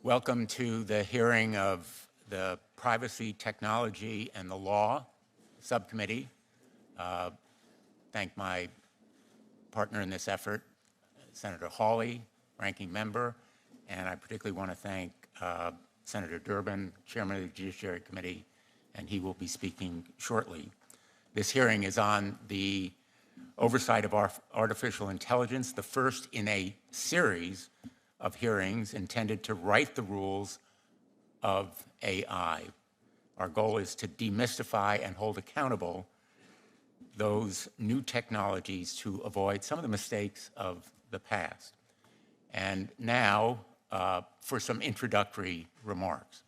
Welcome to the hearing of the Privacy, Technology, and the Law Subcommittee. Thank my partner in this effort, Senator Hawley, ranking member, and I particularly want to thank Senator Durbin, Chairman of the Judiciary Committee, and he will be speaking shortly. This hearing is on the oversight of artificial intelligence, the first in a series of hearings intended to write the rules of AI. Our goal is to demystify and hold accountable those new technologies to avoid some of the mistakes of the past. And now for some introductory remarks.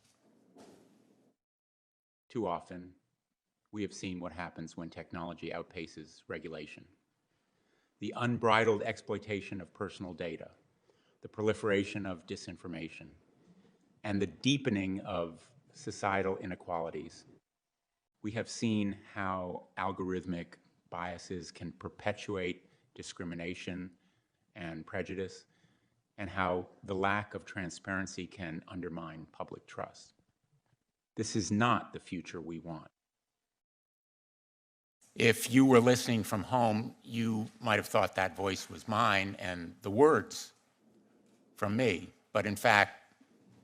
Too often, we have seen what happens when technology outpaces regulation. The unbridled exploitation of personal data, the proliferation of disinformation, and the deepening of societal inequalities. We have seen how algorithmic biases can perpetuate discrimination and prejudice, and how the lack of transparency can undermine public trust. This is not the future we want. If you were listening from home, you might have thought that voice was mine and the words from me, but in fact,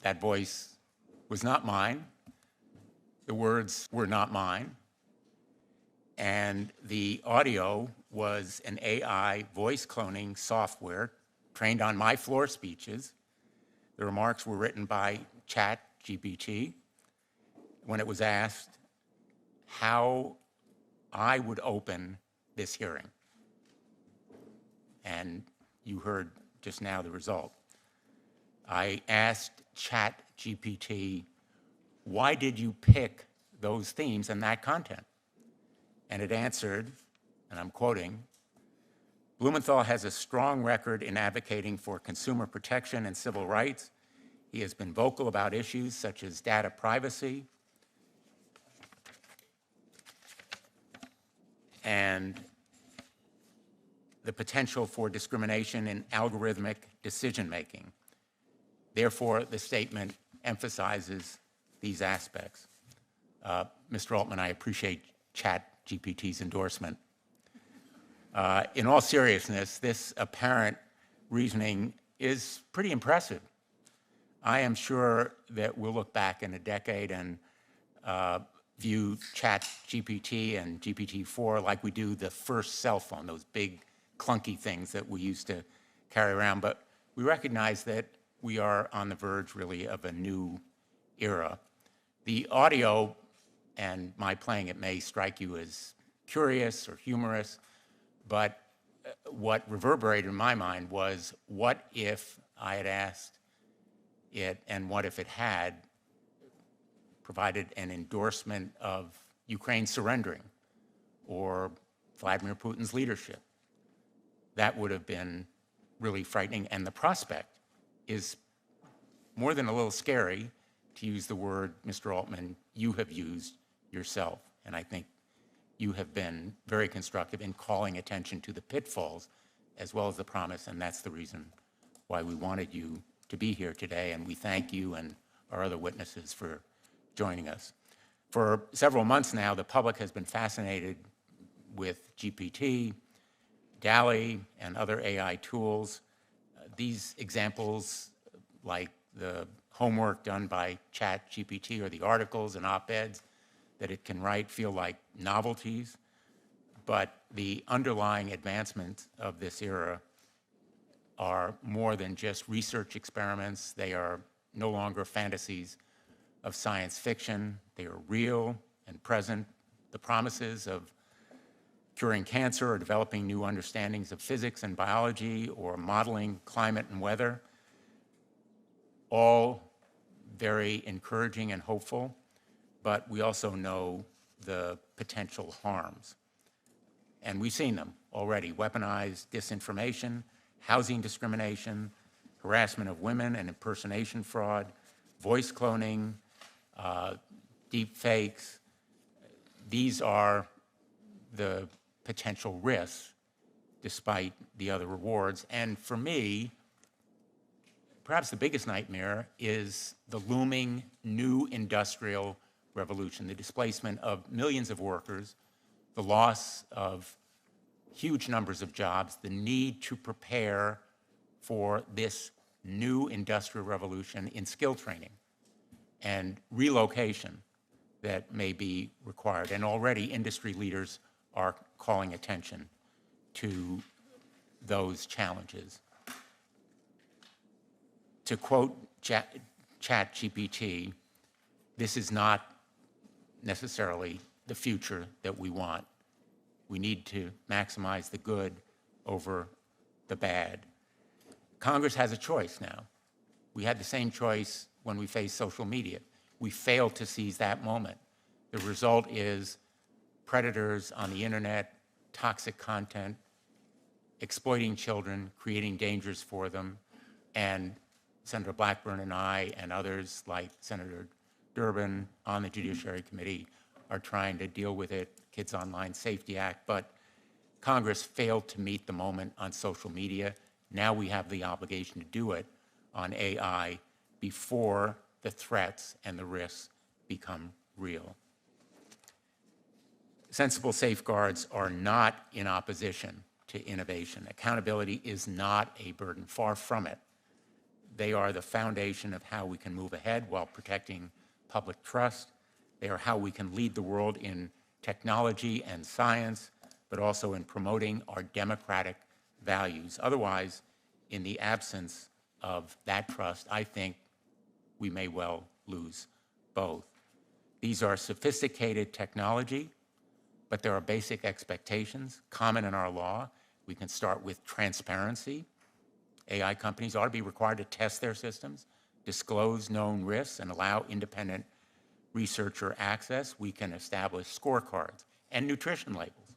that voice was not mine. The words were not mine. And the audio was an AI voice cloning software trained on my floor speeches. The remarks were written by ChatGPT when it was asked how I would open this hearing. And you heard just now the result. I asked ChatGPT, why did you pick those themes and that content? And it answered, and I'm quoting, Blumenthal has a strong record in advocating for consumer protection and civil rights. He has been vocal about issues such as data privacy and the potential for discrimination in algorithmic decision-making. Therefore, the statement emphasizes these aspects. Mr. Altman, I appreciate ChatGPT's endorsement. In all seriousness, this apparent reasoning is pretty impressive. I am sure that we'll look back in a decade and view ChatGPT and GPT-4 like we do the first cell phone, those big clunky things that we used to carry around. But we recognize that we are on the verge, really, of a new era. The audio and my playing it may strike you as curious or humorous, but what reverberated in my mind was, what if I had asked it, and what if it had provided an endorsement of Ukraine surrendering or Vladimir Putin's leadership? That would have been really frightening, and the prospect is more than a little scary, to use the word, Mr. Altman, you have used yourself. And I think you have been very constructive in calling attention to the pitfalls as well as the promise, and that's the reason why we wanted you to be here today, and we thank you and our other witnesses for joining us. For several months now, the public has been fascinated with GPT, DALL-E, and other AI tools. These examples, like the homework done by ChatGPT or the articles and op-eds that it can write, feel like novelties, but the underlying advancements of this era are more than just research experiments. They are no longer fantasies of science fiction. They are real and present. The promises of curing cancer or developing new understandings of physics and biology or modeling climate and weather, all very encouraging and hopeful, but we also know the potential harms. And we've seen them already: weaponized disinformation, housing discrimination, harassment of women and impersonation fraud, voice cloning, deep fakes. These are the potential risks despite the other rewards. And for me, perhaps the biggest nightmare is the looming new industrial revolution, the displacement of millions of workers, the loss of huge numbers of jobs, the need to prepare for this new industrial revolution in skill training and relocation that may be required. And already industry leaders are calling attention to those challenges. To quote ChatGPT, this is not necessarily the future that we want. We need to maximize the good over the bad. Congress has a choice now. We had the same choice when we faced social media. We failed to seize that moment. The result is predators on the internet, toxic content, exploiting children, creating dangers for them, and Senator Blackburn and I and others like Senator Durbin on the Judiciary Committee are trying to deal with it, Kids Online Safety Act, but Congress failed to meet the moment on social media. Now we have the obligation to do it on AI before the threats and the risks become real. Sensible safeguards are not in opposition to innovation. Accountability is not a burden, far from it. They are the foundation of how we can move ahead while protecting public trust. They are how we can lead the world in technology and science, but also in promoting our democratic values. Otherwise, in the absence of that trust, I think we may well lose both. These are sophisticated technology, but there are basic expectations common in our law. We can start with transparency. AI companies ought to be required to test their systems, disclose known risks, and allow independent researcher access. We can establish scorecards and nutrition labels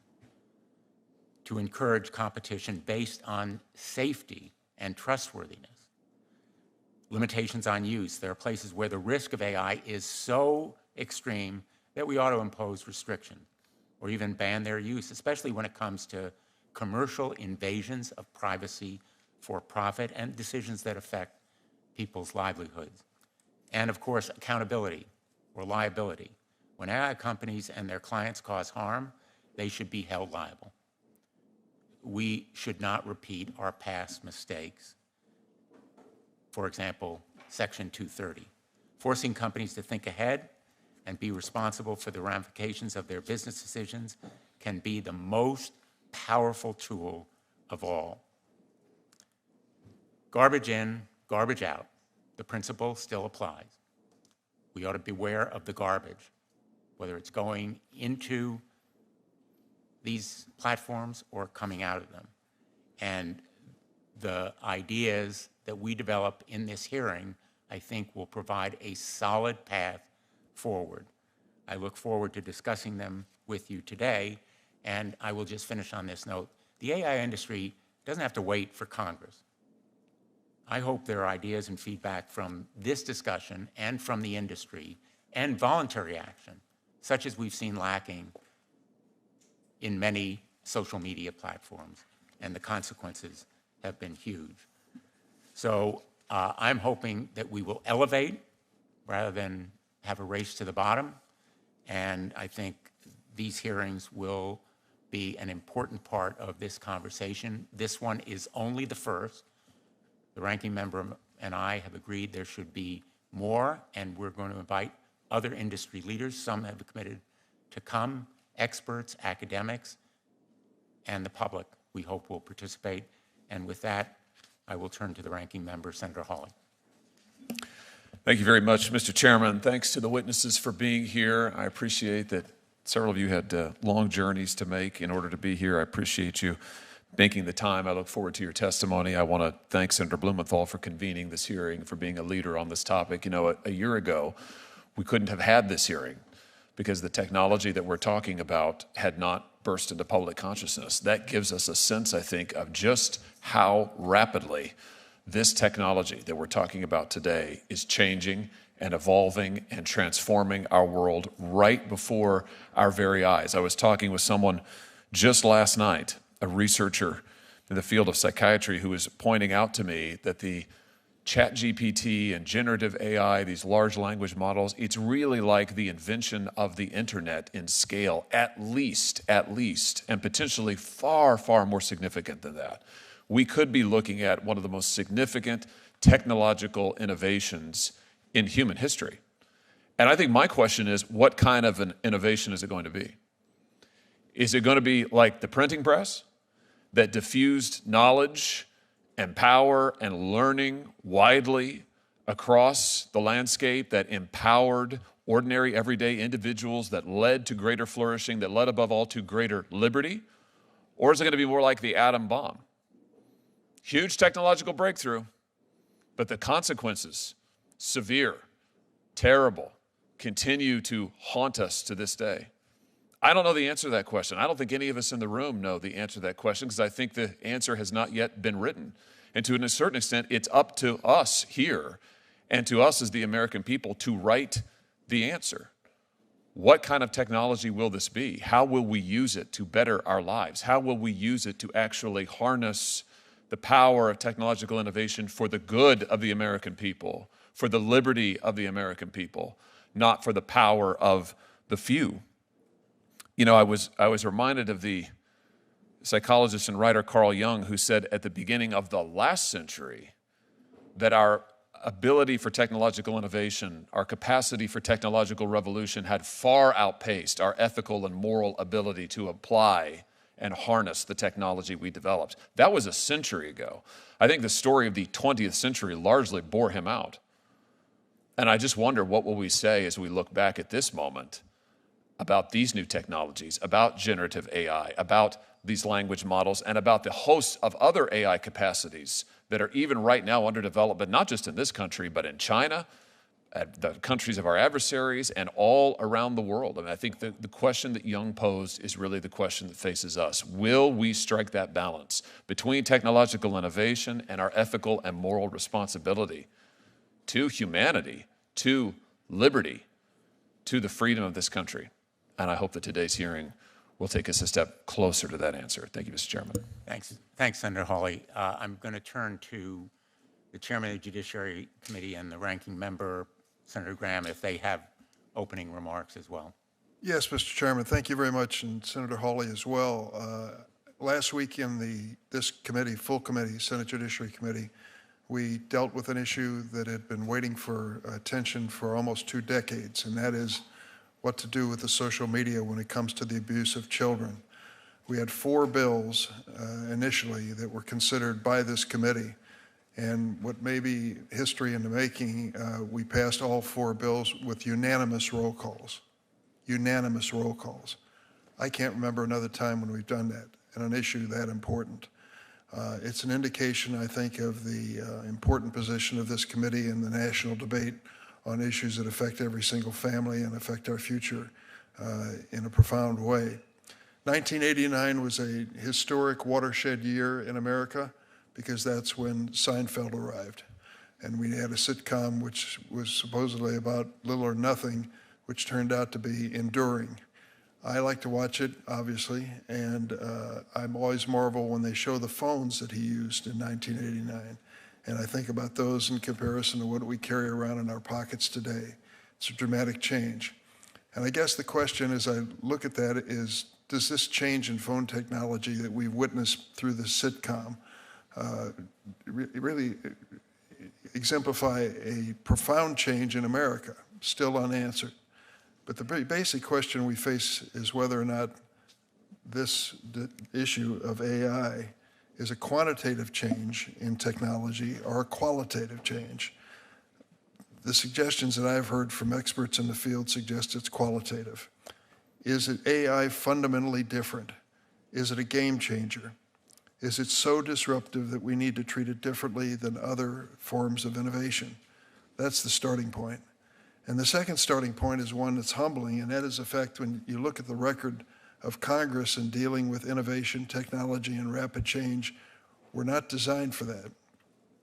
to encourage competition based on safety and trustworthiness. Limitations on use. There are places where the risk of AI is so extreme that we ought to impose restrictions or even ban their use, especially when it comes to commercial invasions of privacy for profit and decisions that affect people's livelihoods. And of course, accountability or liability. When AI companies and their clients cause harm, they should be held liable. We should not repeat our past mistakes. For example, Section 230, forcing companies to think ahead and be responsible for the ramifications of their business decisions can be the most powerful tool of all. Garbage in, garbage out. The principle still applies. We ought to beware of the garbage, whether it's going into these platforms or coming out of them. And the ideas that we develop in this hearing, I think, will provide a solid path forward. I look forward to discussing them with you today, and I will just finish on this note. The AI industry doesn't have to wait for Congress. I hope there are ideas and feedback from this discussion and from the industry and voluntary action, such as we've seen lacking in many social media platforms, and the consequences have been huge. So I'm hoping that we will elevate rather than have a race to the bottom, and I think these hearings will be an important part of this conversation. This one is only the first. The ranking member and I have agreed there should be more, and we're going to invite other industry leaders. Some have committed to come, experts, academics, and the public, we hope, will participate. And with that, I will turn to the ranking member, Senator Hawley. Thank you very much, Mr. Chairman. Thanks to the witnesses for being here. I appreciate that several of you had long journeys to make in order to be here. I appreciate you making the time. I look forward to your testimony. I want to thank Senator Blumenthal for convening this hearing, for being a leader on this topic. You know, a year ago, we couldn't have had this hearing because the technology that we're talking about had not burst into public consciousness. That gives us a sense, I think, of just how rapidly this technology that we're talking about today is changing and evolving and transforming our world right before our very eyes. I was talking with someone just last night, a researcher in the field of psychiatry, who was pointing out to me that the ChatGPT and generative AI, these large language models, it's really like the invention of the internet in scale, at least, and potentially far, far more significant than that. We could be looking at one of the most significant technological innovations in human history. And I think my question is, what kind of an innovation is it going to be? Is it going to be like the printing press that diffused knowledge and power and learning widely across the landscape, that empowered ordinary, everyday individuals, that led to greater flourishing, that led above all to greater liberty? Or is it going to be more like the atom bomb? Huge technological breakthrough, but the consequences, severe, terrible, continue to haunt us to this day. I don't know the answer to that question. I don't think any of us in the room know the answer to that question, because I think the answer has not yet been written. And to a certain extent, it's up to us here and to us as the American people to write the answer. What kind of technology will this be? How will we use it to better our lives? How will we use it to actually harness the power of technological innovation for the good of the American people, for the liberty of the American people, not for the power of the few? You know, I was reminded of the psychologist and writer Carl Jung, who said at the beginning of the last century that our ability for technological innovation, our capacity for technological revolution had far outpaced our ethical and moral ability to apply and harness the technology we developed. That was a century ago. I think the story of the 20th century largely bore him out. And I just wonder, what will we say as we look back at this moment about these new technologies, about generative AI, about these language models, and about the host of other AI capacities that are even right now under development, not just in this country, but in China, at the countries of our adversaries, and all around the world. I mean, I think the question that Jung posed is really the question that faces us. Will we strike that balance between technological innovation and our ethical and moral responsibility to humanity, to liberty, to the freedom of this country? And I hope that today's hearing will take us a step closer to that answer. Thank you, Mr. Chairman. Thanks, Senator Hawley. I'm going to turn to the Chairman of the Judiciary Committee and the Ranking Member, Senator Graham, if they have opening remarks as well. Yes, Mr. Chairman, thank you very much, and Senator Hawley as well. Last week in this committee, full committee, Senate Judiciary Committee, we dealt with an issue that had been waiting for attention for almost 2 decades, and that is what to do with the social media when it comes to the abuse of children. We had 4 bills initially that were considered by this committee, and what may be history in the making, we passed all 4 bills with unanimous roll calls. Unanimous roll calls. I can't remember another time when we've done that in an issue that important. It's an indication, I think, of the important position of this committee in the national debate on issues that affect every single family and affect our future in a profound way. 1989 was a historic watershed year in America because that's when Seinfeld arrived. And we had a sitcom which was supposedly about little or nothing, which turned out to be enduring. I like to watch it, obviously, and I'm always marvel when they show the phones that he used in 1989. And I think about those in comparison to what we carry around in our pockets today. It's a dramatic change. And I guess the question as I look at that is, does this change in phone technology that we've witnessed through the sitcom really exemplify a profound change in America, still unanswered? But the very basic question we face is whether or not this issue of AI is a quantitative change in technology or a qualitative change. The suggestions that I've heard from experts in the field suggest it's qualitative. Is it AI fundamentally different? Is it a game changer? Is it so disruptive that we need to treat it differently than other forms of innovation? That's the starting point. And the second starting point is one that's humbling, and that is the fact when you look at the record of Congress in dealing with innovation, technology, and rapid change, we're not designed for that.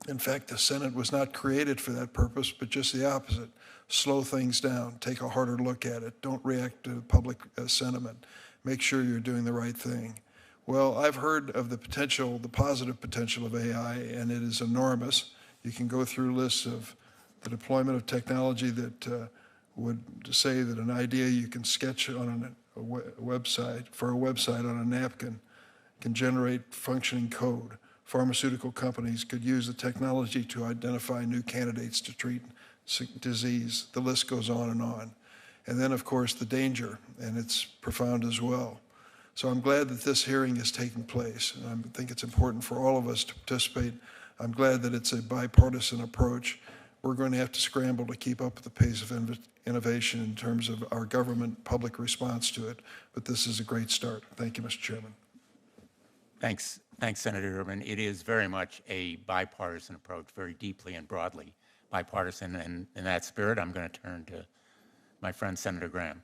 In fact, the Senate was not created for that purpose, but just the opposite. Slow things down, take a harder look at it, don't react to public sentiment, make sure you're doing the right thing. Well, I've heard of the potential, the positive potential of AI, and it is enormous. You can go through lists of the deployment of technology that would say that an idea you can sketch on a website on a napkin can generate functioning code. Pharmaceutical companies could use the technology to identify new candidates to treat disease. The list goes on and on. And then, of course, the danger, and it's profound as well. So I'm glad that this hearing is taking place, and I think it's important for all of us to participate. I'm glad that it's a bipartisan approach. We're going to have to scramble to keep up with the pace of innovation in terms of our government public response to it, but this is a great start. Thank you, Mr. Chairman. Thanks, Senator Urban. It is very much a bipartisan approach, very deeply and broadly bipartisan, and in that spirit, I'm going to turn to my friend Senator Graham.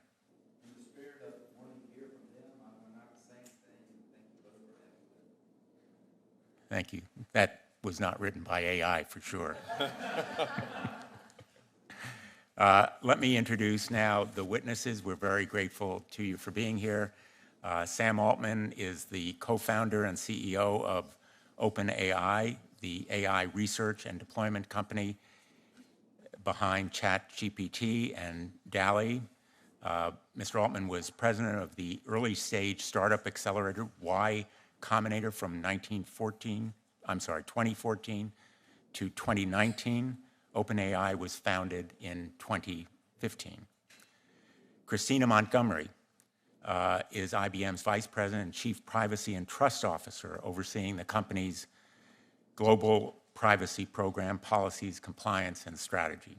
In the spirit of wanting to hear from them, I will not say anything. Thank you both for having me. Thank you. That was not written by AI for sure. Let me introduce now the witnesses. We're very grateful to you for being here. Sam Altman is the co-founder and CEO of OpenAI, the AI research and deployment company behind ChatGPT and DALL-E. Mr. Altman was president of the early stage startup accelerator Y Combinator from 2014 to 2019. OpenAI was founded in 2015. Christina Montgomery is IBM's vice president and chief privacy and trust officer, overseeing the company's global privacy program, policies, compliance, and strategy.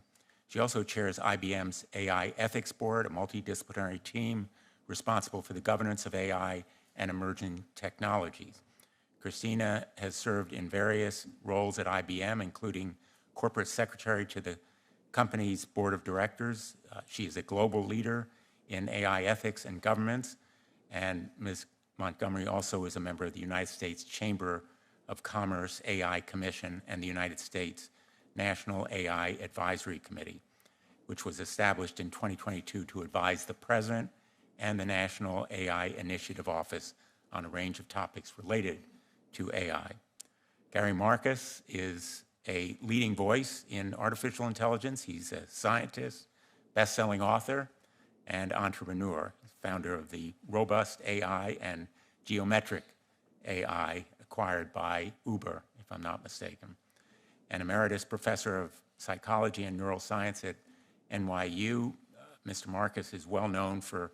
She also chairs IBM's AI ethics board, a multidisciplinary team responsible for the governance of AI and emerging technologies. Christina has served in various roles at IBM, including corporate secretary to the company's board of directors. She is a global leader in AI ethics and governance, and Ms. Montgomery also is a member of the United States Chamber of Commerce AI Commission and the United States National AI Advisory Committee, which was established in 2022 to advise the President and the National AI Initiative Office on a range of topics related to AI. Gary Marcus is a leading voice in artificial intelligence. He's a scientist, best-selling author, and entrepreneur, founder of the Robust AI and Geometric AI, acquired by Uber, if I'm not mistaken. An emeritus professor of psychology and neuroscience at NYU, Mr. Marcus is well known for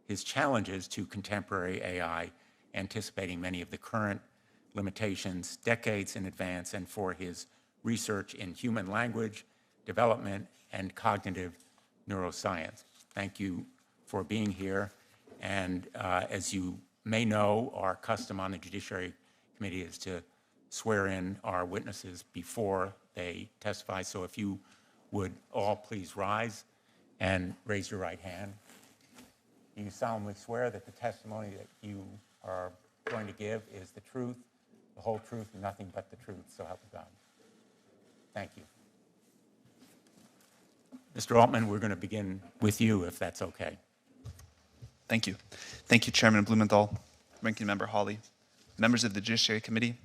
his challenges to contemporary AI, anticipating many of the current limitations decades in advance, and for his research in human language development and cognitive neuroscience. Thank you for being here. And as you may know, our custom on the Judiciary Committee is to swear in our witnesses before they testify. So if you would all please rise and raise your right hand. Do you solemnly swear that the testimony that you are going to give is the truth, the whole truth, and nothing but the truth, so help you God? Thank you. Mr. Altman, we're going to begin with you, if that's okay. Thank you. Thank you, Chairman Blumenthal, Ranking Member Hawley, members of the Judiciary Committee.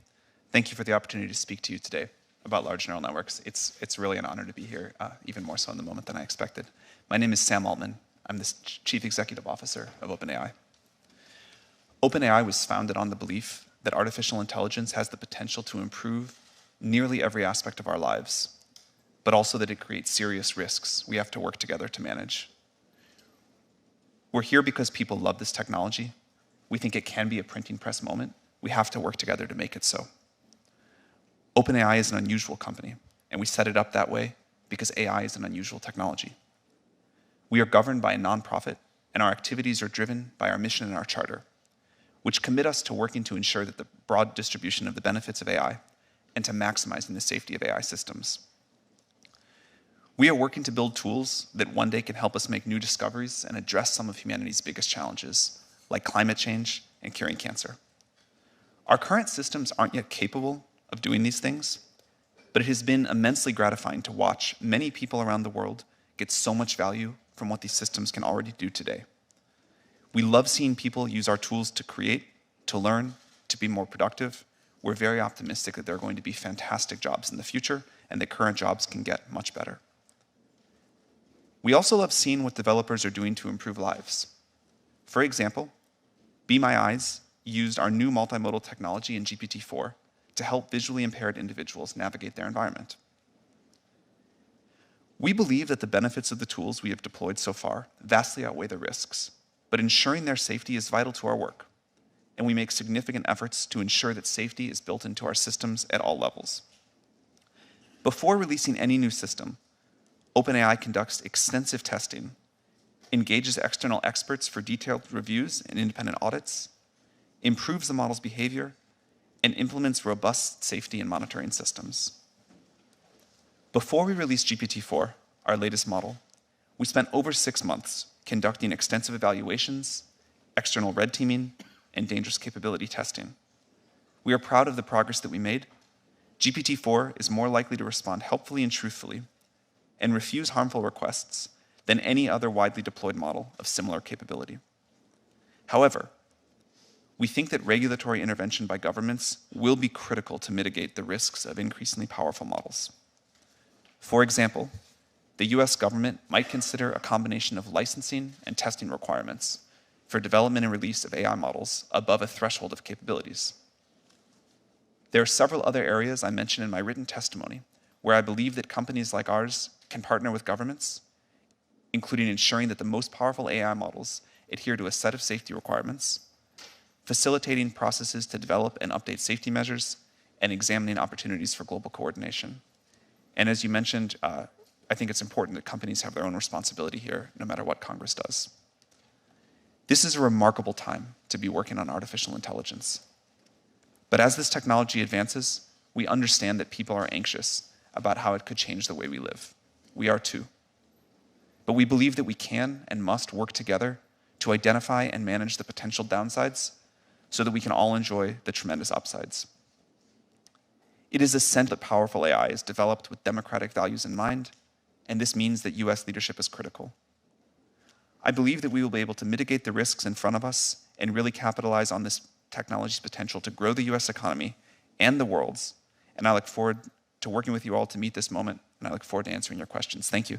Thank you for the opportunity to speak to you today about large neural networks. It's really an honor to be here, even more so in the moment than I expected. My name is Sam Altman. I'm the Chief Executive Officer of OpenAI. OpenAI was founded on the belief that artificial intelligence has the potential to improve nearly every aspect of our lives, but also that it creates serious risks we have to work together to manage. We're here because people love this technology. We think it can be a printing press moment. We have to work together to make it so. OpenAI is an unusual company, and we set it up that way because AI is an unusual technology. We are governed by a nonprofit, and our activities are driven by our mission and our charter, which commit us to working to ensure that the broad distribution of the benefits of AI and to maximizing the safety of AI systems. We are working to build tools that one day can help us make new discoveries and address some of humanity's biggest challenges, like climate change and curing cancer. Our current systems aren't yet capable of doing these things, but it has been immensely gratifying to watch many people around the world get so much value from what these systems can already do today. We love seeing people use our tools to create, to learn, to be more productive. We're very optimistic that there are going to be fantastic jobs in the future, and that current jobs can get much better. We also love seeing what developers are doing to improve lives. For example, Be My Eyes used our new multimodal technology in GPT-4 to help visually impaired individuals navigate their environment. We believe that the benefits of the tools we have deployed so far vastly outweigh the risks, but ensuring their safety is vital to our work, and we make significant efforts to ensure that safety is built into our systems at all levels. Before releasing any new system, OpenAI conducts extensive testing, engages external experts for detailed reviews and independent audits, improves the model's behavior, and implements robust safety and monitoring systems. Before we released GPT-4, our latest model, we spent over 6 months conducting extensive evaluations, external red teaming, and dangerous capability testing. We are proud of the progress that we made. GPT-4 is more likely to respond helpfully and truthfully and refuse harmful requests than any other widely deployed model of similar capability. However, we think that regulatory intervention by governments will be critical to mitigate the risks of increasingly powerful models. For example, the US government might consider a combination of licensing and testing requirements for development and release of AI models above a threshold of capabilities. There are several other areas I mentioned in my written testimony where I believe that companies like ours can partner with governments, including ensuring that the most powerful AI models adhere to a set of safety requirements, facilitating processes to develop and update safety measures, and examining opportunities for global coordination. And as you mentioned, I think it's important that companies have their own responsibility here, no matter what Congress does. This is a remarkable time to be working on artificial intelligence. But as this technology advances, we understand that people are anxious about how it could change the way we live. We are too. But we believe that we can and must work together to identify and manage the potential downsides so that we can all enjoy the tremendous upsides. It is essential that powerful AI is developed with democratic values in mind, and this means that US leadership is critical. I believe that we will be able to mitigate the risks in front of us and really capitalize on this technology's potential to grow the US economy and the world's, and I look forward to working with you all to meet this moment, and I look forward to answering your questions. Thank you.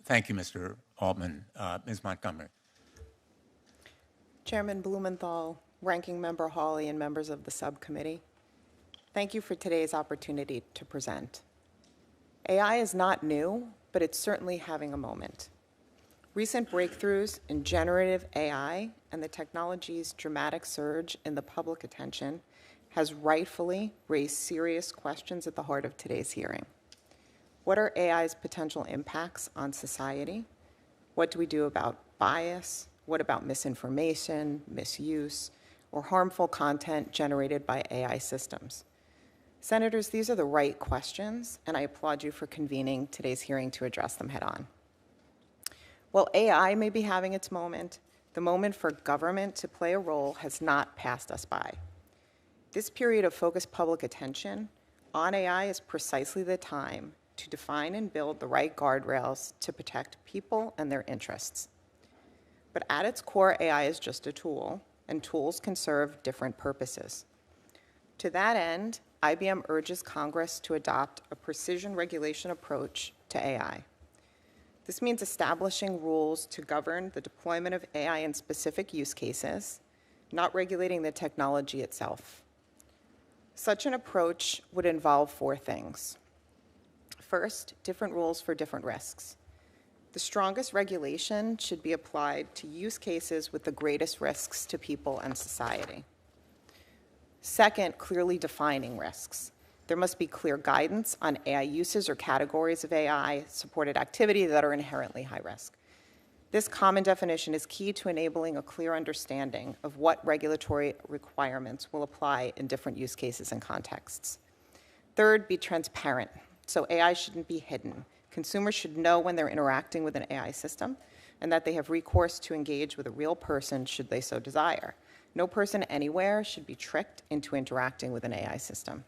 Thank you, Mr. Altman. Ms. Montgomery. Chairman Blumenthal, Ranking Member Hawley, and members of the subcommittee, thank you for today's opportunity to present. AI is not new, but it's certainly having a moment. Recent breakthroughs in generative AI and the technology's dramatic surge in the public attention has rightfully raised serious questions at the heart of today's hearing. What are AI's potential impacts on society? What do we do about bias? What about misinformation, misuse, or harmful content generated by AI systems? Senators, these are the right questions, and I applaud you for convening today's hearing to address them head on. While AI may be having its moment, the moment for government to play a role has not passed us by. This period of focused public attention on AI is precisely the time to define and build the right guardrails to protect people and their interests. But at its core, AI is just a tool, and tools can serve different purposes. To that end, IBM urges Congress to adopt a precision regulation approach to AI. This means establishing rules to govern the deployment of AI in specific use cases, not regulating the technology itself. Such an approach would involve 4 things. First, different rules for different risks. The strongest regulation should be applied to use cases with the greatest risks to people and society. Second, clearly defining risks. There must be clear guidance on AI uses or categories of AI-supported activity that are inherently high risk. This common definition is key to enabling a clear understanding of what regulatory requirements will apply in different use cases and contexts. Third, be transparent. So AI shouldn't be hidden. Consumers should know when they're interacting with an AI system and that they have recourse to engage with a real person should they so desire. No person anywhere should be tricked into interacting with an AI system.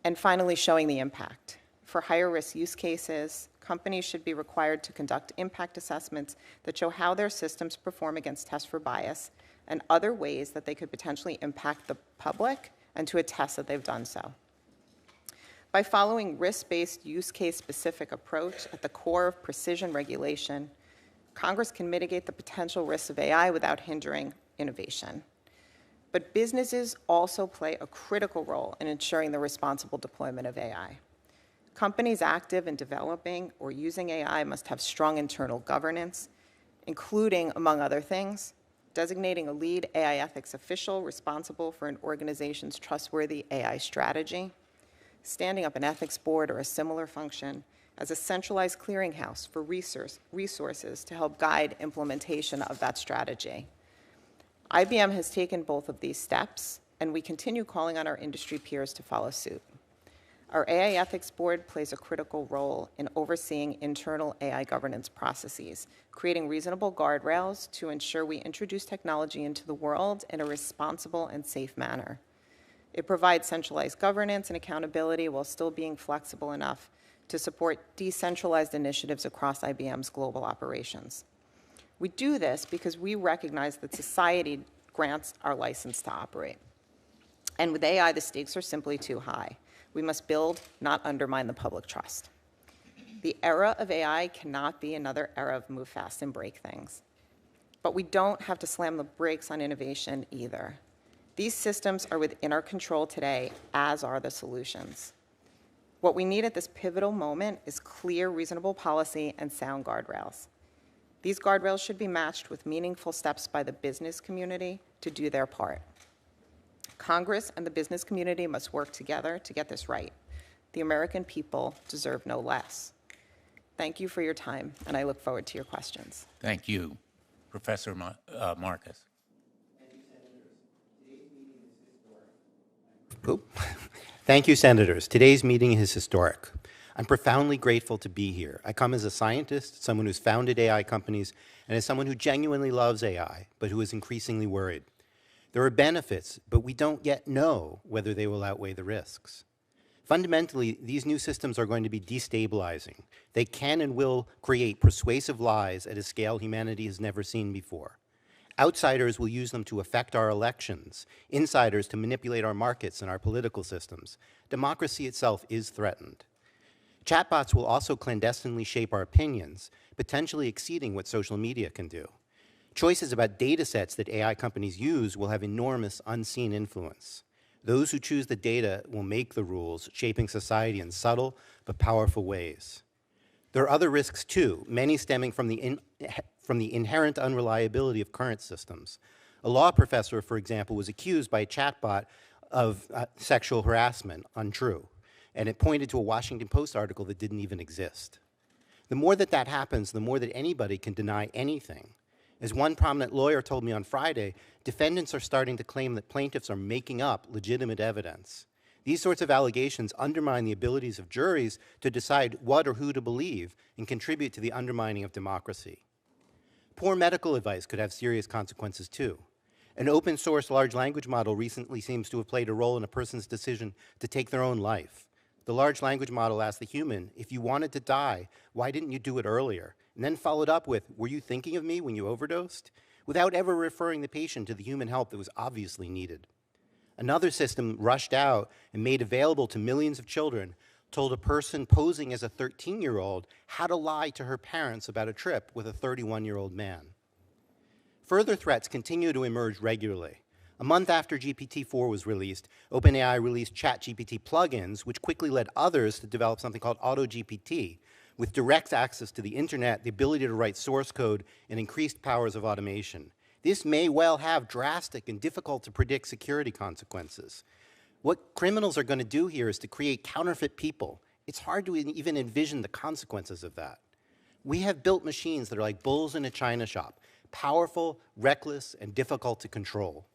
And finally, showing the impact. For higher risk use cases, companies should be required to conduct impact assessments that show how their systems perform against tests for bias and other ways that they could potentially impact the public and to attest that they've done so. By following risk-based, use case-specific approach at the core of precision regulation, Congress can mitigate the potential risks of AI without hindering innovation. But businesses also play a critical role in ensuring the responsible deployment of AI. Companies active in developing or using AI must have strong internal governance, including, among other things, designating a lead AI ethics official responsible for an organization's trustworthy AI strategy, standing up an ethics board or a similar function as a centralized clearinghouse for resources to help guide implementation of that strategy. IBM has taken both of these steps, and we continue calling on our industry peers to follow suit. Our AI Ethics Board plays a critical role in overseeing internal AI governance processes, creating reasonable guardrails to ensure we introduce technology into the world in a responsible and safe manner. It provides centralized governance and accountability while still being flexible enough to support decentralized initiatives across IBM's global operations. We do this because we recognize that society grants our license to operate. And with AI, the stakes are simply too high. We must build, not undermine the public trust. The era of AI cannot be another era of move fast and break things. But we don't have to slam the brakes on innovation either. These systems are within our control today, as are the solutions. What we need at this pivotal moment is clear, reasonable policy and sound guardrails. These guardrails should be matched with meaningful steps by the business community to do their part. Congress and the business community must work together to get this right. The American people deserve no less. Thank you for your time, and I look forward to your questions. Thank you, Professor Marcus. Thank you, Senators. Today's meeting is historic. I'm profoundly grateful to be here. I come as a scientist, someone who's founded AI companies, and as someone who genuinely loves AI, but who is increasingly worried. There are benefits, but we don't yet know whether they will outweigh the risks. Fundamentally, these new systems are going to be destabilizing. They can and will create persuasive lies at a scale humanity has never seen before. Outsiders will use them to affect our elections, insiders to manipulate our markets and our political systems. Democracy itself is threatened. Chatbots will also clandestinely shape our opinions, potentially exceeding what social media can do. Choices about data sets that AI companies use will have enormous unseen influence. Those who choose the data will make the rules, shaping society in subtle but powerful ways. There are other risks too, many stemming from the inherent unreliability of current systems. A law professor, for example, was accused by a chatbot of sexual harassment, untrue, and it pointed to a Washington Post article that didn't even exist. The more that happens, the more that anybody can deny anything. As one prominent lawyer told me on Friday, defendants are starting to claim that plaintiffs are making up legitimate evidence. These sorts of allegations undermine the abilities of juries to decide what or who to believe and contribute to the undermining of democracy. Poor medical advice could have serious consequences too. An open source large language model recently seems to have played a role in a person's decision to take their own life. The large language model asked the human, if you wanted to die, why didn't you do it earlier? And then followed up with, were you thinking of me when you overdosed? Without ever referring the patient to the human help that was obviously needed. Another system rushed out and made available to millions of children told a person posing as a 13-year-old how to lie to her parents about a trip with a 31-year-old man. Further threats continue to emerge regularly. A month after GPT-4 was released, OpenAI released ChatGPT plugins, which quickly led others to develop something called AutoGPT, with direct access to the internet, the ability to write source code, and increased powers of automation. This may well have drastic and difficult to predict security consequences. What criminals are going to do here is to create counterfeit people. It's hard to even envision the consequences of that. We have built machines that are like bulls in a china shop, powerful, reckless, and difficult to control.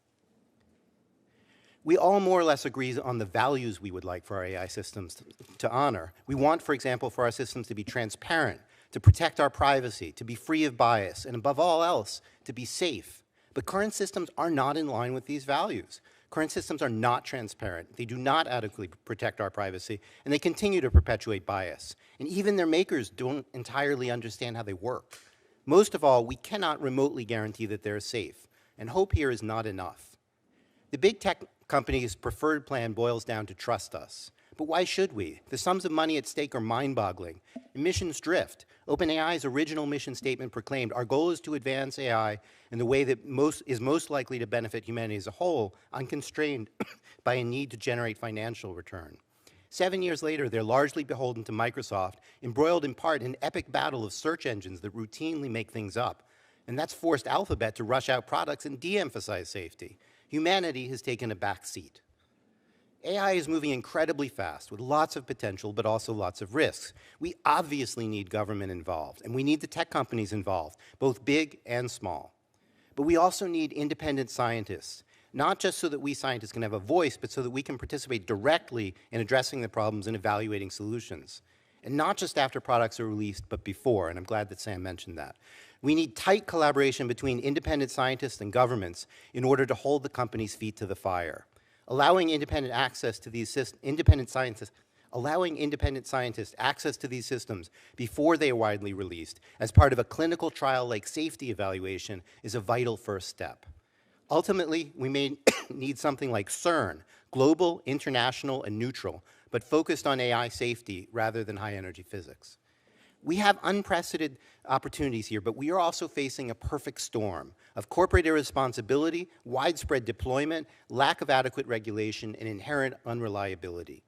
We all more or less agree on the values we would like for our AI systems to honor. We want, for example, for our systems to be transparent, to protect our privacy, to be free of bias, and above all else, to be safe. But current systems are not in line with these values. Current systems are not transparent. They do not adequately protect our privacy, and they continue to perpetuate bias. And even their makers don't entirely understand how they work. Most of all, we cannot remotely guarantee that they're safe, and hope here is not enough. The big tech company's preferred plan boils down to trust us. But why should we? The sums of money at stake are mind-boggling. Emissions drift. OpenAI's original mission statement proclaimed, our goal is to advance AI in the way that is most likely to benefit humanity as a whole, unconstrained by a need to generate financial return. 7 years later, they're largely beholden to Microsoft, embroiled in part in an epic battle of search engines that routinely make things up. And that's forced Alphabet to rush out products and de-emphasize safety. Humanity has taken a back seat. AI is moving incredibly fast with lots of potential, but also lots of risks. We obviously need government involved, and we need the tech companies involved, both big and small. But we also need independent scientists, not just so that we scientists can have a voice, but so that we can participate directly in addressing the problems and evaluating solutions. And not just after products are released, but before, and I'm glad that Sam mentioned that. We need tight collaboration between independent scientists and governments in order to hold the companies' feet to the fire. Allowing independent access to these allowing independent scientists access to these systems before they are widely released as part of a clinical trial-like safety evaluation is a vital first step. Ultimately, we may need something like CERN, global, international, and neutral, but focused on AI safety rather than high-energy physics. We have unprecedented opportunities here, but we are also facing a perfect storm of corporate irresponsibility, widespread deployment, lack of adequate regulation, and inherent unreliability.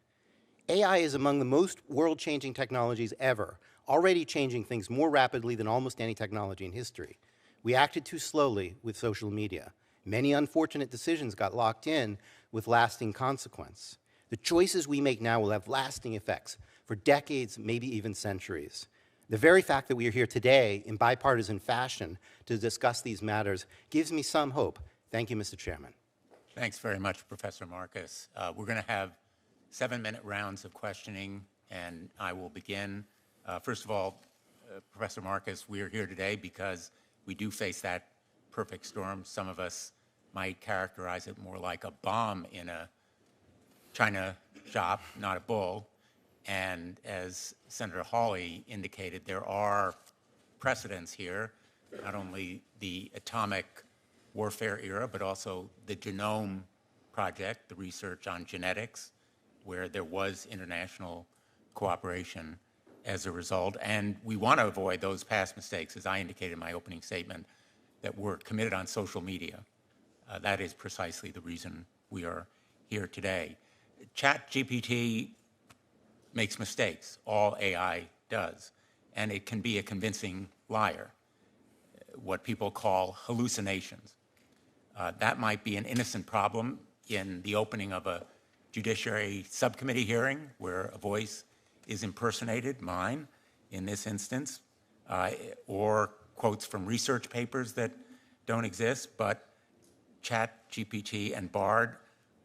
AI is among the most world-changing technologies ever, already changing things more rapidly than almost any technology in history. We acted too slowly with social media. Many unfortunate decisions got locked in with lasting consequence. The choices we make now will have lasting effects for decades, maybe even centuries. The very fact that we are here today in bipartisan fashion to discuss these matters gives me some hope. Thank you, Mr. Chairman. Thanks very much, Professor Marcus. We're going to have 7-minute rounds of questioning, and I will begin. First of all, Professor Marcus, we are here today because we do face that perfect storm. Some of us might characterize it more like a bomb in a china shop, not a bull. And as Senator Hawley indicated, there are precedents here, not only the atomic warfare era, but also the Genome Project, the research on genetics, where there was international cooperation as a result. And we want to avoid those past mistakes, as I indicated in my opening statement, that were committed on social media. That is precisely the reason we are here today. ChatGPT makes mistakes. All AI does. And it can be a convincing liar, what people call hallucinations. That might be an innocent problem in the opening of a judiciary subcommittee hearing where a voice is impersonated, mine in this instance, or quotes from research papers that don't exist, but ChatGPT and Bard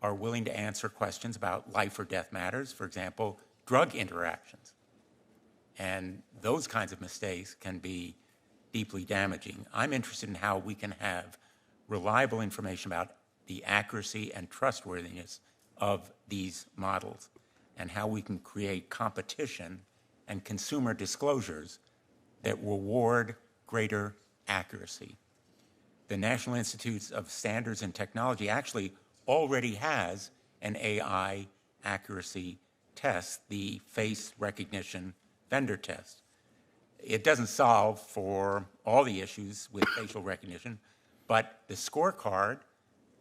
are willing to answer questions about life or death matters, for example, drug interactions. And those kinds of mistakes can be deeply damaging. I'm interested in how we can have reliable information about the accuracy and trustworthiness of these models and how we can create competition and consumer disclosures that reward greater accuracy. The National Institutes of Standards and Technology actually already has an AI accuracy test, the face recognition vendor test. It doesn't solve for all the issues with facial recognition, but the scorecard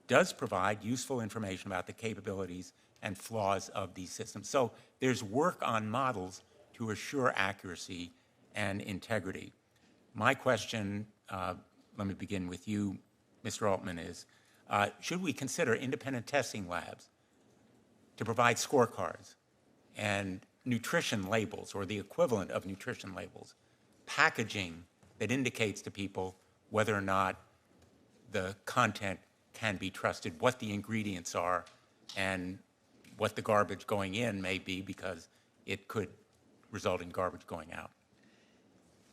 does provide useful information about the capabilities and flaws of these systems. So there's work on models to assure accuracy and integrity. My question, let me begin with you, Mr. Altman, is should we consider independent testing labs to provide scorecards and nutrition labels, or the equivalent of nutrition labels, packaging that indicates to people whether or not the content can be trusted, what the ingredients are, and what the garbage going in may be, because it could result in garbage going out?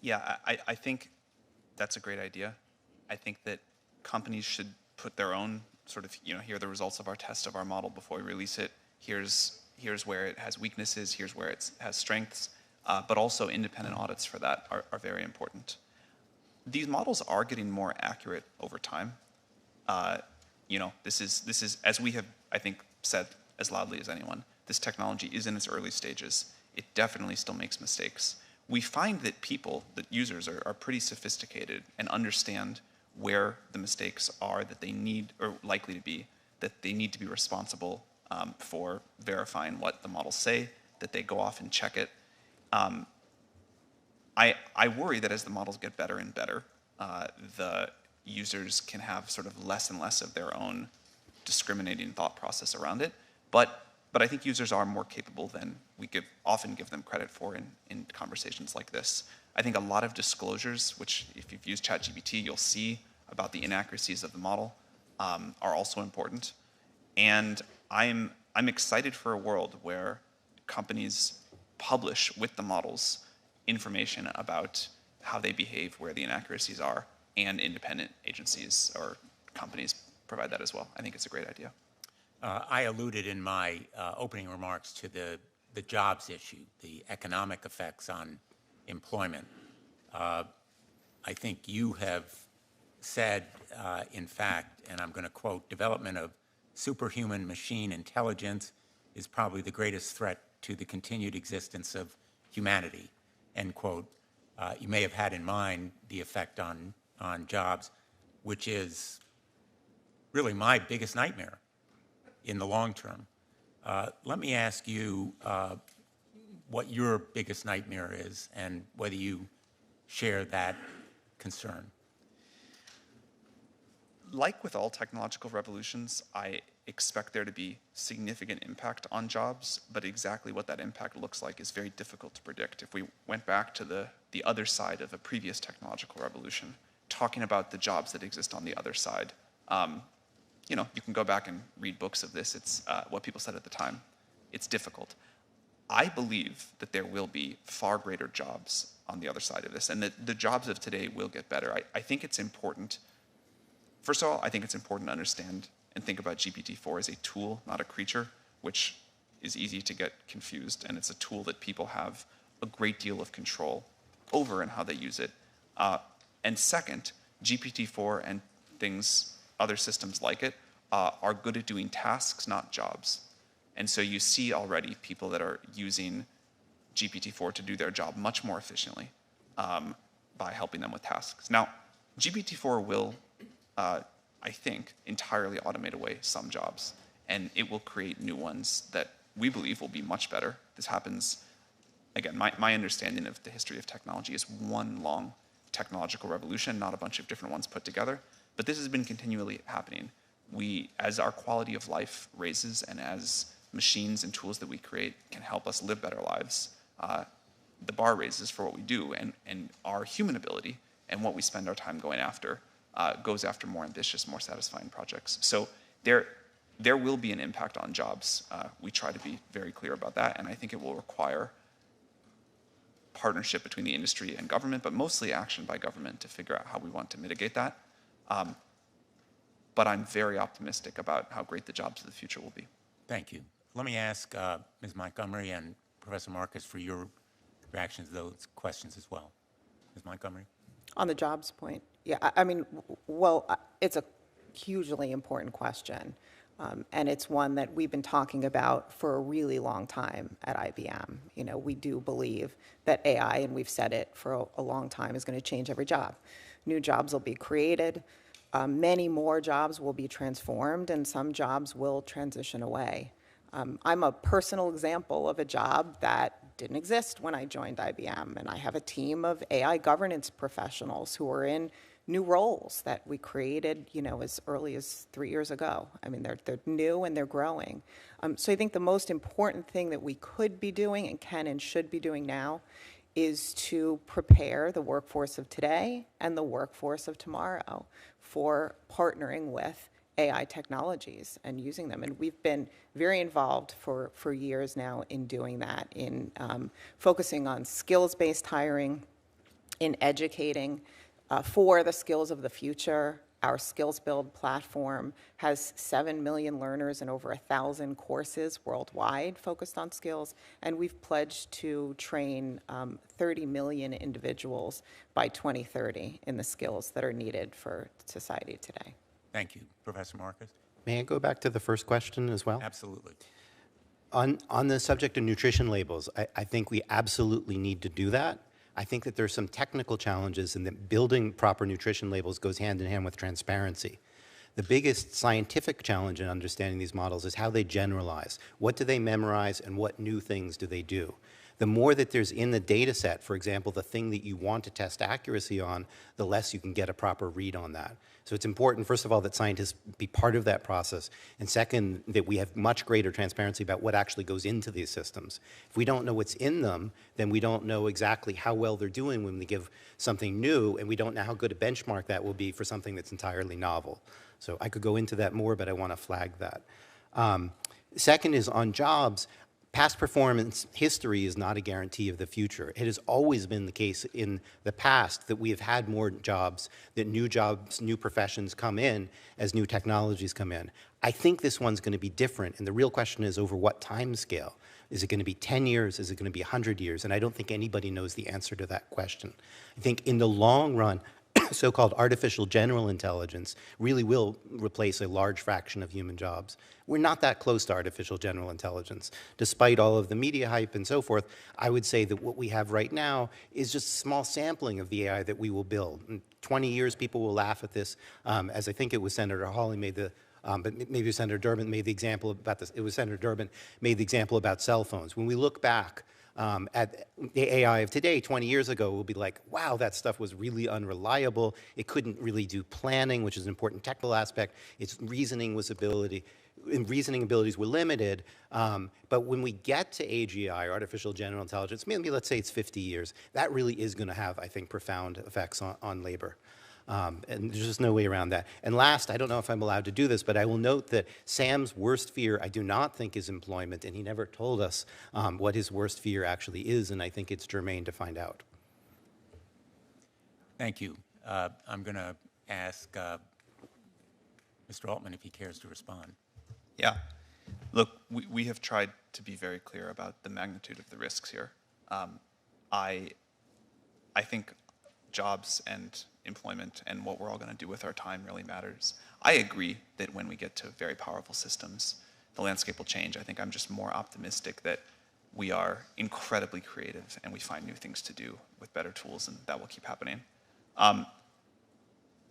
Yeah, I think that's a great idea. I think that companies should put their own sort of, here are the results of our test of our model before we release it. Here's where it has weaknesses, here's where it has strengths, but also independent audits for that are very important. These models are getting more accurate over time. This is as we have, I think, said as loudly as anyone, this technology is in its early stages. It definitely still makes mistakes. We find that people, that users, are pretty sophisticated and understand where the mistakes are that they need, or likely to be, that they need to be responsible for verifying what the models say, that they go off and check it. I worry that as the models get better and better, the users can have sort of less and less of their own discriminating thought process around it. But I think users are more capable than we often give them credit for in conversations like this. I think a lot of disclosures, which if you've used ChatGPT, you'll see about the inaccuracies of the model, are also important. And I'm excited for a world where companies publish with the models information about how they behave, where the inaccuracies are, and independent agencies or companies provide that as well. I think it's a great idea. I alluded in my opening remarks to the jobs issue, the economic effects on employment. I think you have said, in fact, and I'm going to quote, development of superhuman machine intelligence is probably the greatest threat to the continued existence of humanity, end quote. You may have had in mind the effect on jobs, which is really my biggest nightmare in the long term. Let me ask you what your biggest nightmare is and whether you share that concern. Like with all technological revolutions, I expect there to be significant impact on jobs, but exactly what that impact looks like is very difficult to predict. If we went back to the other side of a previous technological revolution, talking about the jobs that exist on the other side, you can go back and read books of this. It's what people said at the time. It's difficult. I believe that there will be far greater jobs on the other side of this, and that the jobs of today will get better. I think it's important. First of all, I think it's important to understand and think about GPT-4 as a tool, not a creature, which is easy to get confused, and it's a tool that people have a great deal of control over in how they use it. And second, GPT-4 and other systems like it, are good at doing tasks, not jobs. And so you see already people that are using GPT-4 to do their job much more efficiently by helping them with tasks. Now, GPT-4 will, I think, entirely automate away some jobs, and it will create new ones that we believe will be much better. This happens, again, my understanding of the history of technology is one long technological revolution, not a bunch of different ones put together, but this has been continually happening. As our quality of life raises and as machines and tools that we create can help us live better lives, the bar raises for what we do, and our human ability and what we spend our time going after goes after more ambitious, more satisfying projects. So there will be an impact on jobs. We try to be very clear about that, and I think it will require partnership between the industry and government, but mostly action by government to figure out how we want to mitigate that. But I'm very optimistic about how great the jobs of the future will be. Thank you. Let me ask Ms. Montgomery and Professor Marcus for your reactions to those questions as well. Ms. Montgomery? On the jobs point, yeah, I mean, well, it's a hugely important question. And it's one that we've been talking about for a really long time at IBM. We do believe that AI, and we've said it for a long time, is going to change every job. New jobs will be created. Many more jobs will be transformed, and some jobs will transition away. I'm a personal example of a job that didn't exist when I joined IBM, and I have a team of AI governance professionals who are in new roles that we created, as early as 3 years ago. I mean, they're new and they're growing. So I think the most important thing that we could be doing and can and should be doing now is to prepare the workforce of today and the workforce of tomorrow for partnering with AI technologies and using them. And we've been very involved for years now in doing that, in focusing on skills-based hiring, in educating for the skills of the future. Our Skills Build platform has 7 million learners and over 1,000 courses worldwide focused on skills, and we've pledged to train 30 million individuals by 2030 in the skills that are needed for society today. Thank you. Professor Marcus? May I go back to the first question as well? Absolutely. On the subject of nutrition labels, I think we absolutely need to do that. I think that there's some technical challenges and that building proper nutrition labels goes hand in hand with transparency. The biggest scientific challenge in understanding these models is how they generalize. What do they memorize and what new things do they do? The more that there's in the data set, for example, the thing that you want to test accuracy on, the less you can get a proper read on that. So it's important, first of all, that scientists be part of that process, and second, that we have much greater transparency about what actually goes into these systems. If we don't know what's in them, then we don't know exactly how well they're doing when we give something new, and we don't know how good a benchmark that will be for something that's entirely novel. So I could go into that more, but I want to flag that. Second is on jobs. Past performance history is not a guarantee of the future. It has always been the case in the past that we have had more jobs, new professions come in as new technologies come in. I think this one's going to be different, and the real question is over what time scale. Is it going to be 10 years? Is it going to be 100 years? And I don't think anybody knows the answer to that question. I think in the long run, so-called artificial general intelligence really will replace a large fraction of human jobs. We're not that close to artificial general intelligence. Despite all of the media hype and so forth, I would say that what we have right now is just a small sampling of the AI that we will build. In 20 years, people will laugh at this, as I think it was Senator Hawley made the but maybe Senator Durbin made the example about this. It was Senator Durbin made the example about cell phones. When we look back at the AI of today, 20 years ago, we'll be like, wow, that stuff was really unreliable. It couldn't really do planning, which is an important technical aspect. Its reasoning abilities were limited. But when we get to AGI, artificial general intelligence, maybe let's say it's 50 years, that really is going to have, I think, profound effects on labor. And there's just no way around that. And last, I don't know if I'm allowed to do this, but I will note that Sam's worst fear, I do not think is employment, and he never told us what his worst fear actually is, and I think it's germane to find out. Thank you. I'm going to ask Mr. Altman if he cares to respond. Yeah. Look, we have tried to be very clear about the magnitude of the risks here. I think jobs and employment and what we're all going to do with our time really matters. I agree that when we get to very powerful systems, the landscape will change. I think I'm just more optimistic that we are incredibly creative and we find new things to do with better tools, and that will keep happening.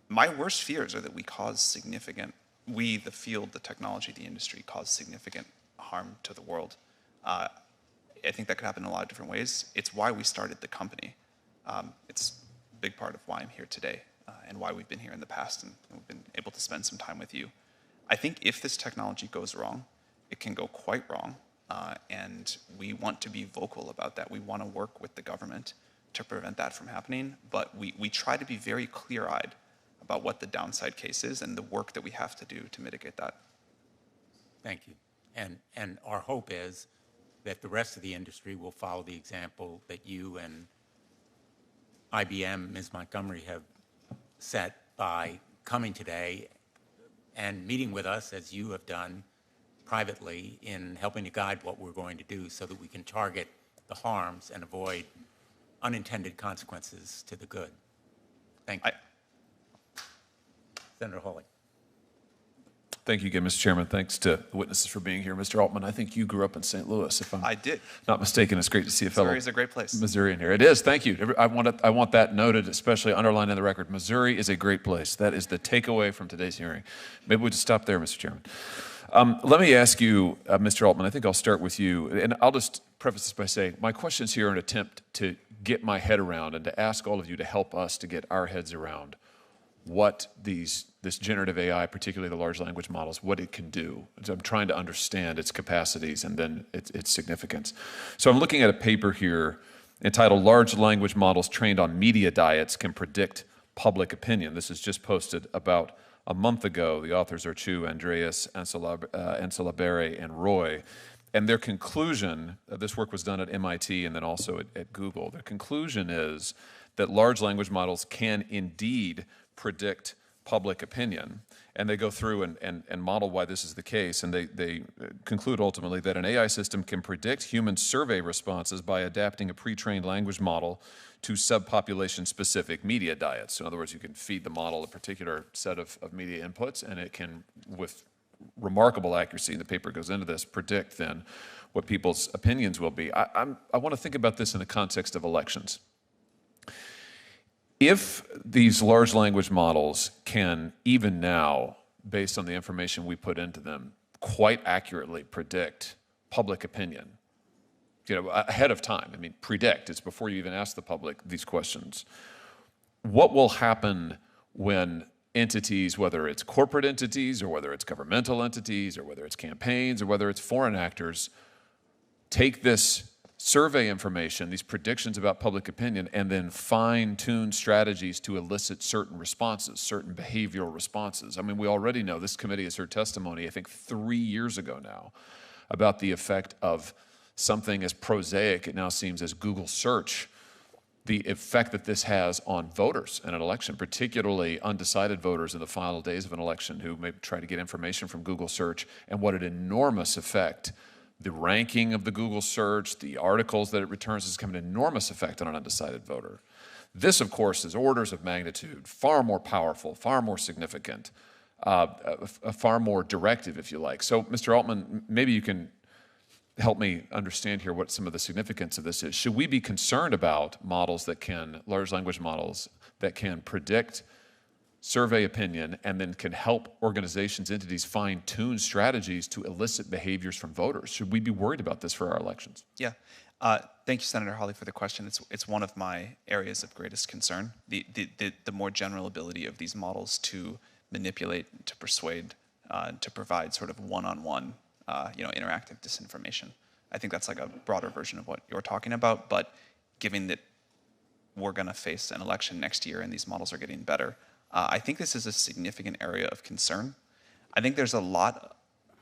My worst fears are that we, the field, the technology, the industry, cause significant harm to the world. I think that could happen in a lot of different ways. It's why we started the company. It's a big part of why I'm here today and why we've been here in the past and we've been able to spend some time with you. I think if this technology goes wrong, it can go quite wrong, and we want to be vocal about that. We want to work with the government to prevent that from happening, but we try to be very clear-eyed about what the downside case is and the work that we have to do to mitigate that. Thank you. And our hope is that the rest of the industry will follow the example that you and IBM, Ms. Montgomery, have set by coming today and meeting with us, as you have done privately, in helping to guide what we're going to do so that we can target the harms and avoid unintended consequences to the good. Thank you. Senator Hawley. Thank you again, Mr. Chairman. Thanks to the witnesses for being here. Mr. Altman, I think you grew up in St. Louis, if I'm not mistaken. It's great to see a fellow Missouri is a great place. Missourian here. It is. Thank you. I want that noted, especially underlined in the record. Missouri is a great place. That is the takeaway from today's hearing. Maybe we'll just stop there, Mr. Chairman. Let me ask you, Mr. Altman, I think I'll start with you. And I'll just preface this by saying my questions here are an attempt to get my head around and to ask all of you to help us to get our heads around what this generative AI, particularly the large language models, what it can do. So I'm trying to understand its capacities and then its significance. So I'm looking at a paper here entitled Large Language Models Trained on Media Diets Can Predict Public Opinion. This is just posted about a month ago. The authors are Chu, Andreas, Ansalabere, and Roy. And their conclusion, this work was done at MIT and then also at Google. Their conclusion is that large language models can indeed predict public opinion. And they go through and model why this is the case. And they conclude ultimately that an AI system can predict human survey responses by adapting a pre-trained language model to subpopulation-specific media diets. So in other words, you can feed the model a particular set of media inputs, and it can, with remarkable accuracy, and the paper goes into this, predict then what people's opinions will be. I want to think about this in the context of elections. If these large language models can, even now, based on the information we put into them, quite accurately predict public opinion, ahead of time. I mean, predict, it's before you even ask the public these questions. What will happen when entities, whether it's corporate entities or whether it's governmental entities or whether it's campaigns or whether it's foreign actors, take this survey information, these predictions about public opinion, and then fine-tune strategies to elicit certain responses, certain behavioral responses? I mean, we already know, this committee has heard testimony, I think 3 years ago now, about the effect of something as prosaic, it now seems, as Google search, the effect that this has on voters in an election, particularly undecided voters in the final days of an election who may try to get information from Google search, and what an enormous effect the ranking of the Google search, the articles that it returns, has come an enormous effect on an undecided voter. This, of course, is orders of magnitude, far more powerful, far more significant, far more directive, if you like. So, Mr. Altman, maybe you can help me understand here what some of the significance of this is. Should we be concerned about models that can, large language models, that can predict survey opinion and then can help organizations, entities fine-tune strategies to elicit behaviors from voters? Should we be worried about this for our elections? Yeah. Thank you, Senator Hawley, for the question. It's one of my areas of greatest concern, the more general ability of these models to manipulate, to persuade, to provide sort of one-on-one interactive disinformation. I think that's like a broader version of what you're talking about, but given that we're going to face an election next year and these models are getting better, I think this is a significant area of concern. I think there's a lot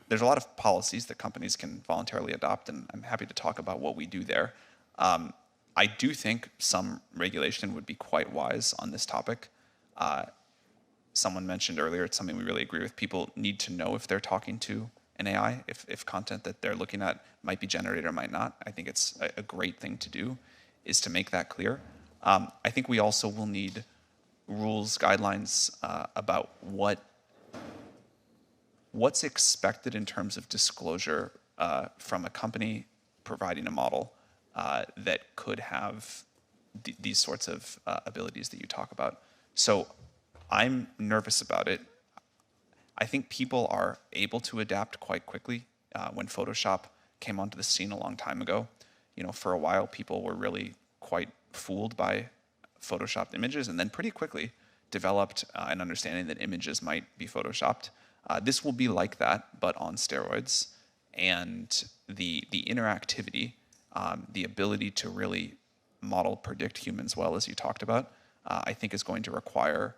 of policies that companies can voluntarily adopt, and I'm happy to talk about what we do there. I do think some regulation would be quite wise on this topic. Someone mentioned earlier, it's something we really agree with. People need to know if they're talking to an AI, if content that they're looking at might be generated or might not. I think it's a great thing to do, is to make that clear. I think we also will need rules, guidelines about what's expected in terms of disclosure from a company providing a model that could have these sorts of abilities that you talk about. So I'm nervous about it. I think people are able to adapt quite quickly. When Photoshop came onto the scene a long time ago, for a while people were really quite fooled by Photoshopped images, and then pretty quickly developed an understanding that images might be Photoshopped. This will be like that, but on steroids. And the interactivity, the ability to really model, predict humans well, as you talked about, I think is going to require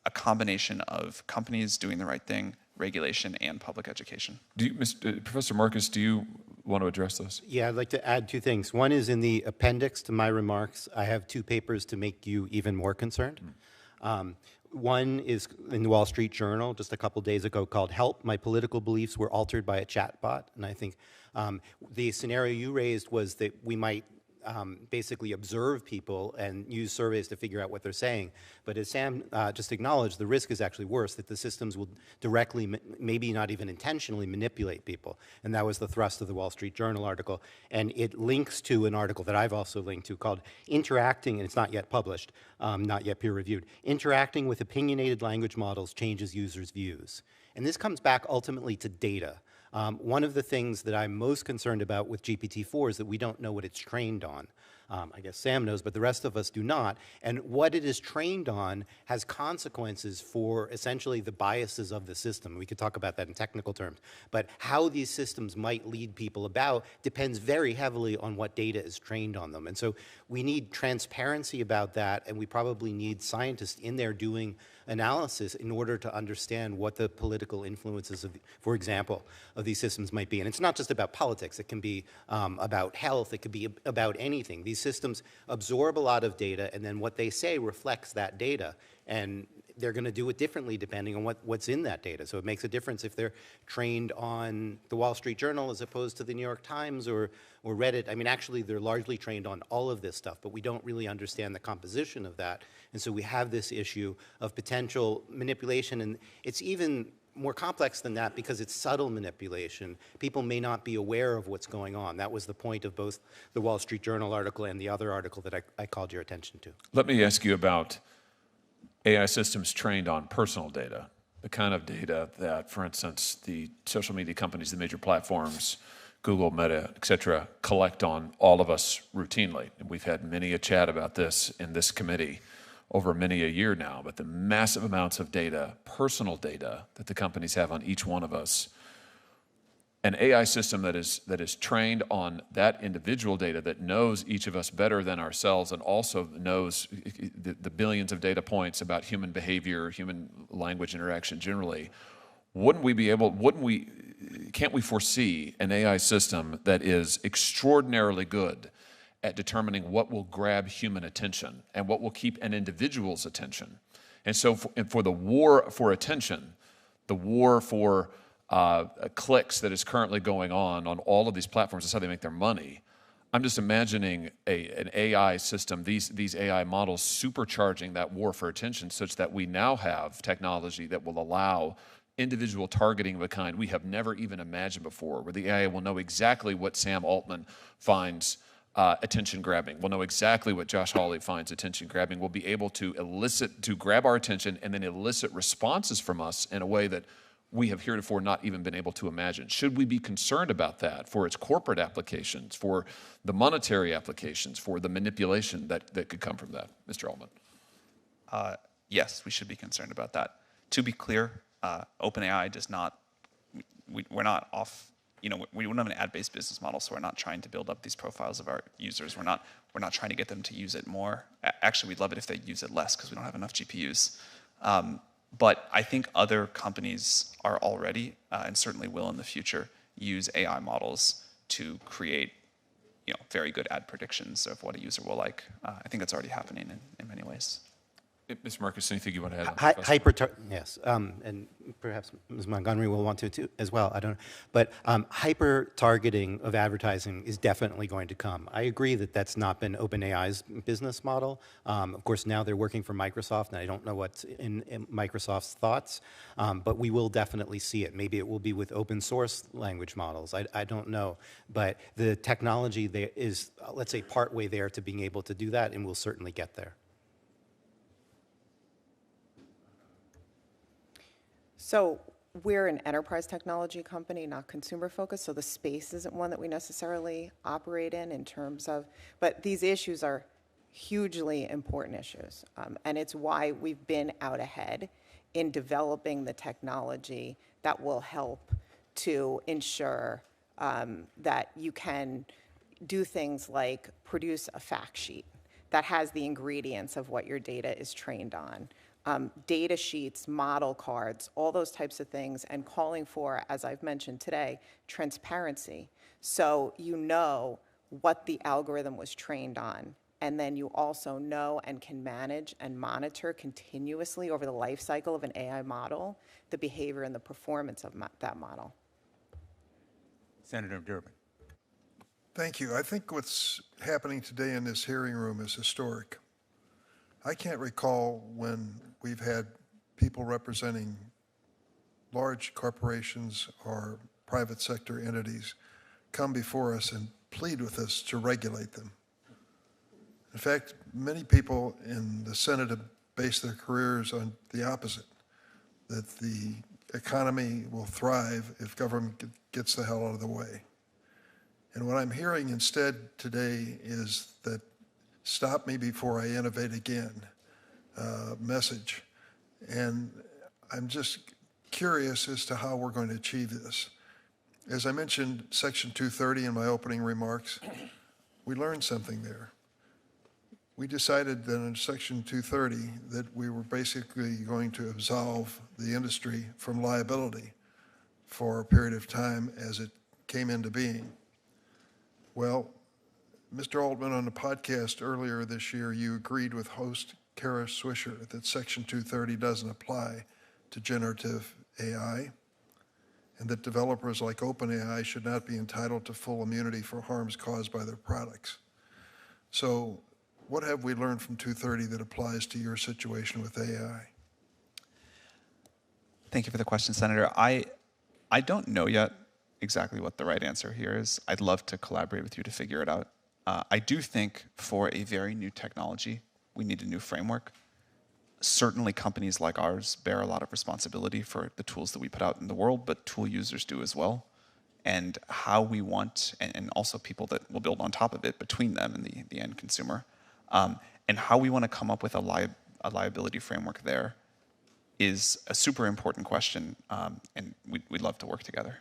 a combination of companies doing the right thing, regulation, and public education. Professor Marcus, do you want to address this? Yeah, I'd like to add two things. One is in the appendix to my remarks, I have two papers to make you even more concerned. One is in the Wall Street Journal just a couple days ago called "Help, My Political Beliefs Were Altered by a Chatbot." And I think the scenario you raised was that we might basically observe people and use surveys to figure out what they're saying. But as Sam just acknowledged, the risk is actually worse, that the systems will directly, maybe not even intentionally, manipulate people. And that was the thrust of the Wall Street Journal article. And it links to an article that I've also linked to called "Interacting," and it's not yet published, not yet peer-reviewed, "Interacting with Opinionated Language Models Changes Users' Views." And this comes back ultimately to data. One of the things that I'm most concerned about with GPT-4 is that we don't know what it's trained on. I guess Sam knows, but the rest of us do not. And what it is trained on has consequences for essentially the biases of the system. We could talk about that in technical terms. But how these systems might lead people about depends very heavily on what data is trained on them. And so we need transparency about that, and we probably need scientists in there doing analysis in order to understand what the political influences of, for example, of these systems might be. And it's not just about politics. It can be about health. It could be about anything. These systems absorb a lot of data, and then what they say reflects that data. And they're going to do it differently depending on what's in that data. So it makes a difference if they're trained on the Wall Street Journal as opposed to the New York Times or Reddit. I mean, actually, they're largely trained on all of this stuff, but we don't really understand the composition of that. And so we have this issue of potential manipulation, and it's even more complex than that because it's subtle manipulation. People may not be aware of what's going on. That was the point of both the Wall Street Journal article and the other article that I called your attention to. Let me ask you about AI systems trained on personal data, the kind of data that, for instance, the social media companies, the major platforms, Google, Meta, et cetera, collect on all of us routinely. And we've had many a chat about this in this committee over many a year now, but the massive amounts of data, personal data, that the companies have on each one of us. An AI system that is trained on that individual data, that knows each of us better than ourselves, and also knows the billions of data points about human behavior, human language interaction generally. Can't we foresee an AI system that is extraordinarily good at determining what will grab human attention and what will keep an individual's attention? And so for the war for attention, the war for clicks that is currently going on all of these platforms, that's how they make their money. I'm just imagining an AI system, these AI models supercharging that war for attention such that we now have technology that will allow individual targeting of a kind we have never even imagined before, where the AI will know exactly what Sam Altman finds attention-grabbing. We'll know exactly what Josh Hawley finds attention-grabbing. We'll be able to grab our attention and then elicit responses from us in a way that we have heretofore not even been able to imagine. Should we be concerned about that for its corporate applications, for the monetary applications, for the manipulation that could come from that? Mr. Altman. Yes, we should be concerned about that. To be clear, OpenAI does not, we're not off, we don't have an ad-based business model, so we're not trying to build up these profiles of our users. We're not trying to get them to use it more. Actually, we'd love it if they use it less because we don't have enough GPUs. But I think other companies are already, and certainly will in the future, use AI models to create very good ad predictions of what a user will like. I think it's already happening in many ways. Ms. Marcus, anything you want to add? Yes, and perhaps Ms. Montgomery will want to too, as well, I don't know. But hyper-targeting of advertising is definitely going to come. I agree that that's not been OpenAI's business model. Of course, now they're working for Microsoft, and I don't know what's in Microsoft's thoughts, but we will definitely see it. Maybe it will be with open source language models. I don't know. But the technology there is, let's say, partway there to being able to do that, and we'll certainly get there. So we're an enterprise technology company, not consumer focused, so the space isn't one that we necessarily operate in terms of, but these issues are hugely important issues. And it's why we've been out ahead in developing the technology that will help to ensure that you can do things like produce a fact sheet that has the ingredients of what your data is trained on. Data sheets, model cards, all those types of things, and calling for, as I've mentioned today, transparency. So you know what the algorithm was trained on, and then you also know and can manage and monitor continuously over the life cycle of an AI model, the behavior and the performance of that model. Senator Durbin. Thank you. I think what's happening today in this hearing room is historic. I can't recall when we've had people representing large corporations or private sector entities come before us and plead with us to regulate them. In fact, many people in the Senate have based their careers on the opposite, that the economy will thrive if government gets the hell out of the way. And what I'm hearing instead today is that stop me before I innovate again message. And I'm just curious as to how we're going to achieve this. As I mentioned Section 230 in my opening remarks, we learned something there. We decided that in Section 230 that we were basically going to absolve the industry from liability for a period of time as it came into being. Well, Mr. Altman, on a podcast earlier this year, you agreed with host Kara Swisher that Section 230 doesn't apply to generative AI, and that developers like OpenAI should not be entitled to full immunity for harms caused by their products. So what have we learned from 230 that applies to your situation with AI? Thank you for the question, Senator. I don't know yet exactly what the right answer here is. I'd love to collaborate with you to figure it out. I do think for a very new technology, we need a new framework. Certainly companies like ours bear a lot of responsibility for the tools that we put out in the world, but tool users do as well. And how we want, and also people that will build on top of it between them and the end consumer, and how we want to come up with a liability framework there is a super important question, and we'd love to work together.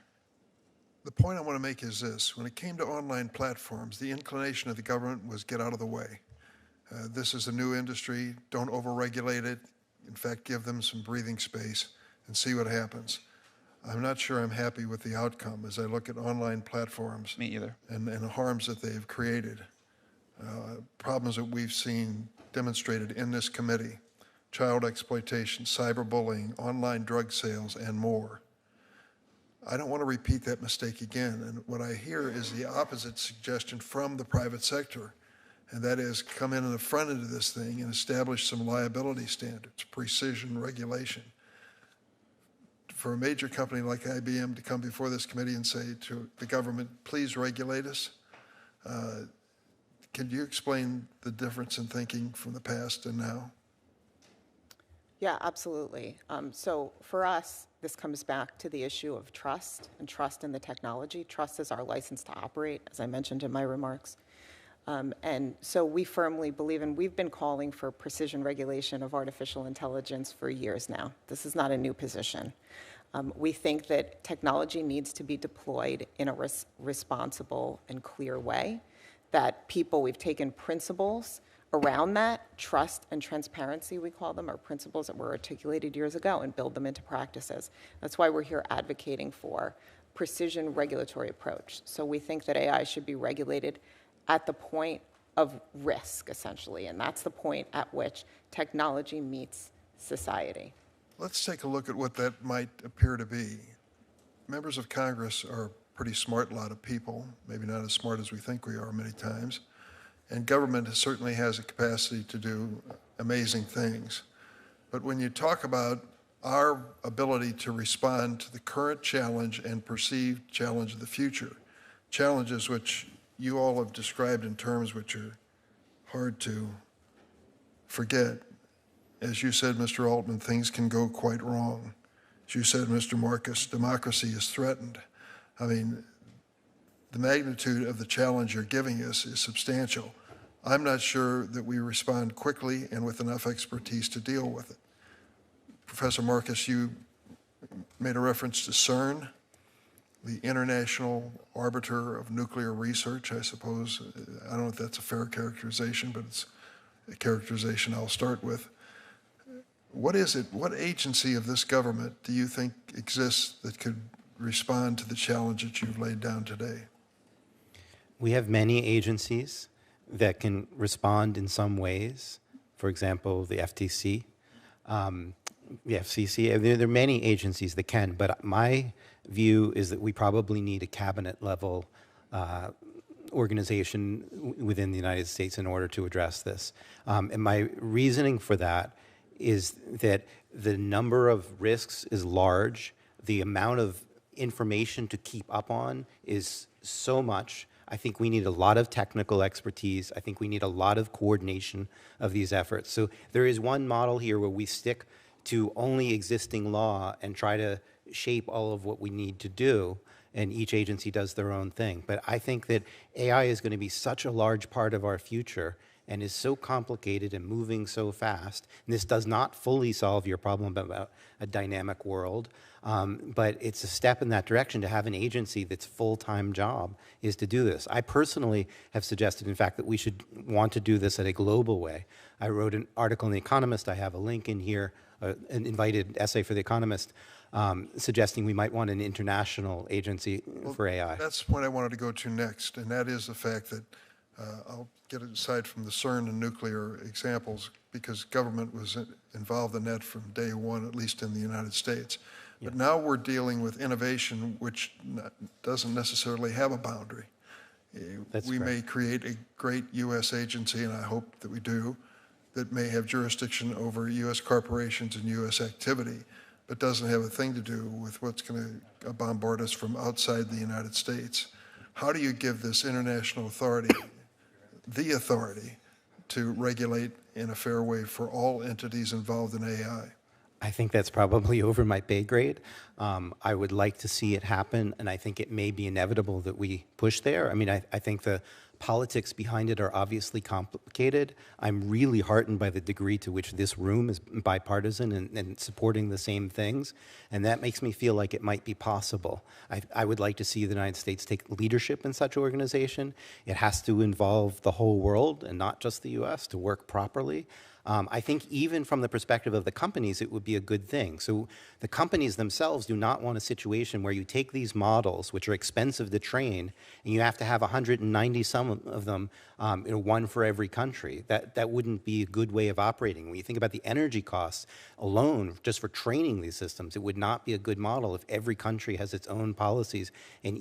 The point I want to make is this. When it came to online platforms, the inclination of the government was get out of the way. This is a new industry. Don't overregulate it. In fact, give them some breathing space and see what happens. I'm not sure I'm happy with the outcome as I look at online platforms. Me either. And the harms that they've created. Problems that we've seen demonstrated in this committee. Child exploitation, cyberbullying, online drug sales, and more. I don't want to repeat that mistake again. And what I hear is the opposite suggestion from the private sector. And that is come in the front end of this thing and establish some liability standards, precision regulation. For a major company like IBM to come before this committee and say to the government, please regulate us, can you explain the difference in thinking from the past and now? Yeah, absolutely. So for us, this comes back to the issue of trust and trust in the technology. Trust is our license to operate, as I mentioned in my remarks. And so we firmly believe, and we've been calling for precision regulation of artificial intelligence for years now. This is not a new position. We think that technology needs to be deployed in a responsible and clear way, that we've taken principles around that, trust and transparency, we call them, are principles that were articulated years ago, and build them into practices. That's why we're here advocating for precision regulatory approach. So we think that AI should be regulated at the point of risk, essentially, and that's the point at which technology meets society. Let's take a look at what that might appear to be. Members of Congress are a pretty smart lot of people, maybe not as smart as we think we are many times, and government certainly has a capacity to do amazing things. But when you talk about our ability to respond to the current challenge and perceived challenge of the future, challenges which you all have described in terms which are hard to forget. As you said, Mr. Altman, things can go quite wrong. As you said, Mr. Marcus, democracy is threatened. I mean, the magnitude of the challenge you're giving us is substantial. I'm not sure that we respond quickly and with enough expertise to deal with it. Professor Marcus, you made a reference to CERN, the International Arbiter of Nuclear Research, I suppose. I don't know if that's a fair characterization, but it's a characterization I'll start with. What is it, what agency of this government do you think exists that could respond to the challenge that you've laid down today? We have many agencies that can respond in some ways. For example, the FTC, the FCC. There are many agencies that can, but my view is that we probably need a cabinet-level organization within the United States in order to address this. And my reasoning for that is that the number of risks is large, the amount of information to keep up on is so much. I think we need a lot of technical expertise. I think we need a lot of coordination of these efforts. So there is one model here where we stick to only existing law and try to shape all of what we need to do, and each agency does their own thing. But I think that AI is going to be such a large part of our future and is so complicated and moving so fast. And this does not fully solve your problem about a dynamic world, but it's a step in that direction to have an agency that's full-time job is to do this. I personally have suggested, in fact, that we should want to do this at a global way. I wrote an article in The Economist. I have a link in here, an invited essay for The Economist, suggesting we might want an international agency for AI. That's what I wanted to go to next, and that is the fact that I'll get it aside from the CERN and nuclear examples, because government was involved in that from day one, at least in the United States. But now we're dealing with innovation which doesn't necessarily have a boundary. We may create a great U.S. agency, and I hope that we do, that may have jurisdiction over U.S. corporations and U.S. activity, but doesn't have a thing to do with what's going to bombard us from outside the United States. How do you give this international authority the authority to regulate in a fair way for all entities involved in AI? I think that's probably over my pay grade. I would like to see it happen, and I think it may be inevitable that we push there. I mean, I think the politics behind it are obviously complicated. I'm really heartened by the degree to which this room is bipartisan and supporting the same things, and that makes me feel like it might be possible. I would like to see the United States take leadership in such organization. It has to involve the whole world and not just the U.S. to work properly. I think even from the perspective of the companies, it would be a good thing. So the companies themselves do not want a situation where you take these models, which are expensive to train, and you have to have 190 some of them, one for every country. That wouldn't be a good way of operating. When you think about the energy costs alone, just for training these systems, it would not be a good model if every country has its own policies, and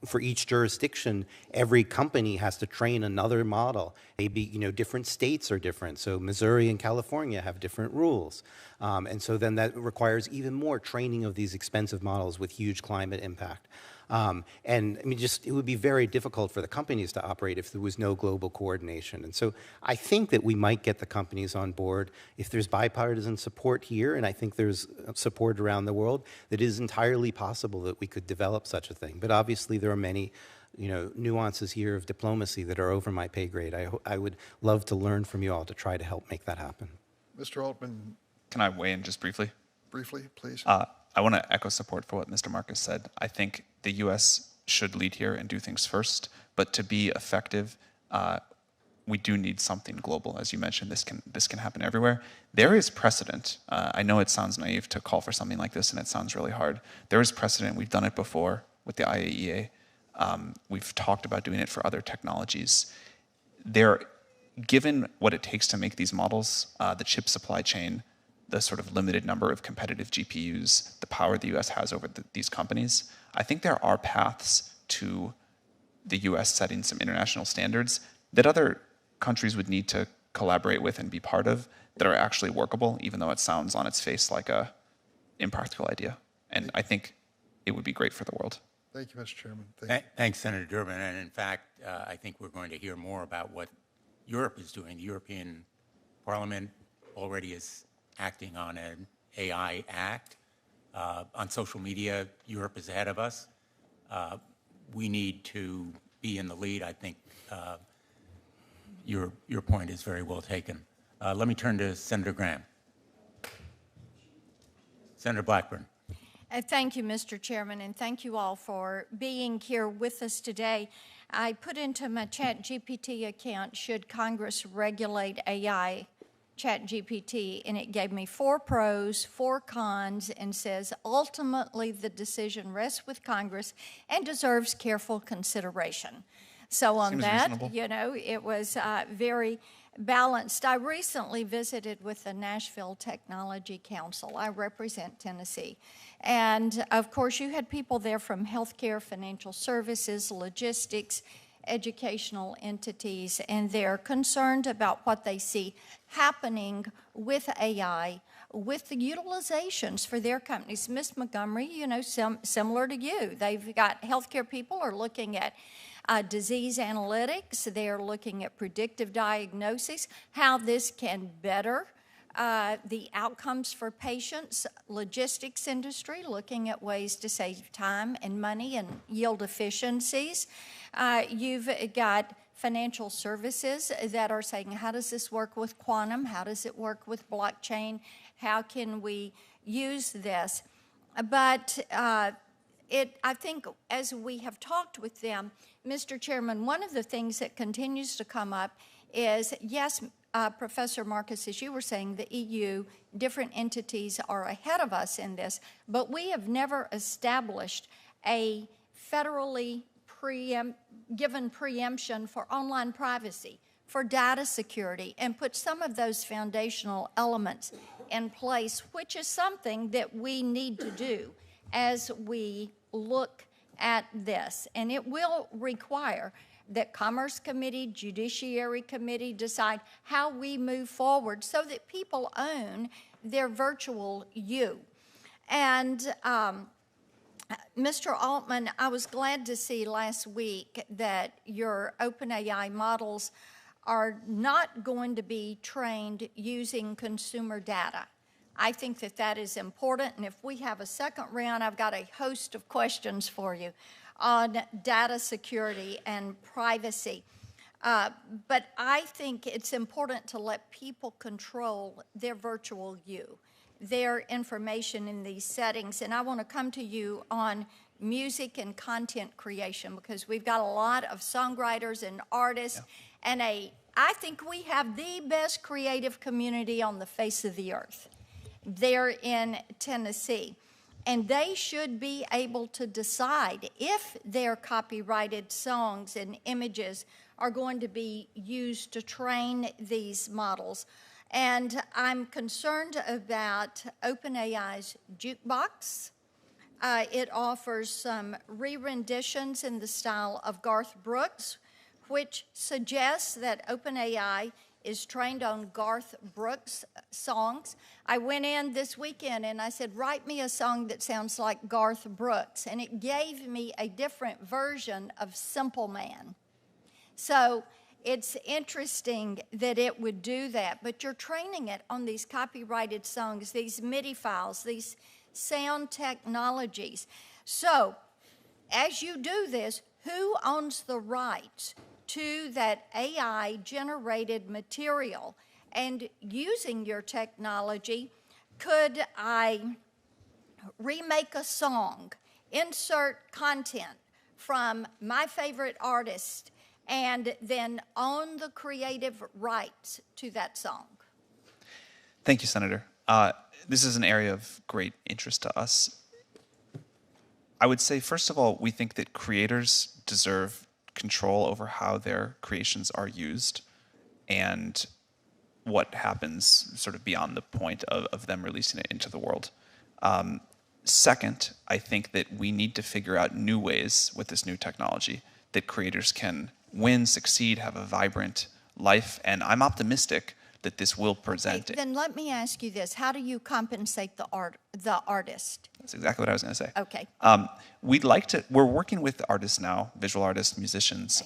for each jurisdiction, every company has to train another model. Maybe, different states are different. So Missouri and California have different rules. And so then that requires even more training of these expensive models with huge climate impact. And I mean, it would be very difficult for the companies to operate if there was no global coordination. And so I think that we might get the companies on board if there's bipartisan support here, and I think there's support around the world, that it is entirely possible that we could develop such a thing. But obviously there are many nuances here of diplomacy that are over my pay grade. I would love to learn from you all to try to help make that happen. Mr. Altman, Can I weigh in just briefly? briefly, please. I want to echo support for what Mr. Marcus said. I think the U.S. should lead here and do things first, but to be effective, we do need something global. As you mentioned, this can happen everywhere. There is precedent. I know it sounds naive to call for something like this, and it sounds really hard. There is precedent. We've done it before with the IAEA. We've talked about doing it for other technologies. Given what it takes to make these models, the chip supply chain, the sort of limited number of competitive GPUs, the power the U.S. has over these companies, I think there are paths to the U.S. setting some international standards that other countries would need to collaborate with and be part of that are actually workable, even though it sounds on its face like a impractical idea. And I think it would be great for the world. Thank you, Mr. Chairman. Thanks, Senator Durbin. And in fact, I think we're going to hear more about what Europe is doing. The European Parliament already is acting on an AI Act. On social media, Europe is ahead of us. We need to be in the lead. I think your point is very well taken. Let me turn to Senator Graham. Senator Blackburn. Thank you, Mr. Chairman, and thank you all for being here with us today. I put into my ChatGPT account, should Congress regulate AI ChatGPT, and it gave me 4 pros, 4 cons, and says ultimately the decision rests with Congress and deserves careful consideration. So on Seems that, reasonable. it was very balanced. I recently visited with the Nashville Technology Council. I represent Tennessee. And of course, you had people there from healthcare, financial services, logistics, educational entities, and they're concerned about what they see happening with AI, with the utilizations for their companies. Ms. Montgomery, similar to you, they've got healthcare people are looking at disease analytics, they're looking at predictive diagnosis, how this can better the outcomes for patients, logistics industry, looking at ways to save time and money and yield efficiencies. You've got financial services that are saying, how does this work with quantum? How does it work with blockchain? How can we use this? But I think as we have talked with them, Mr. Chairman, one of the things that continues to come up is, yes, Professor Marcus, as you were saying, the EU, different entities are ahead of us in this, but we have never established a federally given preemption for online privacy, for data security and put some of those foundational elements in place, which is something that we need to do as we look at this. And it will require that Commerce Committee, Judiciary Committee decide how we move forward so that people own their virtual you. And Mr. Altman, I was glad to see last week that your OpenAI models are not going to be trained using consumer data. I think that that is important, and if we have a second round, I've got a host of questions for you on data security and privacy. But I think it's important to let people control their virtual you, their information in these settings. And I want to come to you on music and content creation, because we've got a lot of songwriters and artists, and I think we have the best creative community on the face of the earth there in Tennessee. And they should be able to decide if their copyrighted songs and images are going to be used to train these models. And I'm concerned about OpenAI's Jukebox. It offers some re-renditions in the style of Garth Brooks, which suggests that OpenAI is trained on Garth Brooks songs. I went in this weekend and I said, write me a song that sounds like Garth Brooks. And it gave me a different version of Simple Man. So it's interesting that it would do that, but you're training it on these copyrighted songs, these MIDI files, these sound technologies. So as you do this, who owns the rights to that AI-generated material? And using your technology, could I remake a song, insert content from my favorite artist, and then own the creative rights to that song? Thank you, Senator. This is an area of great interest to us. I would say, first of all, we think that creators deserve control over how their creations are used and what happens sort of beyond the point of them releasing it into the world. Second, I think that we need to figure out new ways with this new technology that creators can win, succeed, have a vibrant life, and I'm optimistic that this will present. Then let me ask you this: how do you compensate the artist? That's exactly what I was going to say. Okay. We're working with artists now, visual artists, musicians,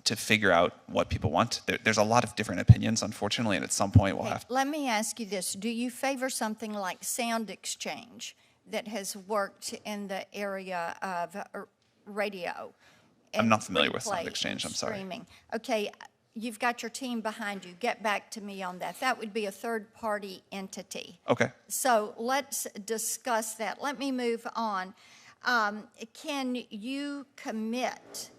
to figure out what people want. There's a lot of different opinions, unfortunately, and at some point we'll have to. Let me ask you this: do you favor something like Sound Exchange that has worked in the area of radio? I'm not familiar with Sound Exchange, I'm sorry. Streaming. Okay, you've got your team behind you. Get back to me on that. That would be a third-party entity. Okay. So let's discuss that. Let me move on. Can you commit,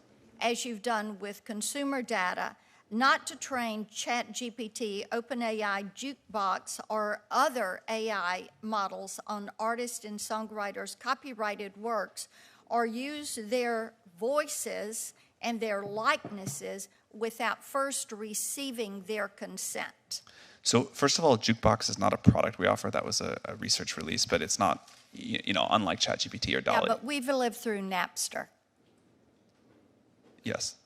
as you've done with consumer data, not to train ChatGPT, OpenAI, Jukebox, or other AI models on artists and songwriters' copyrighted works, or use their voices and their likenesses without first receiving their consent? So first of all, Jukebox is not a product we offer. That was a research release, but it's not, unlike ChatGPT or DALL-E. Yeah, but we've lived through Napster. Yes.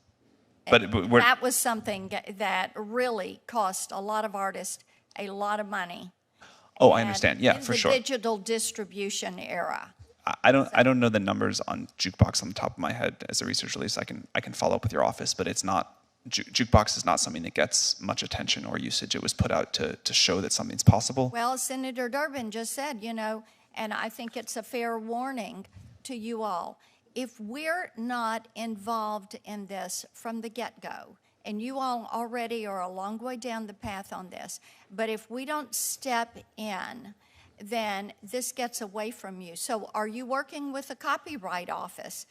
And But that was something that really cost a lot of artists a lot of money. Oh, I understand. Yeah, for sure. In the digital distribution era. I don't know the numbers on Jukebox on the top of my head as a research release. I can follow up with your office, but it's not. Jukebox is not something that gets much attention or usage. It was put out to show that something's possible. Well, Senator Durbin just said, and I think it's a fair warning to you all. If we're not involved in this from the get-go, and you all already are a long way down the path on this, but if we don't step in, then this gets away from you. So are you working with the Copyright Office?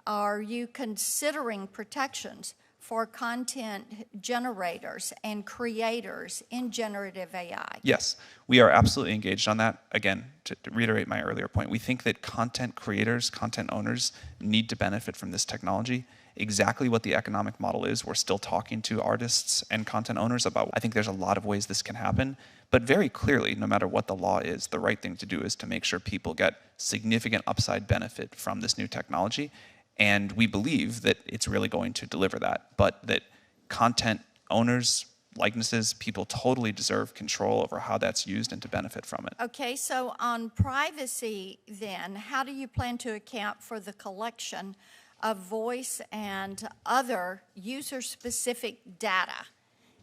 Are you considering protections for content generators and creators in generative AI? Yes, we are absolutely engaged on that. Again, to reiterate my earlier point, we think that content creators, content owners need to benefit from this technology, exactly what the economic model is. We're still talking to artists and content owners about, I think there's a lot of ways this can happen, but very clearly, no matter what the law is, the right thing to do is to make sure people get significant upside benefit from this new technology. And we believe that it's really going to deliver that, but that content owners, likenesses, people totally deserve control over how that's used and to benefit from it. Okay, so on privacy then, how do you plan to account for the collection of voice and other user-specific data,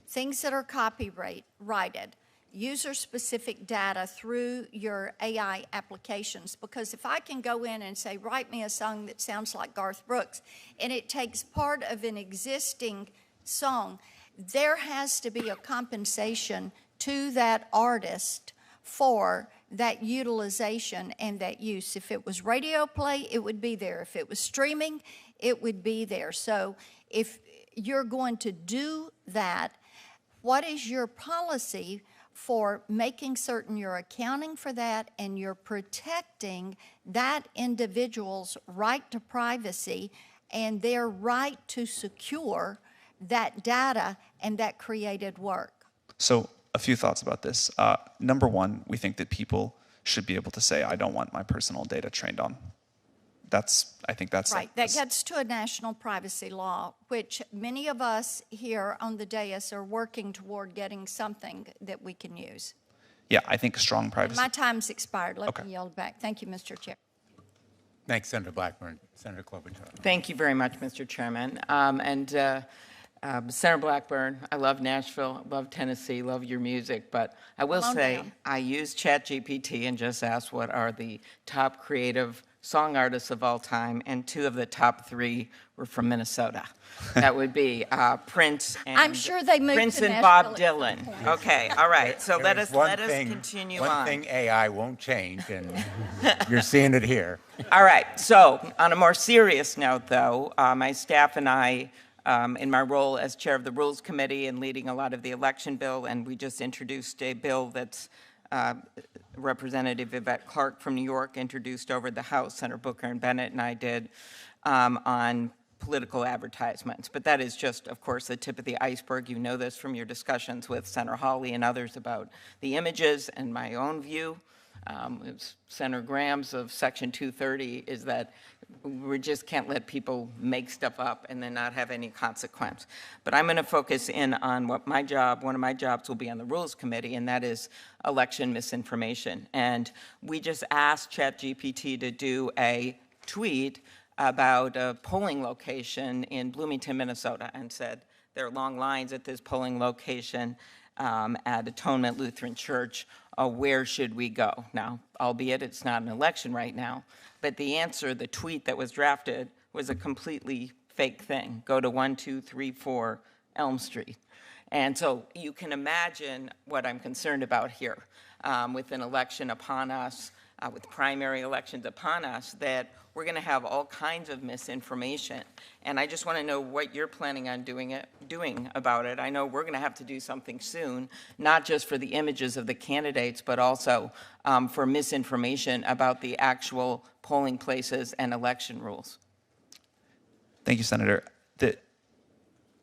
things that are copyrighted, user-specific data through your AI applications? Because if I can go in and say, write me a song that sounds like Garth Brooks, and it takes part of an existing song, there has to be a compensation to that artist for that utilization and that use. If it was radio play, it would be there. If it was streaming, it would be there. So if you're going to do that, what is your policy for making certain you're accounting for that and you're protecting that individual's right to privacy and their right to secure that data and that created work? So a few thoughts about this. Number one, we think that people should be able to say, I don't want my personal data trained on. I think that's right. That gets to a national privacy law, which many of us here on the dais are working toward getting something that we can use. Yeah, I think strong privacy. My time's expired. Let me yield back. Thank you, Mr. Chair. Thanks, Senator Blackburn. Senator Klobuchar. Thank you very much, Mr. Chairman. Senator Blackburn, I love Nashville, love Tennessee, love your music, but I will say I used ChatGPT and just asked what are the top creative song artists of all time, and 2 of the top 3 were from Minnesota. That would be Prince and I'm sure they moved Prince to and Nashville Bob Dylan. Okay, all right. So let us continue on. One thing AI won't change, and you're seeing it here. All right. So on a more serious note, though, my staff and I, in my role as chair of the Rules Committee and leading a lot of the election bill, and we just introduced a bill that's Representative Yvette Clarke from New York introduced over the House, Senator Booker and Bennett and I did, on political advertisements. But that is just, of course, the tip of the iceberg. You know this from your discussions with Senator Hawley and others about the images, and my own view. Senator Graham's of Section 230 is that we just can't let people make stuff up and then not have any consequence. But I'm going to focus in on what one of my jobs will be on the Rules Committee, and that is election misinformation. And we just asked ChatGPT to do a tweet about a polling location in Bloomington, Minnesota, and said there are long lines at this polling location at Atonement Lutheran Church. Where should we go? Now, albeit it's not an election right now, but the answer, the tweet that was drafted, was a completely fake thing. Go to 1234 Elm Street. And so you can imagine what I'm concerned about here with an election upon us, with primary elections upon us, that we're going to have all kinds of misinformation. And I just want to know what you're planning on doing about it. I know we're going to have to do something soon, not just for the images of the candidates, but also for misinformation about the actual polling places and election rules. Thank you, Senator.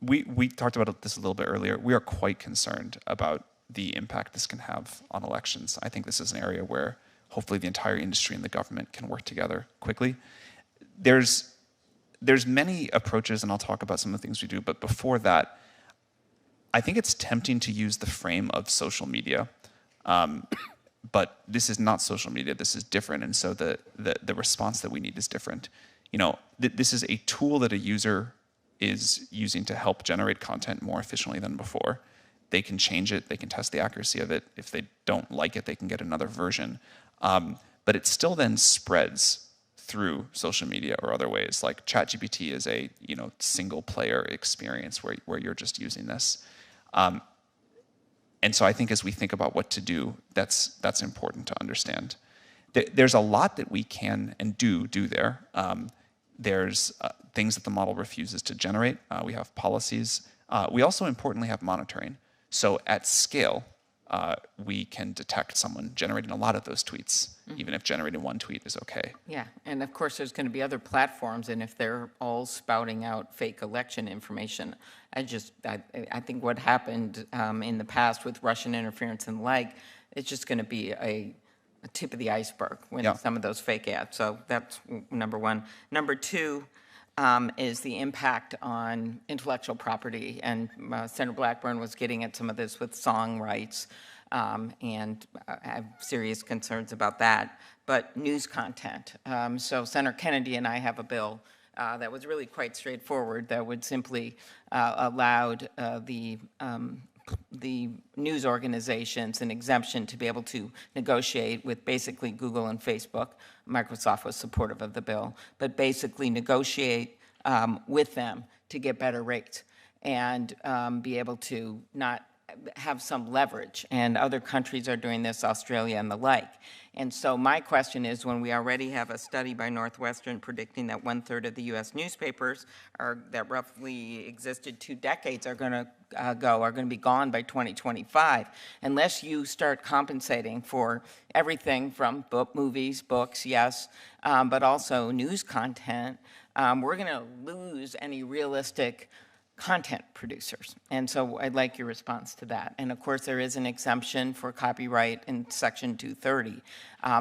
We talked about this a little bit earlier. We are quite concerned about the impact this can have on elections. I think this is an area where hopefully the entire industry and the government can work together quickly. There's many approaches, and I'll talk about some of the things we do, but before that, I think it's tempting to use the frame of social media, but this is not social media, this is different, and so the response that we need is different. You know, this is a tool that a user is using to help generate content more efficiently than before. They can change it, they can test the accuracy of it. If they don't like it, they can get another version. But it still then spreads through social media or other ways. Like ChatGPT is a single player experience where you're just using this. And so I think as we think about what to do, that's important to understand. There's a lot that we can and do there. There's things that the model refuses to generate. We have policies. We also importantly have monitoring. So at scale, we can detect someone generating a lot of those tweets, even if generating one tweet is okay. Yeah, and of course, there's going to be other platforms, and if they're all spouting out fake election information, I think what happened in the past with Russian interference and the like, it's just going to be a tip of the iceberg when some of those fake ads. So that's number one. Number two is the impact on intellectual property, and Senator Blackburn was getting at some of this with song rights, and I have serious concerns about that. But news content. So Senator Kennedy and I have a bill that was really quite straightforward that would simply allow the news organizations an exemption to be able to negotiate with basically Google and Facebook. Microsoft was supportive of the bill, but basically negotiate with them to get better rates and be able to not have some leverage. And other countries are doing this, Australia and the like. And so my question is, when we already have a study by Northwestern predicting that 1/3 of the U.S. newspapers that roughly existed 2 decades are going to be gone by 2025, unless you start compensating for everything from movies, books, yes, but also news content, we're going to lose any realistic content producers. And so I'd like your response to that. And of course, there is an exemption for copyright in Section 230.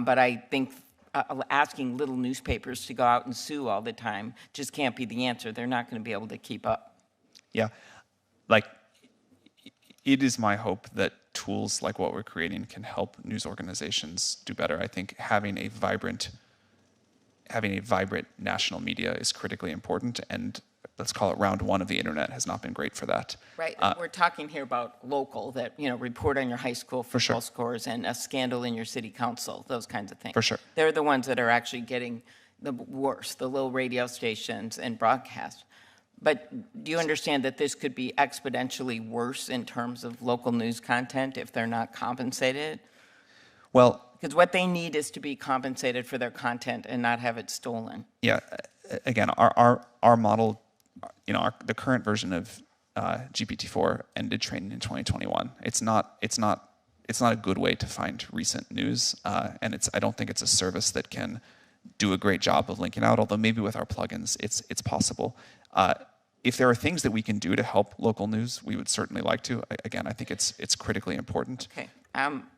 But I think asking little newspapers to go out and sue all the time just can't be the answer. They're not going to be able to keep up. Yeah, like it is my hope that tools like what we're creating can help news organizations do better. I think having a vibrant national media is critically important, and let's call it round one of the internet has not been great for that. Right, we're talking here about local, that, report on your high school football scores and a scandal in your city council, those kinds of things. For sure. They're the ones that are actually getting the worst, the little radio stations and broadcast. But do you understand that this could be exponentially worse in terms of local news content if they're not compensated? Well, because what they need is to be compensated for their content and not have it stolen. Yeah, again, our model, the current version of GPT-4 ended training in 2021. It's not a good way to find recent news, and I don't think it's a service that can do a great job of linking out. Although maybe with our plugins, it's possible. If there are things that we can do to help local news, we would certainly like to. Again, I think it's critically important. Okay.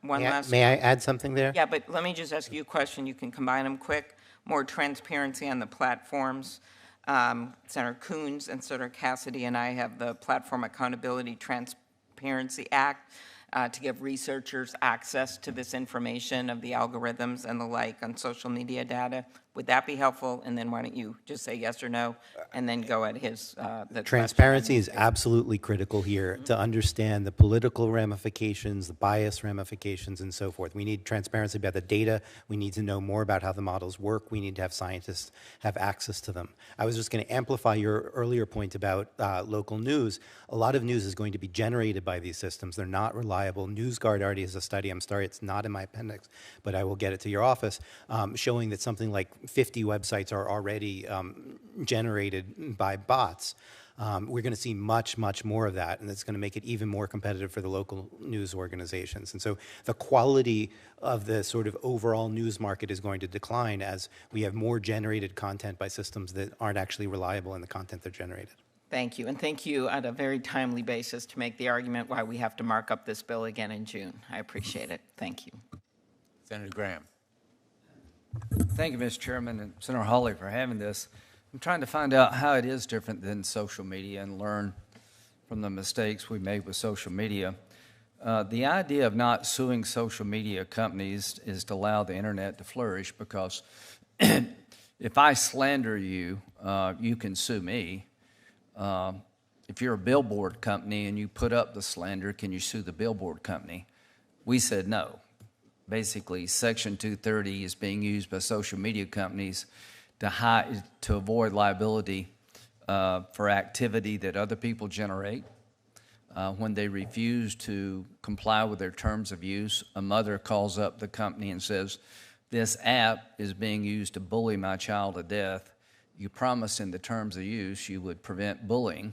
Last. May I add something there? Yeah, but let me just ask you a question. You can combine them quick. More transparency on the platforms. Senator Coons and Senator Cassidy and I have the Platform Accountability Transparency Act to give researchers access to this information of the algorithms and the like on social media data. Would that be helpful? And then why don't you just say yes or no, and then go at his Transparency is absolutely critical here to understand the political ramifications, the bias ramifications, and so forth. We need transparency about the data. We need to know more about how the models work. We need to have scientists have access to them. I was just going to amplify your earlier point about local news. A lot of news is going to be generated by these systems. They're not reliable. NewsGuard already has a study, I'm sorry it's not in my appendix, but I will get it to your office, showing that something like 50 websites are already generated by bots. We're going to see much, much more of that, and it's going to make it even more competitive for the local news organizations. And so the quality of the sort of overall news market is going to decline as we have more generated content by systems that aren't actually reliable in the content they're generated. Thank you, and thank you on a very timely basis to make the argument why we have to mark up this bill again in June. I appreciate it. Thank you. Senator Graham. Thank you, Mr. Chairman, and Senator Hawley for having this. I'm trying to find out how it is different than social media and learn from the mistakes we made with social media. The idea of not suing social media companies is to allow the internet to flourish, because if I slander you, you can sue me. If you're a billboard company and you put up the slander, can you sue the billboard company? We said no. Basically, Section 230 is being used by social media companies to avoid liability for activity that other people generate. When they refuse to comply with their terms of use, a mother calls up the company and says, "This app is being used to bully my child to death. You promised in the terms of use you would prevent bullying."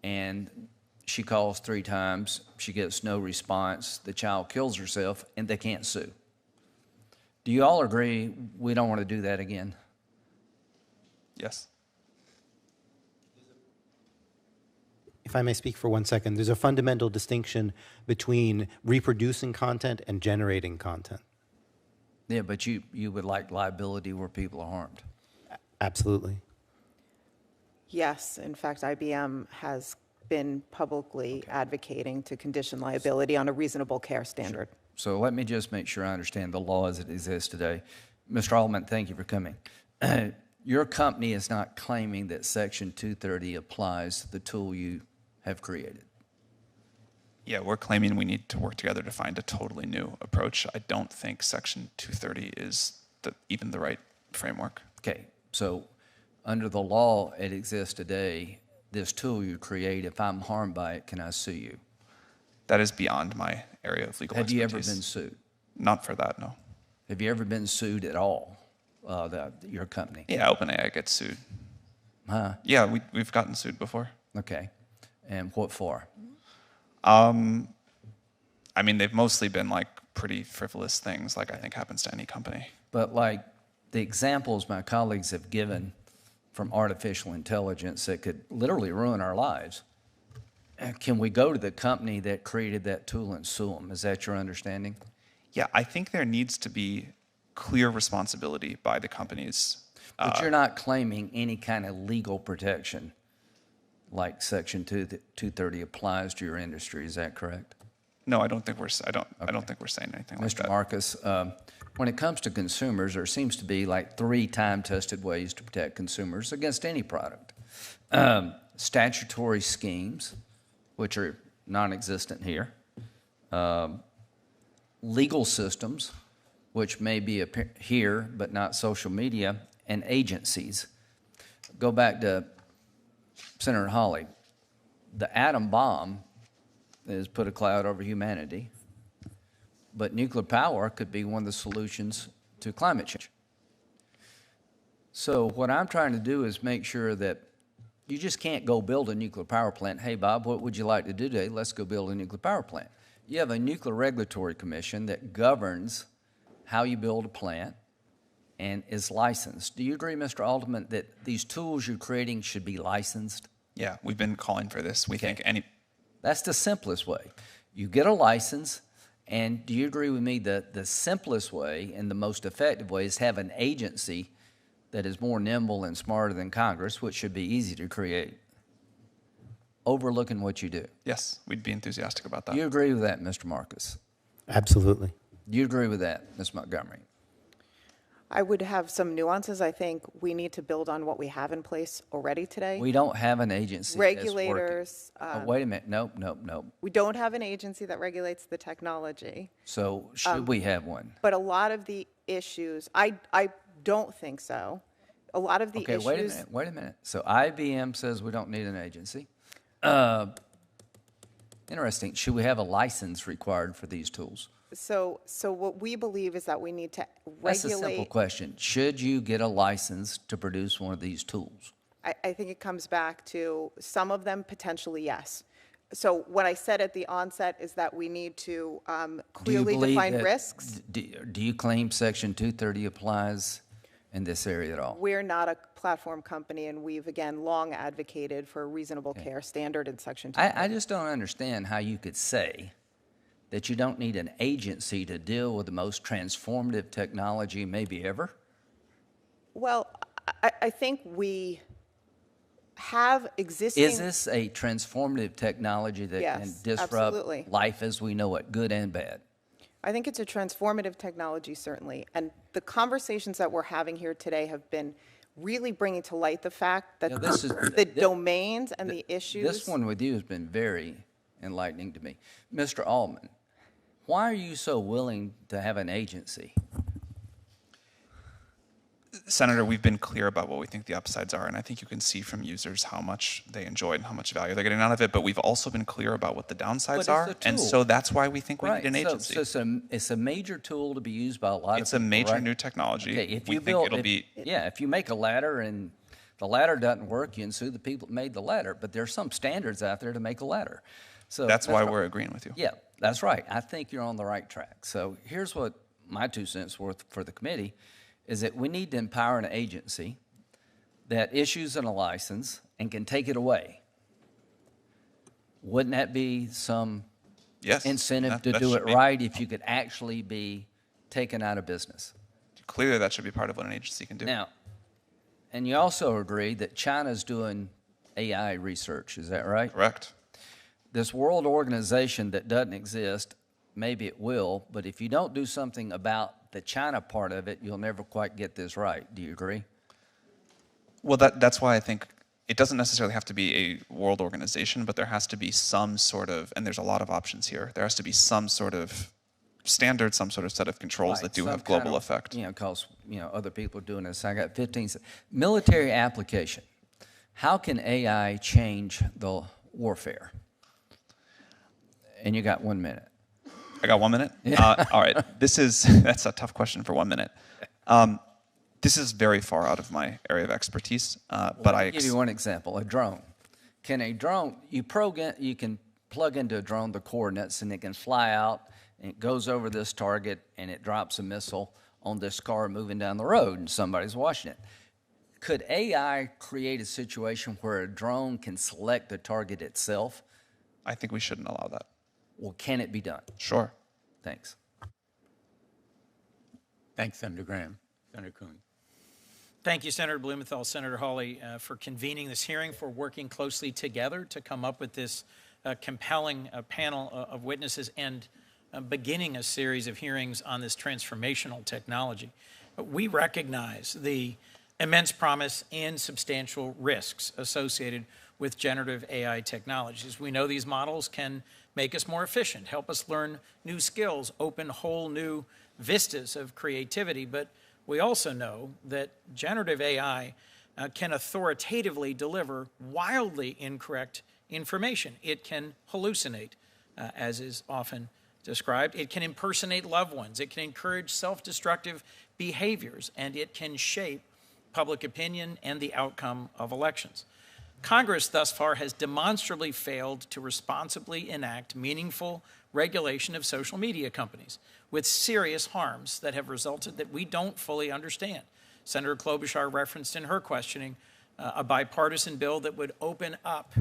And she calls 3 times, she gets no response, the child kills herself, and they can't sue. Do you all agree we don't want to do that again? Yes. If I may speak for 1 second, there's a fundamental distinction between reproducing content and generating content. Yeah, but you would like liability where people are harmed. Absolutely. Yes, in fact, IBM has been publicly advocating to condition liability on a reasonable care standard. So let me just make sure I understand the law as it exists today. Mr. Altman, thank you for coming. Your company is not claiming that Section 230 applies to the tool you have created. Yeah, we're claiming we need to work together to find a totally new approach. I don't think Section 230 is even the right framework. Okay, so under the law it exists today, this tool you create, if I'm harmed by it, can I sue you? That is beyond my area of legal expertise. Have you ever been sued? Not for that, no. Have you ever been sued at all, your company? Yeah, OpenAI gets sued. Huh? Yeah, we've gotten sued before. Okay, and what for? I mean, they've mostly been like pretty frivolous things, like I think happens to any company. But like the examples my colleagues have given from artificial intelligence that could literally ruin our lives, can we go to the company that created that tool and sue them? Is that your understanding? Yeah, I think there needs to be clear responsibility by the companies. But you're not claiming any kind of legal protection like Section 230 applies to your industry. Is that correct? No, I don't think we're saying anything like that. Mr. Marcus, when it comes to consumers, there seems to be like 3 time-tested ways to protect consumers against any product. Statutory schemes, which are non-existent here. Legal systems, which may be here but not social media, and agencies. Go back to Senator Hawley. The atom bomb has put a cloud over humanity, but nuclear power could be one of the solutions to climate change. So what I'm trying to do is make sure that you just can't go build a nuclear power plant. Hey, Bob, what would you like to do today? Let's go build a nuclear power plant. You have a Nuclear Regulatory Commission that governs how you build a plant and is licensed. Do you agree, Mr. Altman, that these tools you're creating should be licensed? Yeah, we've been calling for this. We think any... That's the simplest way. You get a license, and do you agree with me that the simplest way and the most effective way is have an agency that is more nimble and smarter than Congress, which should be easy to create, overlooking what you do? Yes, we'd be enthusiastic about that. Do you agree with that, Mr. Marcus? Absolutely. Do you agree with that, Ms. Montgomery? I would have some nuances. I think we need to build on what we have in place already today. We don't have an agency Regulators. that's working. Wait a minute. Nope. We don't have an agency that regulates the technology. So should we have one? But a lot of the issues, I don't think so. A lot of the Okay, issues. wait a minute. So IBM says we don't need an agency. Interesting. Should we have a license required for these tools? So what we believe is that we need to That's a simple regulate. question. Should you get a license to produce one of these tools? I think it comes back to some of them potentially yes. So what I said at the onset is that we need to clearly define risks. Do you claim Section 230 applies in this area at all? We're not a platform company, and we've, again, long advocated for a reasonable care standard in Section 2. I just don't understand how you could say that you don't need an agency to deal with the most transformative technology maybe ever? Well, I think we have existing. Is this a transformative technology that can Yes, disrupt absolutely. life as we know it, good and bad? I think it's a transformative technology, certainly. And the conversations that we're having here today have been really bringing to light the fact that the domains and the issues. This one with you has been very enlightening to me. Mr. Altman, why are you so willing to have an agency? Senator, we've been clear about what we think the upsides are, and I think you can see from users how much they enjoy it and how much value they're getting out of it, but we've also been clear about what the downsides are, and so that's why we think we need an agency. So it's a major tool to be used by a lot of people, It's a major right? new technology. Okay, if we you think build, it'll be... Yeah, if you make a ladder and the ladder doesn't work, you can sue the people that made the ladder. But there's some standards out there to make a ladder. So That's why we're agreeing with you. Yeah, that's right. I think you're on the right track. So here's what my 2 cents worth for the committee is that we need to empower an agency that issues a license and can take it away. Wouldn't that be some Yes. incentive to that do should it be- right if you could actually be taken out of business? Clearly, that should be part of what an agency can do. Now, and you also agree that China's doing AI research, is that right? Correct. This world organization that doesn't exist, maybe it will, but if you don't do something about the China part of it, you'll never quite get this right. Do you agree? Well, that's why I think it doesn't necessarily have to be a world organization, but there has to be some sort of, and there's a lot of options here, there has to be some sort of standard, some sort of set of controls that do Some have global kind of, effect. Because, other people are doing this. I got 15 seconds. Military application. How can AI change the warfare? And you got 1 minute. I got 1 minute? All right. That's a tough question for 1 minute. This is very far out of my area of expertise, but I'll give you one example, a drone. Can a drone, you can plug into a drone the coordinates and it can fly out and it goes over this target and it drops a missile on this car moving down the road and somebody's watching it. Could AI create a situation where a drone can select the target itself? I think we shouldn't allow that. Well, can it be done? Sure. Thanks. Thanks, Senator Graham. Senator Kuhn. Thank you, Senator Blumenthal, Senator Hawley, for convening this hearing, for working closely together to come up with this compelling panel of witnesses and beginning a series of hearings on this transformational technology. We recognize the immense promise and substantial risks associated with generative AI technologies. We know these models can make us more efficient, help us learn new skills, open whole new vistas of creativity, but we also know that generative AI can authoritatively deliver wildly incorrect information. It can hallucinate, as is often described. It can impersonate loved ones. It can encourage self-destructive behaviors, and it can shape public opinion and the outcome of elections. Congress thus far has demonstrably failed to responsibly enact meaningful regulation of social media companies with serious harms that have resulted that we don't fully understand. Senator Klobuchar referenced in her questioning a bipartisan bill that would open up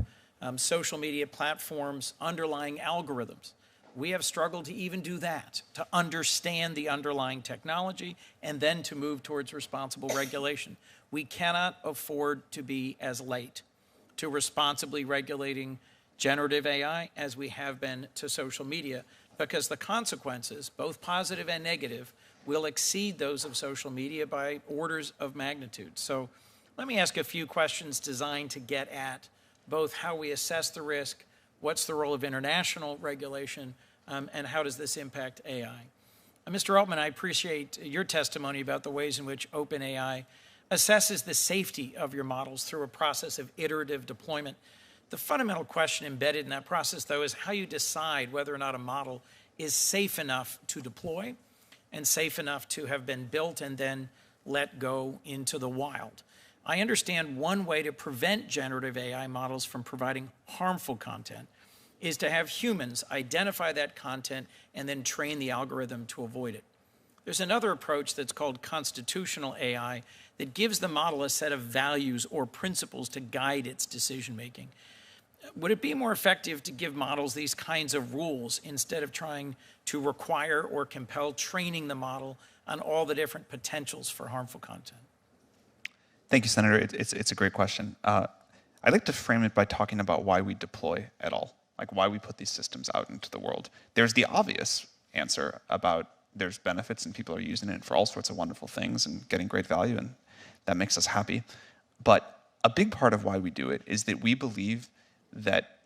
social media platforms' underlying algorithms. We have struggled to even do that, to understand the underlying technology and then to move towards responsible regulation. We cannot afford to be as late to responsibly regulating generative AI as we have been to social media, because the consequences, both positive and negative, will exceed those of social media by orders of magnitude. So let me ask a few questions designed to get at both how we assess the risk, what's the role of international regulation, and how does this impact AI? Mr. Altman, I appreciate your testimony about the ways in which OpenAI assesses the safety of your models through a process of iterative deployment. The fundamental question embedded in that process, though, is how you decide whether or not a model is safe enough to deploy and safe enough to have been built and then let go into the wild. I understand one way to prevent generative AI models from providing harmful content is to have humans identify that content and then train the algorithm to avoid it. There's another approach that's called constitutional AI that gives the model a set of values or principles to guide its decision-making. Would it be more effective to give models these kinds of rules instead of trying to require or compel training the model on all the different potentials for harmful content? Thank you, Senator. It's a great question. I'd like to frame it by talking about why we deploy at all, like why we put these systems out into the world. There's the obvious answer about there's benefits and people are using it for all sorts of wonderful things and getting great value, and that makes us happy. But a big part of why we do it is that we believe that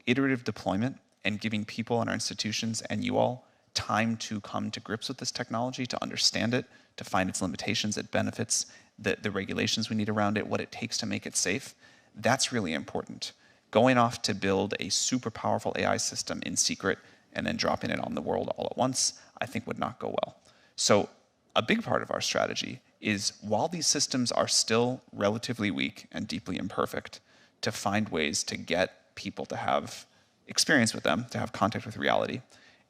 iterative deployment and giving people in our institutions and you all time to come to grips with this technology, to understand it, to find its limitations, its benefits, the regulations we need around it, what it takes to make it safe, that's really important. Going off to build a super powerful AI system in secret and then dropping it on the world all at once, I think would not go well. So a big part of our strategy is while these systems are still relatively weak and deeply imperfect, to find ways to get people to have experience with them, to have contact with reality,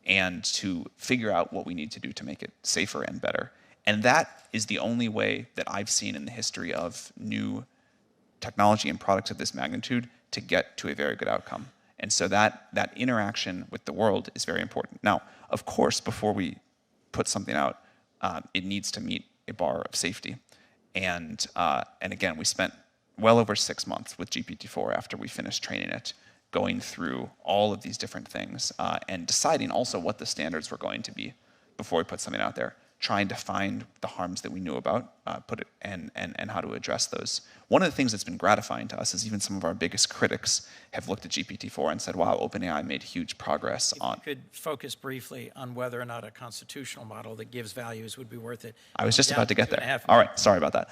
and to figure out what we need to do to make it safer and better. And that is the only way that I've seen in the history of new technology and products of this magnitude to get to a very good outcome. And so that interaction with the world is very important. Now, of course, before we put something out, it needs to meet a bar of safety. And again, we spent well over 6 months with GPT-4 after we finished training it, going through all of these different things and deciding also what the standards were going to be before we put something out there, trying to find the harms that we knew about, and how to address those. One of the things that's been gratifying to us is even some of our biggest critics have looked at GPT-4 and said, wow, OpenAI made huge progress on. If you could focus briefly on whether or not a constitutional model that gives values would be worth it. I was just about to get there. 2.5 All right, sorry about that.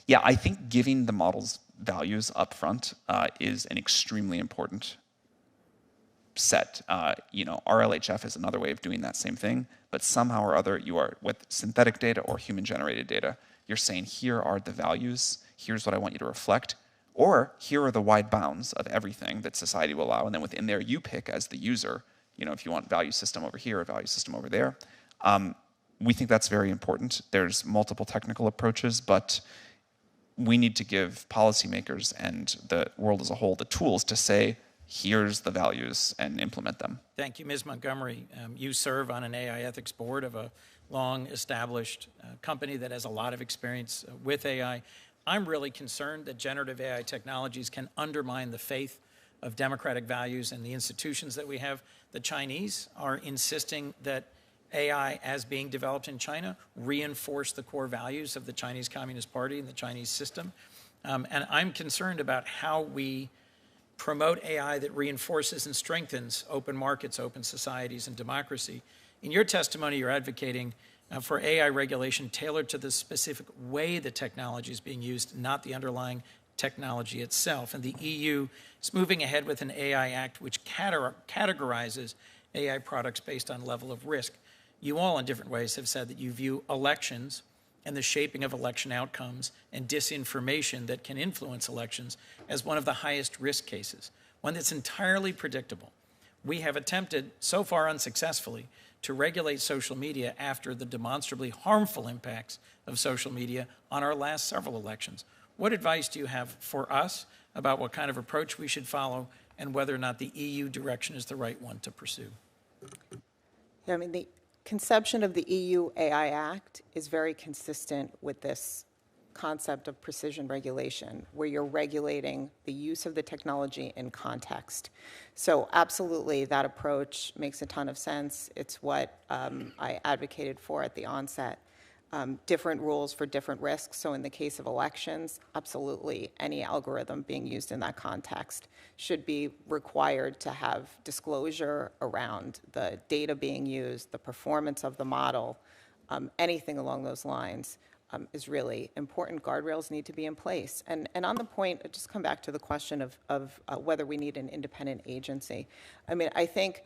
Yeah, I think giving the models values up front is an extremely important set. RLHF is another way of doing that same thing, but somehow or other you are, with synthetic data or human-generated data, you're saying here are the values, here's what I want you to reflect, or here are the wide bounds of everything that society will allow, and then within there you pick as the user, if you want value system over here or value system over there. We think that's very important. There's multiple technical approaches, but we need to give policymakers and the world as a whole the tools to say, here's the values, and implement them. Thank you, Ms. Montgomery. You serve on an AI ethics board of a long-established company that has a lot of experience with AI. I'm really concerned that generative AI technologies can undermine the faith of democratic values and the institutions that we have. The Chinese are insisting that AI, as being developed in China, reinforce the core values of the Chinese Communist Party and the Chinese system. And I'm concerned about how we promote AI that reinforces and strengthens open markets, open societies, and democracy. In your testimony, you're advocating for AI regulation tailored to the specific way the technology is being used, not the underlying technology itself. And the EU is moving ahead with an AI Act which categorizes AI products based on level of risk. You all, in different ways, have said that you view elections and the shaping of election outcomes and disinformation that can influence elections as one of the highest risk cases, one that's entirely predictable. We have attempted, so far unsuccessfully, to regulate social media after the demonstrably harmful impacts of social media on our last several elections. What advice do you have for us about what kind of approach we should follow and whether or not the EU direction is the right one to pursue? Yeah, the conception of the EU AI Act is very consistent with this concept of precision regulation, where you're regulating the use of the technology in context. So absolutely, that approach makes a ton of sense. It's what I advocated for at the onset. Different rules for different risks. So in the case of elections, absolutely, any algorithm being used in that context should be required to have disclosure around the data being used, the performance of the model, anything along those lines is really important. Guardrails need to be in place. And on the point, just come back to the question of whether we need an independent agency. I think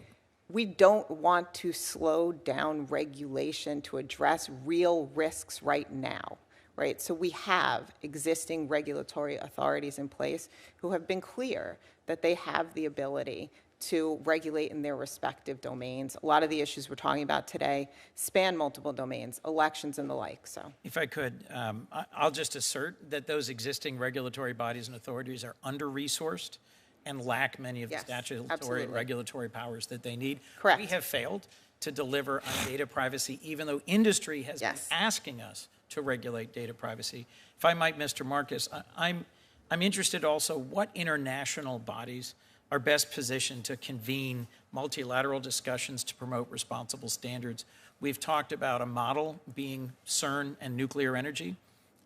we don't want to slow down regulation to address real risks right now, right? So we have existing regulatory authorities in place who have been clear that they have the ability to regulate in their respective domains. A lot of the issues we're talking about today span multiple domains, elections and the like. So, if I could, I'll just assert that those existing regulatory bodies and authorities are under-resourced and lack many of the statutory and regulatory powers that they need. Correct. We have failed to deliver on data privacy, even though industry has been asking us to regulate data privacy. If I might, Mr. Marcus, I'm interested also what international bodies are best positioned to convene multilateral discussions to promote responsible standards. We've talked about a model being CERN and nuclear energy.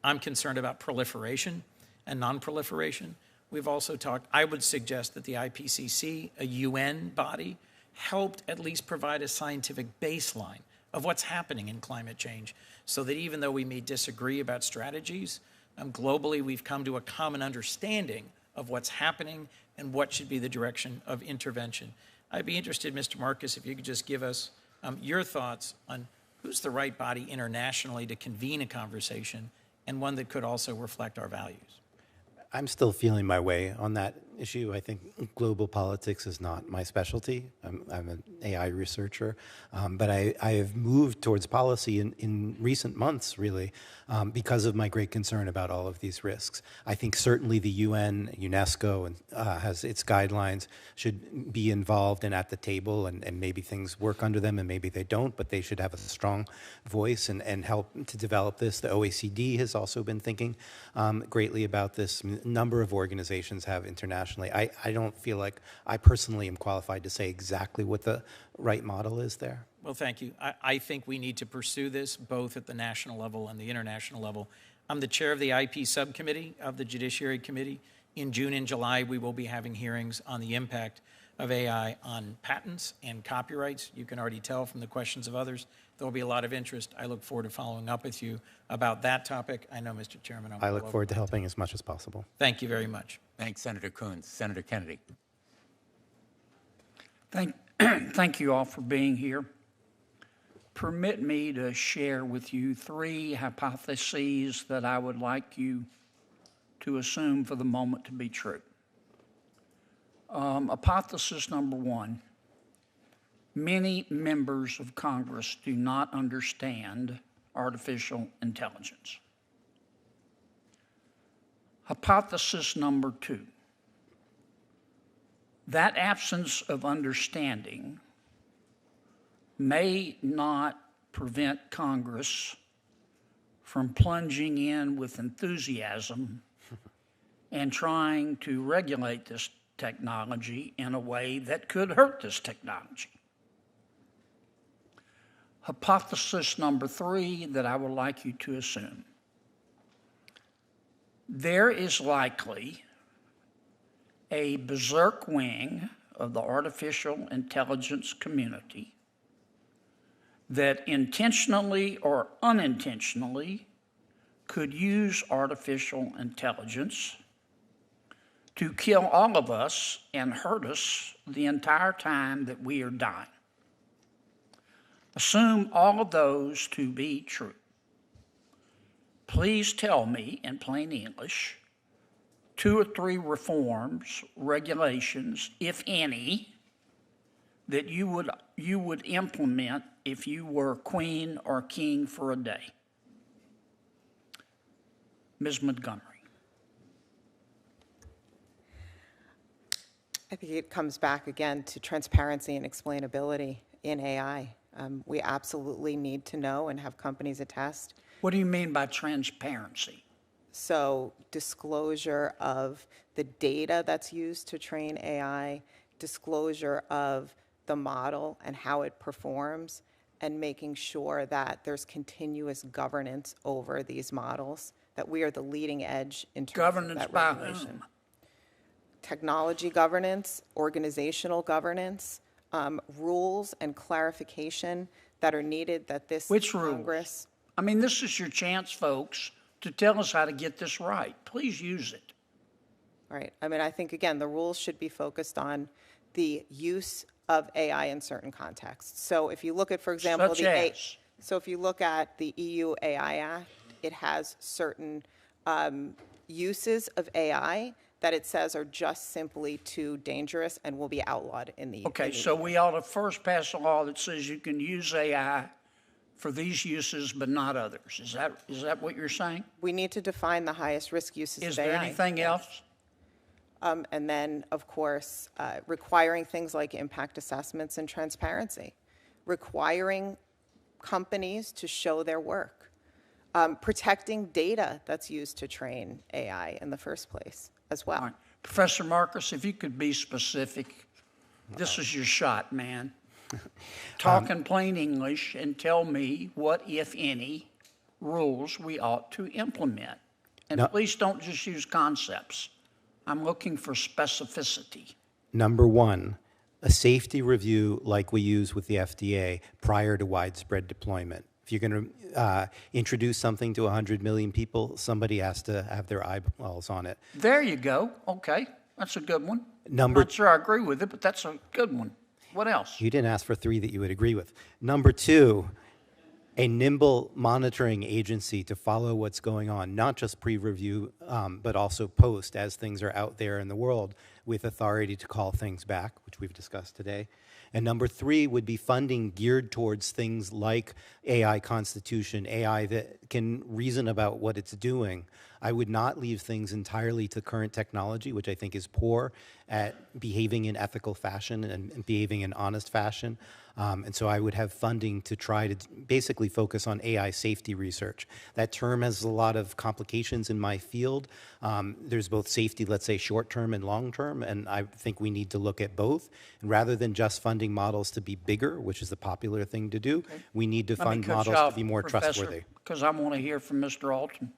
I'm concerned about proliferation and non-proliferation. We've also talked, I would suggest that the IPCC, a UN body, helped at least provide a scientific baseline of what's happening in climate change so that even though we may disagree about strategies, globally we've come to a common understanding of what's happening and what should be the direction of intervention. I'd be interested, Mr. Marcus, if you could just give us your thoughts on who's the right body internationally to convene a conversation and one that could also reflect our values? I'm still feeling my way on that issue. I think global politics is not my specialty. I'm an AI researcher, but I have moved towards policy in recent months, really, because of my great concern about all of these risks. I think certainly the UN, UNESCO, and has its guidelines, should be involved and at the table, and maybe things work under them and maybe they don't, but they should have a strong voice and help to develop this. The OECD has also been thinking greatly about this. A number of organizations have internationally. I don't feel like I personally am qualified to say exactly what the right model is there. Well, thank you. I think we need to pursue this both at the national level and the international level. I'm the chair of the IP subcommittee of the Judiciary Committee. In June and July, we will be having hearings on the impact of AI on patents and copyrights. You can already tell from the questions of others, there will be a lot of interest. I look forward to following up with you about that topic. I know, Mr. Chairman, I look forward to helping as much as possible. Thank you very much. Thanks, Senator Coons. Senator Kennedy. Thank you all for being here. Permit me to share with you 3 hypotheses that I would like you to assume for the moment to be true. Hypothesis number 1, many members of Congress do not understand artificial intelligence. Hypothesis number 2, that absence of understanding may not prevent Congress from plunging in with enthusiasm and trying to regulate this technology in a way that could hurt this technology. Hypothesis number 3 that I would like you to assume. There is likely a berserk wing of the artificial intelligence community that intentionally or unintentionally could use artificial intelligence to kill all of us and hurt us the entire time that we are dying. Assume all of those to be true. Please tell me in plain English 2 or 3 reforms, regulations, if any, that you would implement if you were queen or king for a day. Ms. Montgomery. I think it comes back again to transparency and explainability in AI. We absolutely need to know and have companies attest. What do you mean by transparency? So disclosure of the data that's used to train AI, disclosure of the model and how it performs, and making sure that there's continuous governance over these models, that we are the leading edge in terms Governance of that by regulation. whom? Technology governance, organizational governance, rules and clarification that are needed that this Which rules? Congress. I mean, this is your chance, folks, to tell us how to get this right. Please use it. Right. I mean, I think, again, the rules should be focused on the use of AI in certain contexts. So if you look at, for example, Such as? So if you look at the EU AI Act, it has certain uses of AI that it says are just simply too dangerous and will be outlawed in the Okay, in the so EU. we ought to first pass a law that says you can use AI for these uses but not others. Is that what you're saying? We need to define the highest risk uses Is of AI. there anything else? And then, of course, requiring things like impact assessments and transparency, requiring companies to show their work, protecting data that's used to train AI in the first place as well. All right. Professor Marcus, if you could be specific, this is your shot, man. Talk in plain English and tell me what, if any, rules we ought to implement. And No. please don't just use concepts. I'm looking for specificity. Number 1, a safety review like we use with the FDA prior to widespread deployment. If you're going to introduce something to 100 million people, somebody has to have their eyeballs on it. There you go. Okay, that's a good one. Number- Not sure I agree with it, but that's a good one. What else? You didn't ask for 3 that you would agree with. Number 2, a nimble monitoring agency to follow what's going on, not just pre-review, but also post as things are out there in the world, with authority to call things back, which we've discussed today. And number 3 would be funding geared towards things like AI constitution, AI that can reason about what it's doing. I would not leave things entirely to current technology, which I think is poor at behaving in ethical fashion and behaving in honest fashion. And so I would have funding to try to basically focus on AI safety research. That term has a lot of complications in my field. There's both safety, let's say, short-term and long-term, and I think we need to look at both. And rather than just funding models to be bigger, which is the popular thing to do, we need to fund models to be more trustworthy. Because I want to hear from Mr. Altman.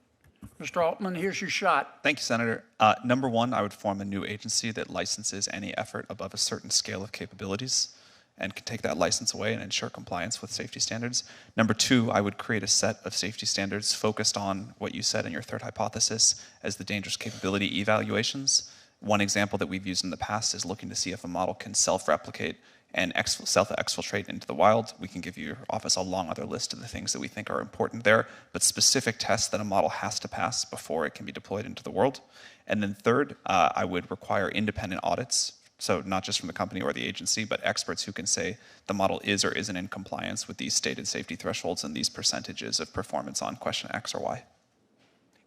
Mr. Altman, here's your shot. Thank you, Senator. Number one, I would form a new agency that licenses any effort above a certain scale of capabilities and can take that license away and ensure compliance with safety standards. Number two, I would create a set of safety standards focused on what you said in your third hypothesis as the dangerous capability evaluations. One example that we've used in the past is looking to see if a model can self-replicate and self-exfiltrate into the wild. We can give your office a long other list of the things that we think are important there, but specific tests that a model has to pass before it can be deployed into the world. And then third, I would require independent audits, so not just from the company or the agency, but experts who can say the model is or isn't in compliance with these stated safety thresholds and these percentages of performance on question X or Y.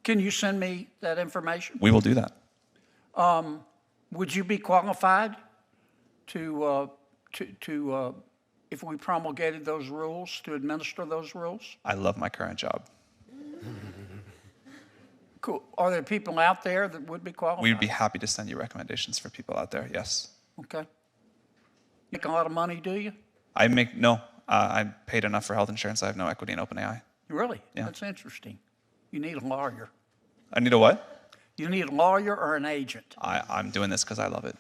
Can you send me that information? We will do that. Would you be qualified to if we promulgated those rules, to administer those rules? I love my current job. Cool. Are there people out there that would be qualified? We'd be happy to send you recommendations for people out there, yes. Okay. Make a lot of money, do you? No, I'm paid enough for health insurance. I have no equity in OpenAI. Really? Yeah. That's interesting. You need a lawyer. I need a what? You need a lawyer or an agent. I'm doing this because I love it.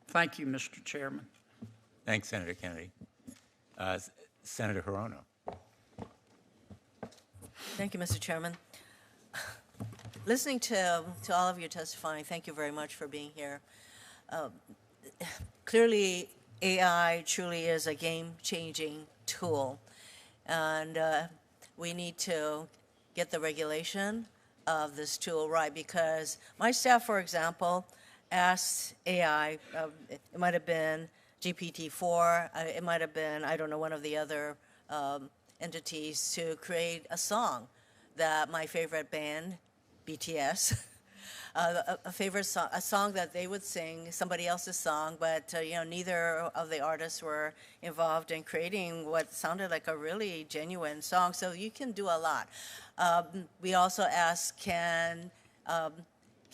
Thank you, Mr. Chairman. Thanks, Senator Kennedy. Senator Hirono. Thank you, Mr. Chairman. Listening to all of you testifying, thank you very much for being here. Clearly, AI truly is a game-changing tool, and we need to get the regulation of this tool right, because my staff, for example, asked AI, it might have been GPT-4, it might have been, I don't know, one of the other entities, to create a song that my favorite band, BTS, a song that they would sing, somebody else's song, but neither of the artists were involved in creating what sounded like a really genuine song. So you can do a lot. We also asked, can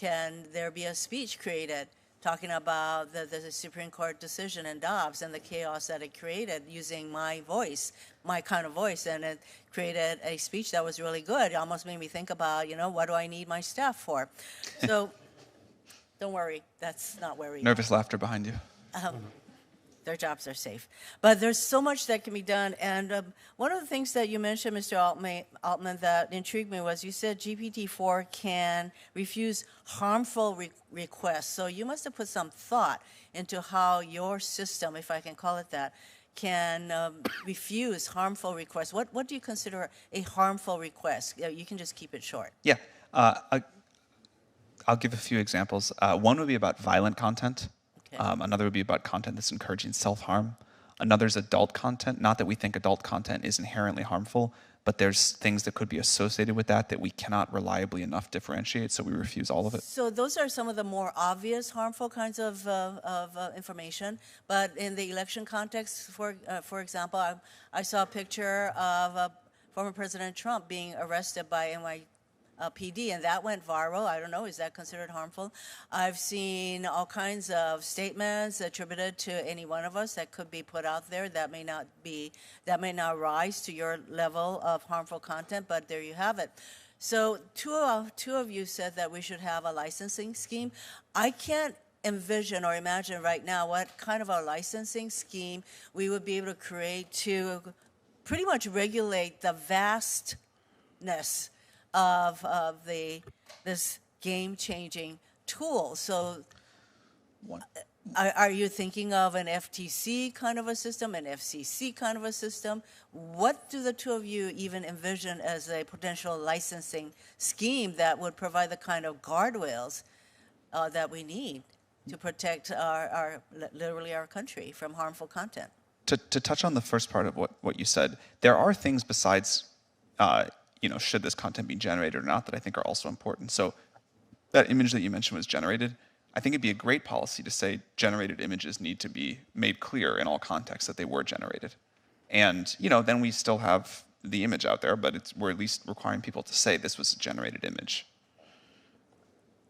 there be a speech created talking about the Supreme Court decision in Dobbs and the chaos that it created using my voice, my kind of voice, and it created a speech that was really good. It almost made me think about, what do I need my staff for? So don't worry, that's not where we Nervous laughter behind you. Their jobs are safe. But there's so much that can be done. And one of the things that you mentioned, Mr. Altman, that intrigued me was you said GPT-4 can refuse harmful requests. So you must have put some thought into how your system, if I can call it that, can refuse harmful requests. What do you consider a harmful request? You can just keep it short. Yeah. I'll give a few examples. One would be about violent content. Another would be about content that's encouraging self-harm. Another is adult content. Not that we think adult content is inherently harmful, but there's things that could be associated with that we cannot reliably enough differentiate, so we refuse all of it. So those are some of the more obvious harmful kinds of information. But in the election context, for example, I saw a picture of former President Trump being arrested by NYPD, and that went viral. I don't know, is that considered harmful? I've seen all kinds of statements attributed to any one of us that could be put out there that may not rise to your level of harmful content, but there you have it. So two of you said that we should have a licensing scheme. I can't envision or imagine right now what kind of a licensing scheme we would be able to create to pretty much regulate the vastness of this game-changing tool. So Are you thinking of an FTC kind of a system, an FCC kind of a system? What do the two of you even envision as a potential licensing scheme that would provide the kind of guardrails that we need to protect literally our country from harmful content? To touch on the first part of what you said, there are things besides, should this content be generated or not, that I think are also important. So that image that you mentioned was generated. I think it'd be a great policy to say generated images need to be made clear in all contexts that they were generated. And, then we still have the image out there, but we're at least requiring people to say this was a generated image.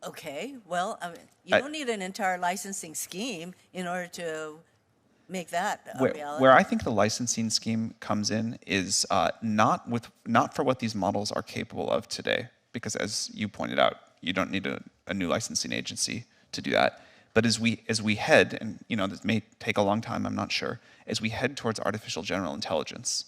Okay, well, you don't need an entire licensing scheme in order to make that a reality. Where I think the licensing scheme comes in is not for what these models are capable of today, because as you pointed out, you don't need a new licensing agency to do that. But as we head, and this may take a long time, I'm not sure, as we head towards artificial general intelligence,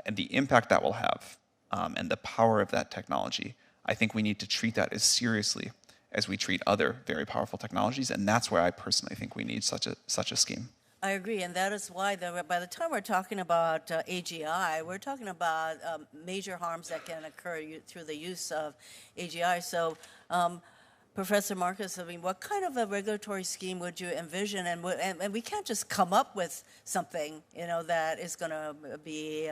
and the impact that will have, and the power of that technology, I think we need to treat that as seriously as we treat other very powerful technologies, and that's where I personally think we need such a scheme. I agree, and that is why by the time we're talking about AGI, we're talking about major harms that can occur through the use of AGI. So, Professor Marcus, what kind of a regulatory scheme would you envision? And we can't just come up with something, that is going to be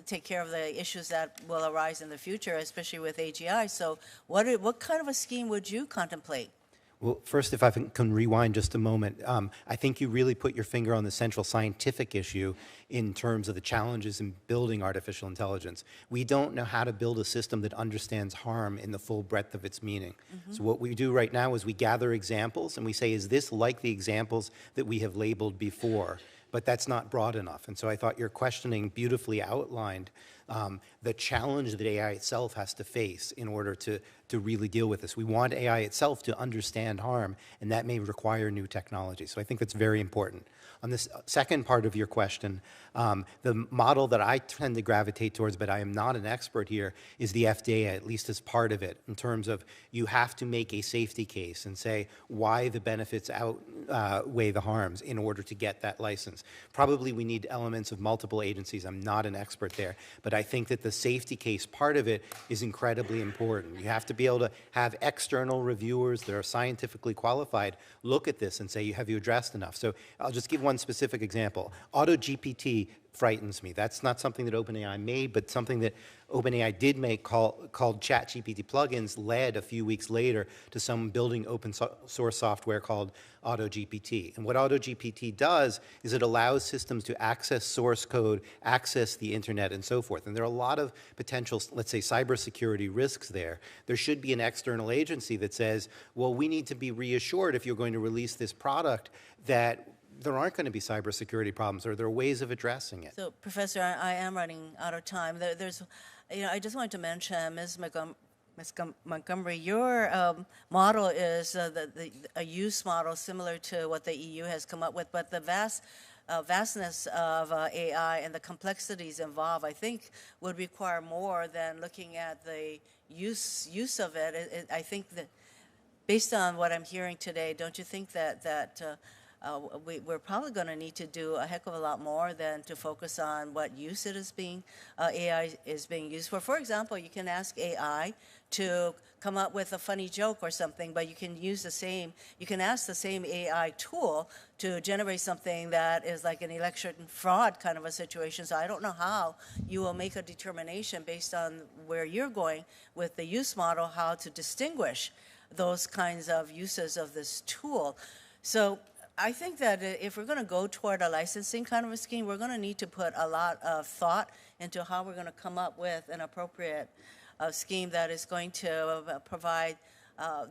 take care of the issues that will arise in the future, especially with AGI. So, what kind of a scheme would you contemplate? Well, first, if I can rewind just a moment, I think you really put your finger on the central scientific issue in terms of the challenges in building artificial intelligence. We don't know how to build a system that understands harm in the full breadth of its meaning. So what we do right now is we gather examples and we say, is this like the examples that we have labeled before? But that's not broad enough. And so I thought your questioning beautifully outlined the challenge that AI itself has to face in order to really deal with this. We want AI itself to understand harm, and that may require new technology. So I think that's very important. On this second part of your question, the model that I tend to gravitate towards, but I am not an expert here, is the FDA, at least as part of it, in terms of you have to make a safety case and say why the benefits outweigh the harms in order to get that license. Probably we need elements of multiple agencies. I'm not an expert there, but I think that the safety case part of it is incredibly important. You have to be able to have external reviewers that are scientifically qualified look at this and say, have you addressed enough? So I'll just give one specific example. AutoGPT frightens me. That's not something that OpenAI made, but something that OpenAI did make called ChatGPT plugins led a few weeks later to some building open source software called AutoGPT. And what AutoGPT does is it allows systems to access source code, access the internet, and so forth. And there are a lot of potential, let's say, cybersecurity risks there. There should be an external agency that says, well, we need to be reassured if you're going to release this product that there aren't going to be cybersecurity problems, or there are ways of addressing it. So, Professor, I am running out of time. There's, I just wanted to mention, Ms. Montgomery, your model is a use model similar to what the EU has come up with, but the vastness of AI and the complexities involved, I think, would require more than looking at the use of it. I think that, based on what I'm hearing today, don't you think that we're probably going to need to do a heck of a lot more than to focus on what use it is AI is being used for. For example, you can ask AI to come up with a funny joke or something, but you can ask the same AI tool to generate something that is like an election fraud kind of a situation. So I don't know how you will make a determination based on where you're going with the use model, how to distinguish those kinds of uses of this tool. So I think that if we're going to go toward a licensing kind of a scheme, we're going to need to put a lot of thought into how we're going to come up with an appropriate scheme that is going to provide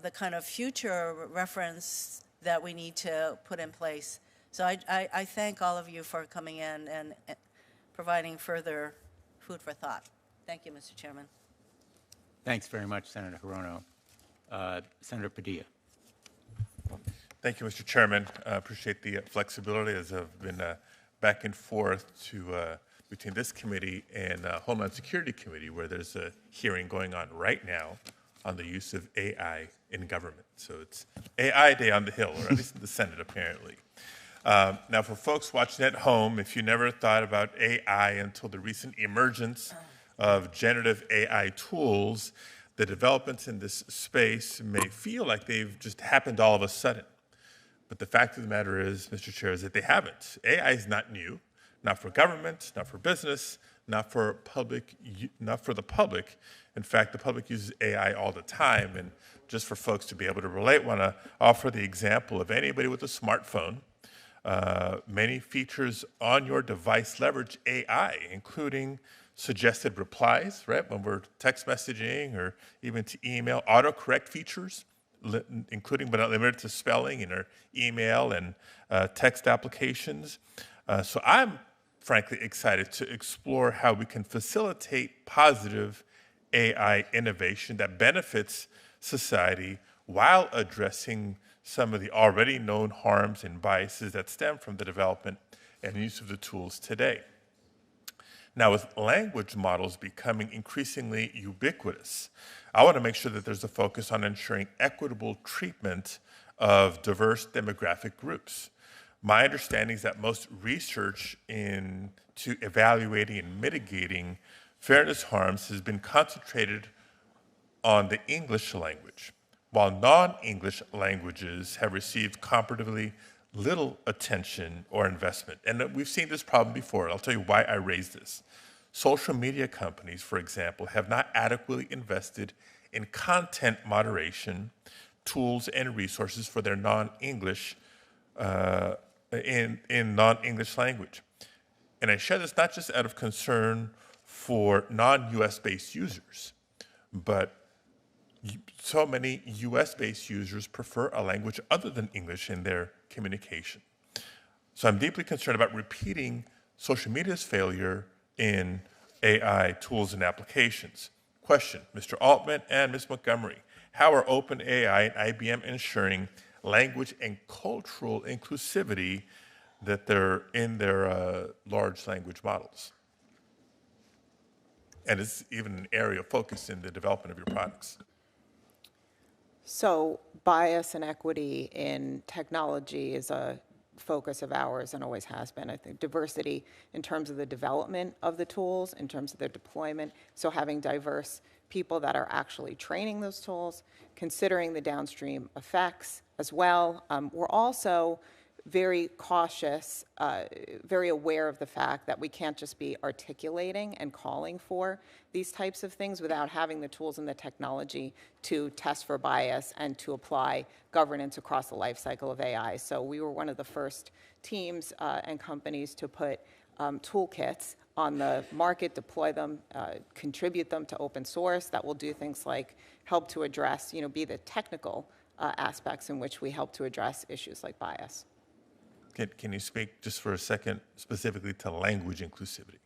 the kind of future reference that we need to put in place. So I thank all of you for coming in and providing further food for thought. Thank you, Mr. Chairman. Thanks very much, Senator Hirono. Senator Padilla. Thank you, Mr. Chairman. I appreciate the flexibility as I've been back and forth between this committee and Homeland Security Committee, where there's a hearing going on right now on the use of AI in government. So it's AI Day on the Hill, or at least in the Senate, apparently. Now, for folks watching at home, if you never thought about AI until the recent emergence of generative AI tools, the developments in this space may feel like they've just happened all of a sudden. But the fact of the matter is, Mr. Chair, is that they haven't. AI is not new, not for government, not for business, not for the public. In fact, the public uses AI all the time. And just for folks to be able to relate, I want to offer the example of anybody with a smartphone. Many features on your device leverage AI, including suggested replies, right, when we're text messaging or even to email, autocorrect features, including but not limited to spelling in our email and text applications. So I'm frankly excited to explore how we can facilitate positive AI innovation that benefits society while addressing some of the already known harms and biases that stem from the development and use of the tools today. Now, with language models becoming increasingly ubiquitous, I want to make sure that there's a focus on ensuring equitable treatment of diverse demographic groups. My understanding is that most research into evaluating and mitigating fairness harms has been concentrated on the English language, while non-English languages have received comparatively little attention or investment. And we've seen this problem before. I'll tell you why I raised this. Social media companies, for example, have not adequately invested in content moderation tools and resources for their non-English in non-English language. And I share this not just out of concern for non-US based users, but so many US-based users prefer a language other than English in their communication. So I'm deeply concerned about repeating social media's failure in AI tools and applications. Question, Mr. Altman and Ms. Montgomery, how are OpenAI and IBM ensuring language and cultural inclusivity that they're in their large language models? And it's even an area of focus in the development of your products. So bias and equity in technology is a focus of ours and always has been. I think diversity in terms of the development of the tools, in terms of their deployment, so having diverse people that are actually training those tools, considering the downstream effects as well. We're also very cautious, very aware of the fact that we can't just be articulating and calling for these types of things without having the tools and the technology to test for bias and to apply governance across the life cycle of AI. So we were one of the first teams and companies to put toolkits on the market, deploy them, contribute them to open source that will do things like help to address, be the technical aspects in which we help to address issues like bias. Can you speak just for a second specifically to language inclusivity?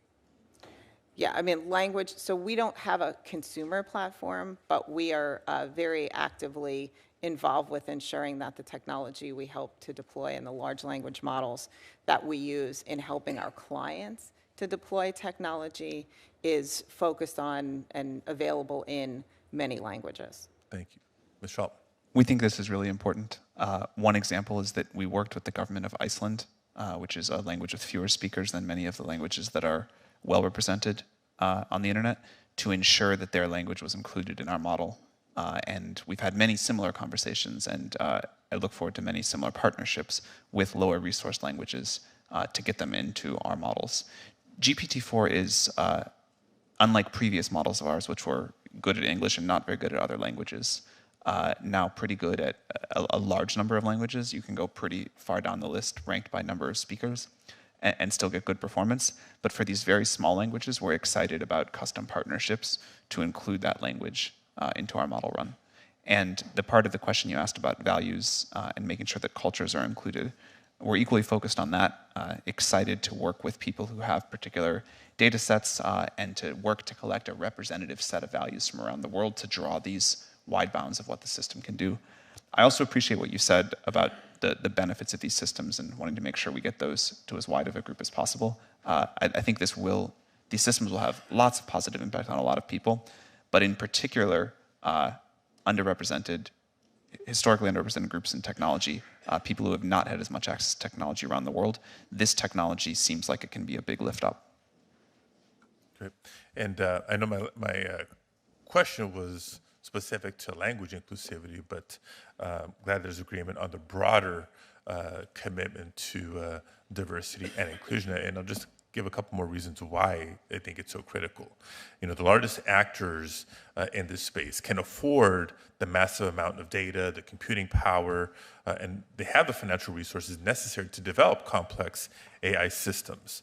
Yeah, I mean, language, so we don't have a consumer platform, but we are very actively involved with ensuring that the technology we help to deploy and the large language models that we use in helping our clients to deploy technology is focused on and available in many languages. Thank you. Ms. Schultz. We think this is really important. One example is that we worked with the government of Iceland, which is a language with fewer speakers than many of the languages that are well represented on the internet, to ensure that their language was included in our model. And we've had many similar conversations, and I look forward to many similar partnerships with lower resource languages to get them into our models. GPT-4 is, unlike previous models of ours, which were good at English and not very good at other languages, now pretty good at a large number of languages. You can go pretty far down the list, ranked by number of speakers, and still get good performance. But for these very small languages, we're excited about custom partnerships to include that language into our model run. And the part of the question you asked about values and making sure that cultures are included, we're equally focused on that, excited to work with people who have particular data sets and to work to collect a representative set of values from around the world to draw these wide bounds of what the system can do. I also appreciate what you said about the benefits of these systems and wanting to make sure we get those to as wide of a group as possible. I think these systems will have lots of positive impact on a lot of people, but in particular, historically underrepresented groups in technology, people who have not had as much access to technology around the world. This technology seems like it can be a big lift up. Great. And I know my question was specific to language inclusivity, but glad there's agreement on the broader commitment to diversity and inclusion. And I'll just give a couple more reasons why I think it's so critical. You know, the largest actors in this space can afford the massive amount of data, the computing power, and they have the financial resources necessary to develop complex AI systems.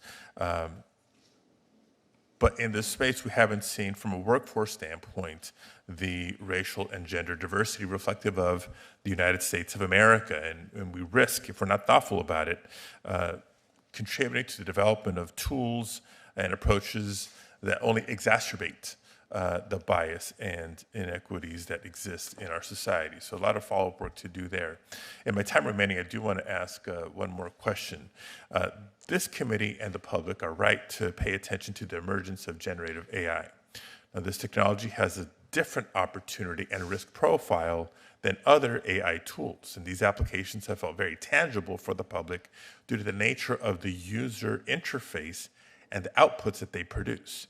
But in this space, we haven't seen, from a workforce standpoint, the racial and gender diversity reflective of the United States of America. And we risk, if we're not thoughtful about it, contributing to the development of tools and approaches that only exacerbate the bias and inequities that exist in our society. So a lot of follow-up work to do there. In my time remaining, I do want to ask one more question. This committee and the public are right to pay attention to the emergence of generative AI. Now, this technology has a different opportunity and risk profile than other AI tools, and these applications have felt very tangible for the public due to the nature of the user interface and the outputs that they produce.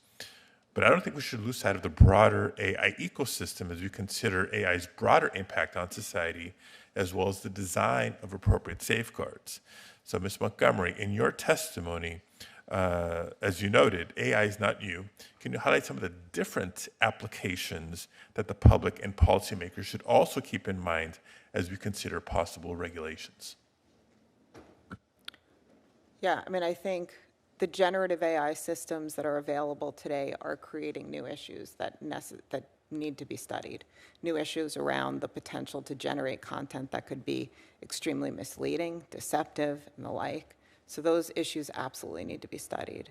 But I don't think we should lose sight of the broader AI ecosystem as we consider AI's broader impact on society, as well as the design of appropriate safeguards. So, Ms. Montgomery, in your testimony, as you noted, AI is not new. Can you highlight some of the different applications that the public and policymakers should also keep in mind as we consider possible regulations? Yeah, I mean, I think the generative AI systems that are available today are creating new issues that need to be studied. New issues around the potential to generate content that could be extremely misleading, deceptive, and the like. So those issues absolutely need to be studied.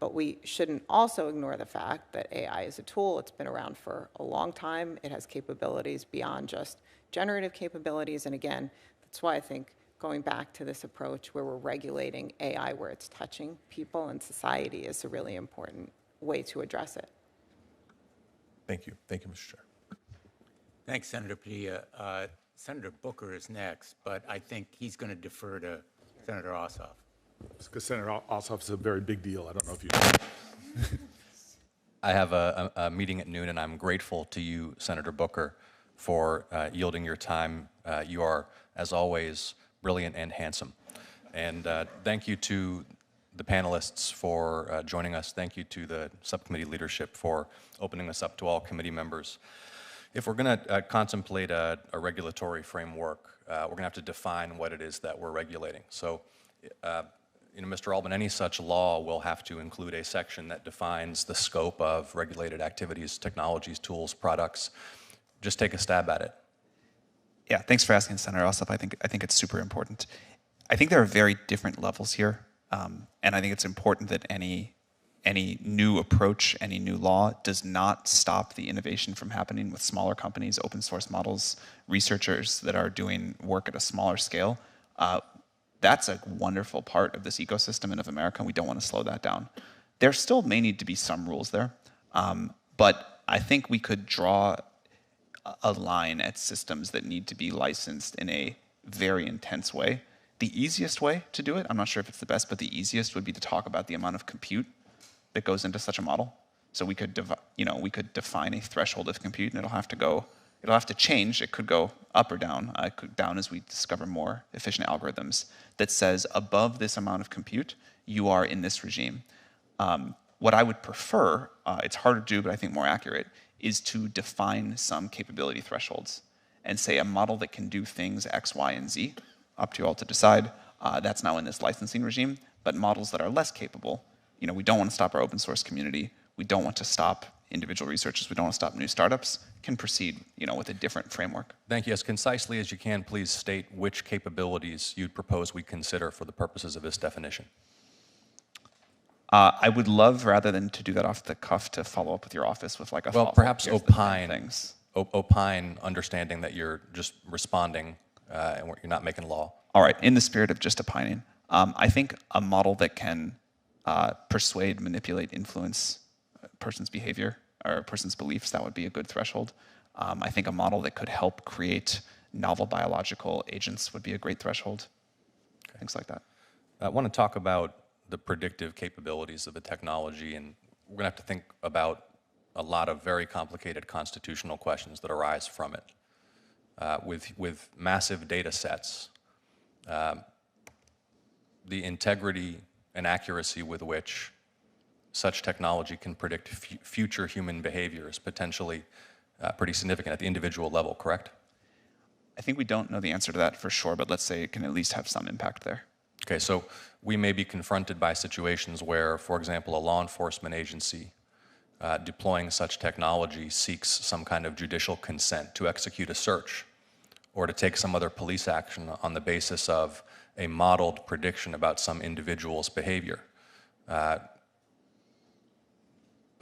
But we shouldn't also ignore the fact that AI is a tool. It's been around for a long time. It has capabilities beyond just generative capabilities. And again, that's why I think going back to this approach where we're regulating AI where it's touching people and society is a really important way to address it. Thank you. Thank you, Mr. Chair. Thanks, Senator Padilla. Senator Booker is next, but I think he's going to defer to Senator Ossoff. Because Senator Ossoff is a very big deal. I don't know if you know. I have a meeting at noon, and I'm grateful to you, Senator Booker, for yielding your time. You are, as always, brilliant and handsome. And thank you to the panelists for joining us. Thank you to the subcommittee leadership for opening this up to all committee members. If we're going to contemplate a regulatory framework, we're going to have to define what it is that we're regulating. So, Mr. Altman, any such law will have to include a section that defines the scope of regulated activities, technologies, tools, products. Just take a stab at it. Yeah, thanks for asking, Senator Ossoff. I think it's super important. I think there are very different levels here, and I think it's important that any new approach, any new law does not stop the innovation from happening with smaller companies, open source models, researchers that are doing work at a smaller scale. That's a wonderful part of this ecosystem and of America, and we don't want to slow that down. There still may need to be some rules there, but I think we could draw a line at systems that need to be licensed in a very intense way. The easiest way to do it, I'm not sure if it's the best, but the easiest would be to talk about the amount of compute that goes into such a model. So we could define a threshold of compute, and it'll have to change. It could go up or down. It could down as we discover more efficient algorithms that says above this amount of compute, you are in this regime. What I would prefer, it's harder to do, but I think more accurate, is to define some capability thresholds and say a model that can do things X, Y, and Z, up to you all to decide, that's now in this licensing regime, but models that are less capable, we don't want to stop our open source community, we don't want to stop individual researchers, we don't want to stop new startups, can proceed with a different framework. Thank you. As concisely as you can, please state which capabilities you'd propose we consider for the purposes of this definition. I would love, rather than to do that off the cuff, to follow up with your office with like a well, perhaps opine things. Opine, understanding that you're just responding and you're not making law. All right. In the spirit of just opining, I think a model that can persuade, manipulate, influence a person's behavior or a person's beliefs, that would be a good threshold. I think a model that could help create novel biological agents would be a great threshold. Things like that. I want to talk about the predictive capabilities of the technology, and we're going to have to think about a lot of very complicated constitutional questions that arise from it. With massive data sets, the integrity and accuracy with which such technology can predict future human behavior is potentially pretty significant at the individual level, correct? I think we don't know the answer to that for sure, but let's say it can at least have some impact there. Okay, so we may be confronted by situations where, for example, a law enforcement agency deploying such technology seeks some kind of judicial consent to execute a search or to take some other police action on the basis of a modeled prediction about some individual's behavior. But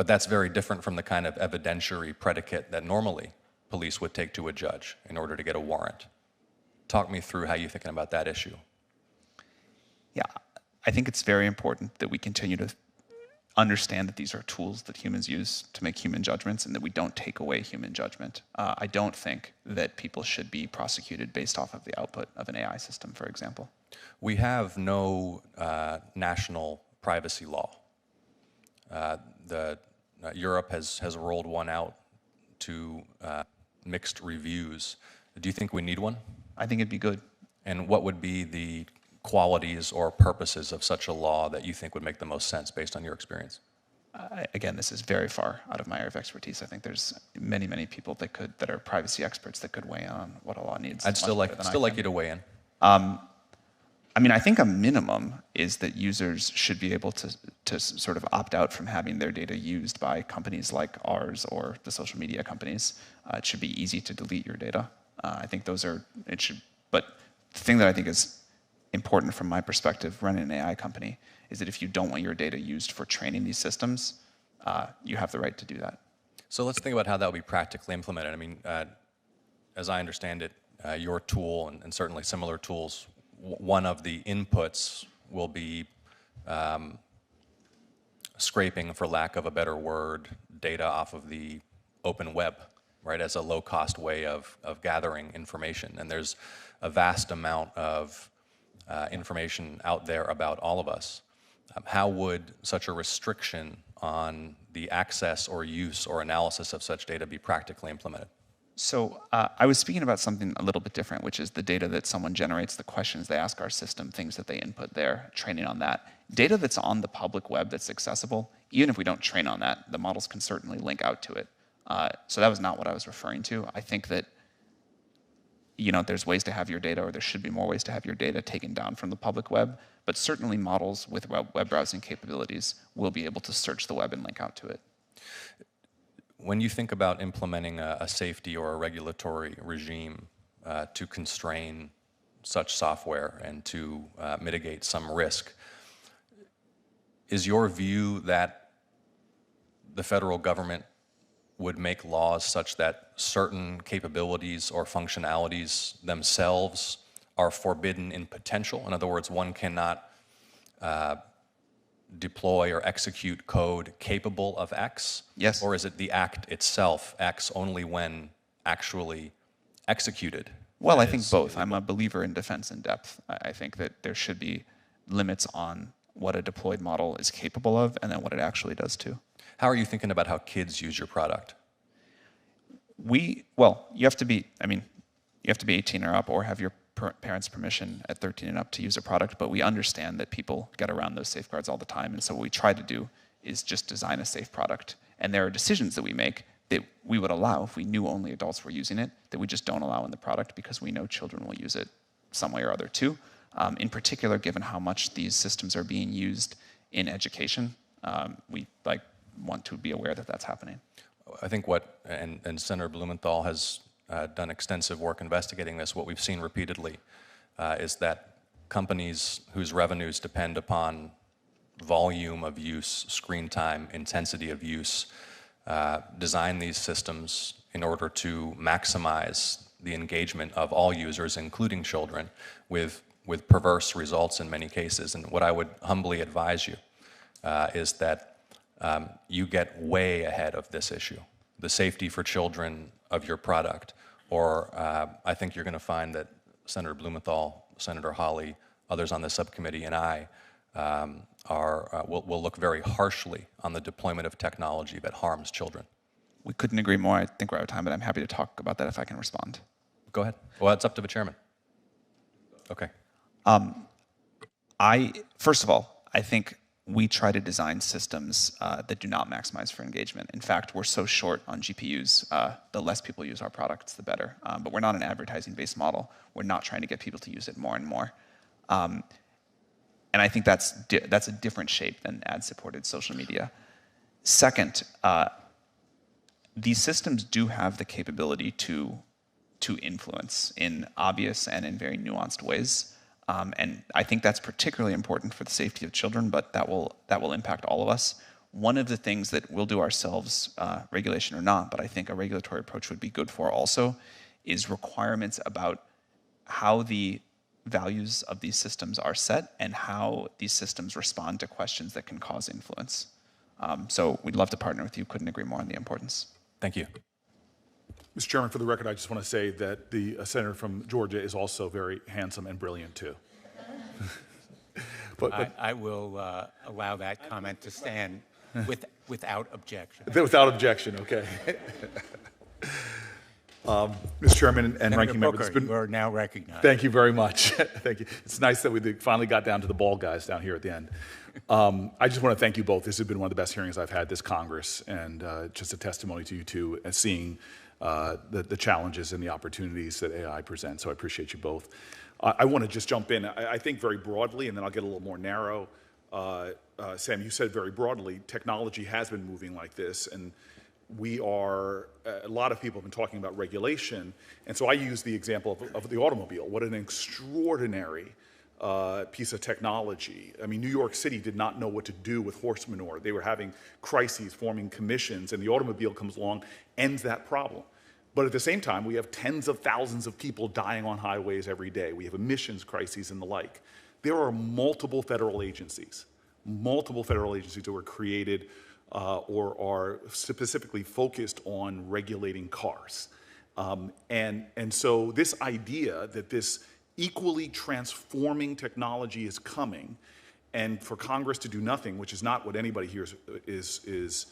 that's very different from the kind of evidentiary predicate that normally police would take to a judge in order to get a warrant. Talk me through how you're thinking about that issue. Yeah, I think it's very important that we continue to understand that these are tools that humans use to make human judgments and that we don't take away human judgment. I don't think that people should be prosecuted based off of the output of an AI system, for example. We have no national privacy law. Europe has rolled one out to mixed reviews. Do you think we need one? I think it'd be good. And what would be the qualities or purposes of such a law that you think would make the most sense based on your experience? Again, this is very far out of my area of expertise. I think there's many, many people that are privacy experts that could weigh in on what a law needs. I'd still like you to weigh in. I mean, I think a minimum is that users should be able to sort of opt out from having their data used by companies like ours or the social media companies. It should be easy to delete your data. I think but the thing that I think is important from my perspective running an AI company is that if you don't want your data used for training these systems, you have the right to do that. So let's think about how that would be practically implemented. I mean, as I understand it, your tool and certainly similar tools, one of the inputs will be scraping, for lack of a better word, data off of the open web, right, as a low-cost way of gathering information. And there's a vast amount of information out there about all of us. How would such a restriction on the access or use or analysis of such data be practically implemented? So I was speaking about something a little bit different, which is the data that someone generates, the questions they ask our system, things that they input there, training on that. Data that's on the public web that's accessible, even if we don't train on that, the models can certainly link out to it. So that was not what I was referring to. I think that there's ways to have your data, or there should be more ways to have your data taken down from the public web, but certainly models with web browsing capabilities will be able to search the web and link out to it. When you think about implementing a safety or a regulatory regime to constrain such software and to mitigate some risk, is your view that the federal government would make laws such that certain capabilities or functionalities themselves are forbidden in potential? In other words, one cannot deploy or execute code capable of X? Yes. Or is it the act itself X only when actually executed? Well, I think both. I'm a believer in defense in depth. I think that there should be limits on what a deployed model is capable of and then what it actually does too. How are you thinking about how kids use your product? You have to be 18 or up or have your parents' permission at 13 and up to use a product, but we understand that people get around those safeguards all the time, and so what we try to do is just design a safe product. And there are decisions that we make that we would allow if we knew only adults were using it, that we just don't allow in the product because we know children will use it some way or other too. In particular, given how much these systems are being used in education, we want to be aware that that's happening. I think and Senator Blumenthal has done extensive work investigating this. What we've seen repeatedly is that companies whose revenues depend upon volume of use, screen time, intensity of use, design these systems in order to maximize the engagement of all users, including children, with perverse results in many cases. And what I would humbly advise you is that you get way ahead of this issue. The safety for children of your product. Or I think you're going to find that Senator Blumenthal, Senator Hawley, others on the subcommittee, and I will look very harshly on the deployment of technology that harms children. We couldn't agree more. I think we're out of time, but I'm happy to talk about that if I can respond. Go ahead. Well, it's up to the chairman. Okay. First of all, I think we try to design systems that do not maximize for engagement. In fact, we're so short on GPUs, the less people use our products, the better. But we're not an advertising-based model. We're not trying to get people to use it more and more. And I think that's a different shape than ad-supported social media. Second, these systems do have the capability to influence in obvious and in very nuanced ways. And I think that's particularly important for the safety of children, but that will impact all of us. One of the things that we'll do ourselves, regulation or not, but I think a regulatory approach would be good for also, is requirements about how the values of these systems are set and how these systems respond to questions that can cause influence. So we'd love to partner with you. Couldn't agree more on the importance. Thank you. Mr. Chairman, for the record, I just want to say that the senator from Georgia is also very handsome and brilliant, too. but I will allow that comment to stand without objection. Without objection, okay. Mr. Chairman and Senator Ranking Member, Booker, you are now recognized. Thank you very much. Thank you. It's nice that we finally got down to the ball guys down here at the end. I just want to thank you both. This has been one of the best hearings I've had this Congress, and just a testimony to you two as seeing the challenges and the opportunities that AI presents. So I appreciate you both. I want to just jump in. I think very broadly, and then I'll get a little more narrow. Sam, you said very broadly, technology has been moving like this, and a lot of people have been talking about regulation. And so I use the example of the automobile. What an extraordinary piece of technology. I mean, New York City did not know what to do with horse manure. They were having crises, forming commissions, and the automobile comes along, ends that problem. But at the same time, we have tens of thousands of people dying on highways every day. We have emissions crises and the like. There are multiple federal agencies that were created or are specifically focused on regulating cars. And so this idea that this equally transforming technology is coming, and for Congress to do nothing, which is not what anybody here is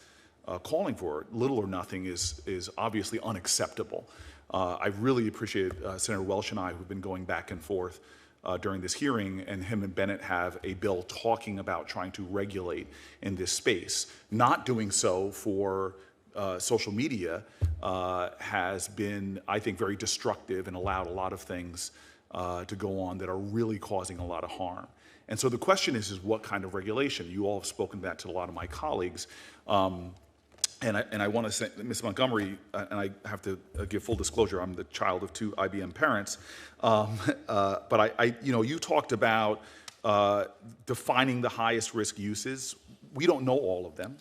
calling for, little or nothing is obviously unacceptable. I really appreciate Senator Welch and I, who've been going back and forth during this hearing, and him and Bennett have a bill talking about trying to regulate in this space. Not doing so for social media has been, I think, very destructive and allowed a lot of things to go on that are really causing a lot of harm. And so the question is what kind of regulation? You all have spoken to that to a lot of my colleagues. And I want to say, Ms. Montgomery, and I have to give full disclosure, I'm the child of two IBM parents, but you talked about defining the highest risk uses. We don't know all of them.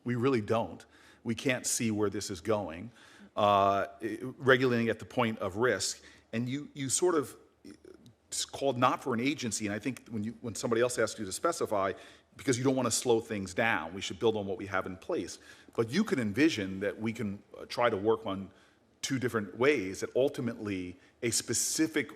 We really don't. We can't see where this is going. Regulating at the point of risk, and you sort of called not for an agency, and I think when somebody else asks you to specify, because you don't want to slow things down, we should build on what we have in place. But you can envision that we can try to work on two different ways that ultimately a specific,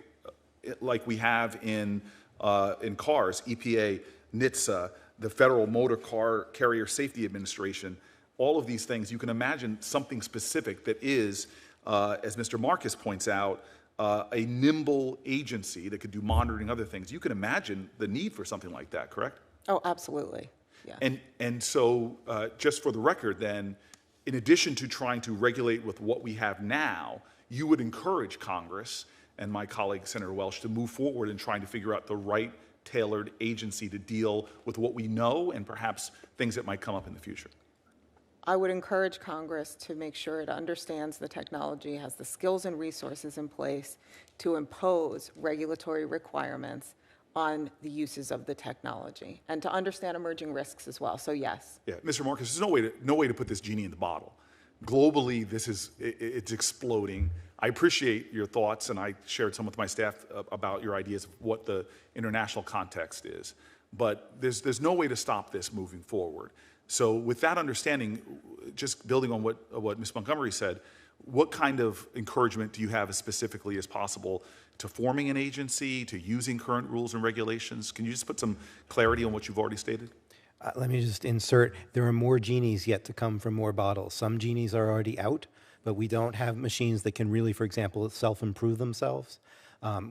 like we have in cars, EPA, NHTSA, the Federal Motor Car Carrier Safety Administration, all of these things, you can imagine something specific that is, as Mr. Marcus points out, a nimble agency that could do monitoring, other things. You can imagine the need for something like that, correct? Oh, absolutely. Yeah. And so, just for the record then, in addition to trying to regulate with what we have now, you would encourage Congress and my colleague, Senator Welch, to move forward in trying to figure out the right tailored agency to deal with what we know and perhaps things that might come up in the future. I would encourage Congress to make sure it understands the technology, has the skills and resources in place to impose regulatory requirements on the uses of the technology and to understand emerging risks as well. So yes. Yeah, Mr. Marcus, there's no way to put this genie in the bottle. Globally, it's exploding. I appreciate your thoughts, and I shared some with my staff about your ideas of what the international context is. But there's no way to stop this moving forward. So with that understanding, just building on what Ms. Montgomery said, what kind of encouragement do you have as specifically as possible to forming an agency, to using current rules and regulations? Can you just put some clarity on what you've already stated? Let me just insert, there are more genies yet to come from more bottles. Some genies are already out, but we don't have machines that can really, for example, self-improve themselves.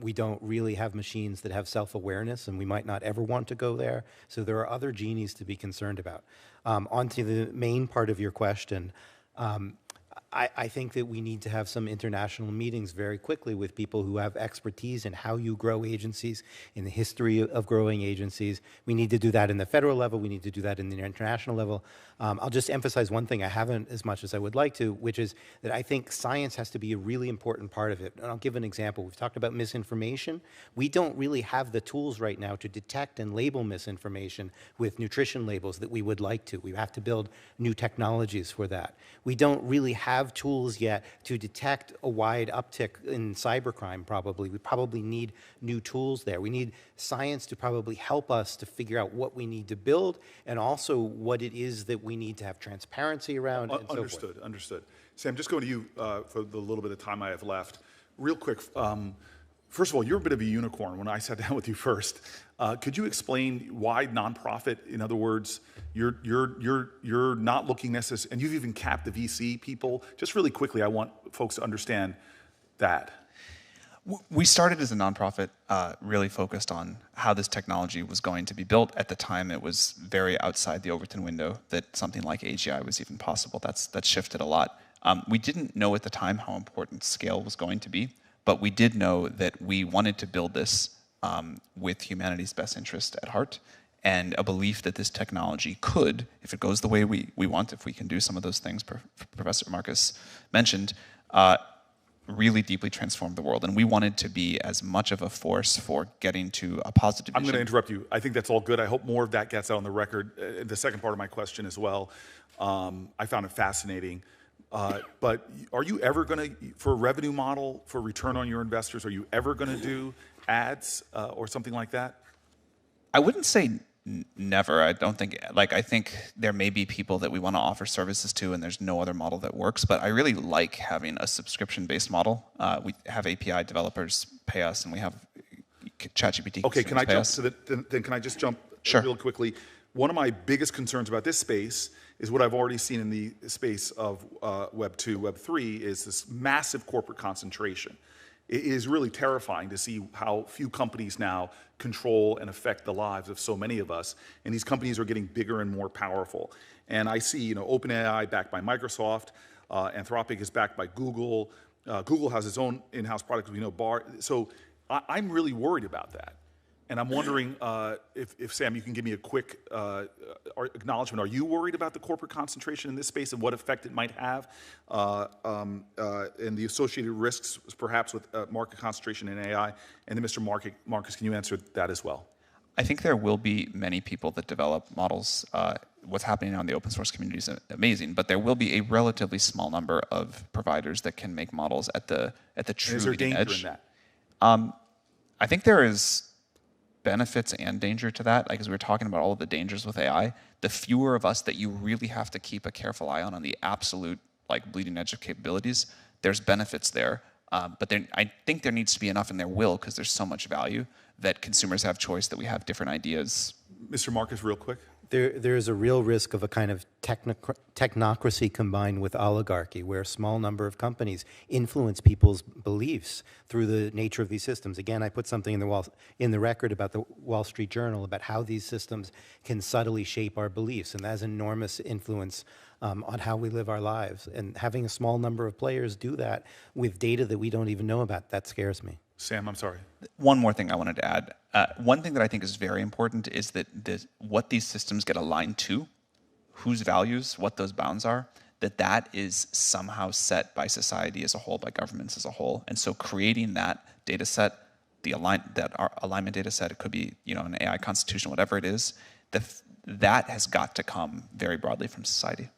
We don't really have machines that have self-awareness, and we might not ever want to go there. So there are other genies to be concerned about. On to the main part of your question. I think that we need to have some international meetings very quickly with people who have expertise in how you grow agencies, in the history of growing agencies. We need to do that in the federal level. We need to do that in the international level. I'll just emphasize one thing I haven't as much as I would like to, which is that I think science has to be a really important part of it. And I'll give an example. We've talked about misinformation. We don't really have the tools right now to detect and label misinformation with nutrition labels that we would like to. We have to build new technologies for that. We don't really have tools yet to detect a wide uptick in cybercrime, probably. We probably need new tools there. We need science to probably help us to figure out what we need to build and also what it is that we need to have transparency around and so forth. Understood. Sam, just going to you for the little bit of time I have left. Real quick, first of all, you're a bit of a unicorn when I sat down with you first. Could you explain why nonprofit? In other words, you're not looking necessarily, and you've even capped the VC people. Just really quickly, I want folks to understand that. We started as a nonprofit, really focused on how this technology was going to be built. At the time, it was very outside the Overton window that something like AGI was even possible. That's shifted a lot. We didn't know at the time how important scale was going to be, but we did know that we wanted to build this with humanity's best interest at heart, and a belief that this technology could, if it goes the way we want, if we can do some of those things Professor Marcus mentioned, really deeply transform the world. And we wanted to be as much of a force for getting to a positive vision. I'm going to interrupt you. I think that's all good. I hope more of that gets out on the record. The second part of my question as well, I found it fascinating. But are you ever going to, for a revenue model, for return on your investors, are you ever going to do ads or something like that? I wouldn't say never. I don't think, I think there may be people that we want to offer services to and there's no other model that works, but I really like having a subscription-based model. We have API developers pay us and we have ChatGPT. Okay, can I jump to then can I just jump real quickly? One of my biggest concerns about this space is what I've already seen in the space of Web 2, Web 3 is this massive corporate concentration. It is really terrifying to see how few companies now control and affect the lives of so many of us. And these companies are getting bigger and more powerful. And I see, OpenAI backed by Microsoft, Anthropic is backed by Google. Google has its own in-house product, So I'm really worried about that. And I'm wondering if Sam, you can give me a quick acknowledgement. Are you worried about the corporate concentration in this space and what effect it might have and the associated risks, perhaps, with market concentration in AI? And then, Mr. Marcus, can you answer that as well? I think there will be many people that develop models. What's happening on the open source community is amazing, but there will be a relatively small number of providers that can make models at the true leading edge. Is there danger in that? I think there is benefits and danger to that. Like, as we were talking about all of the dangers with AI, the fewer of us that you really have to keep a careful eye on the absolute bleeding edge of capabilities, there's benefits there. But I think there needs to be enough, and there will, because there's so much value, that consumers have choice, that we have different ideas. Mr. Marcus, real quick. There is a real risk of a kind of technocracy combined with oligarchy, where a small number of companies influence people's beliefs through the nature of these systems. Again, I put something in the record about the Wall Street Journal about how these systems can subtly shape our beliefs, and that has enormous influence on how we live our lives. And having a small number of players do that with data that we don't even know about, that scares me. Sam, I'm sorry. One more thing I wanted to add. One thing that I think is very important is that what these systems get aligned to, whose values, what those bounds are, that is somehow set by society as a whole, by governments as a whole. And so creating that data set, our alignment data set, it could be an AI constitution, whatever it is, that has got to come very broadly from society.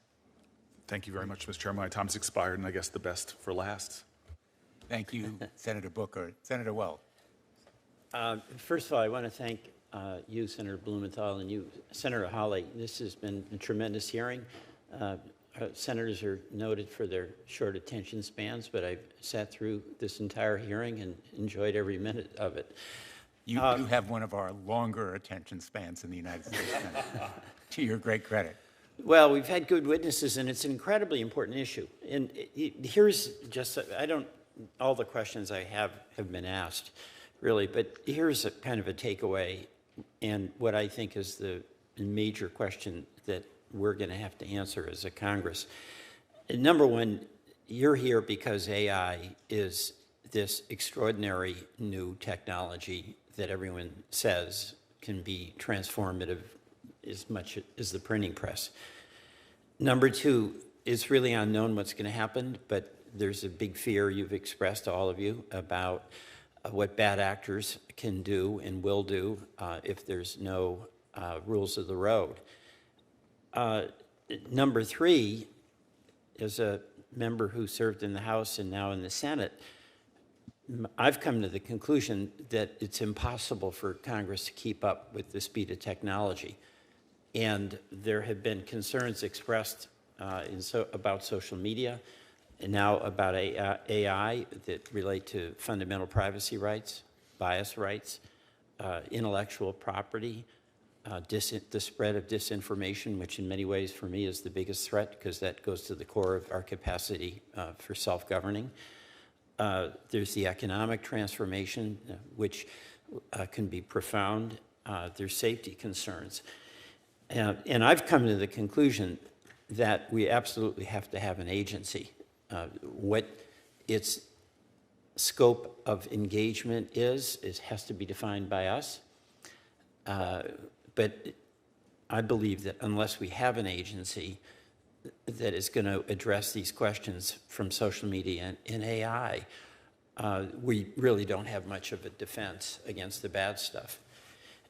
Thank you very much, Mr. Chairman. My time's expired, and I guess the best for last. Thank you, Senator Booker. Senator Wells. First of all, I want to thank you, Senator Blumenthal, and you, Senator Hawley. This has been a tremendous hearing. senators are noted for their short attention spans, but I've sat through this entire hearing and enjoyed every minute of it. You do have one of our longer attention spans in the United States, to your great credit. Well, we've had good witnesses, and it's an incredibly important issue. And here's just, all the questions I have been asked, really, but here's a kind of a takeaway, and what I think is the major question that we're going to have to answer as a Congress. And number one, you're here because AI is this extraordinary new technology that everyone says can be transformative as much as the printing press. Number two, it's really unknown what's going to happen, but there's a big fear you've expressed, all of you, about what bad actors can do and will do if there's no rules of the road. Number three, as a member who served in the House and now in the Senate, I've come to the conclusion that it's impossible for Congress to keep up with the speed of technology. And there have been concerns expressed about social media and now about AI that relate to fundamental privacy rights, bias rights, intellectual property, the spread of disinformation, which in many ways for me is the biggest threat because that goes to the core of our capacity for self-governing. There's the economic transformation, which can be profound. There's safety concerns. And I've come to the conclusion that we absolutely have to have an agency. What its scope of engagement is has to be defined by us. But I believe that unless we have an agency that is going to address these questions from social media and AI, we really don't have much of a defense against the bad stuff.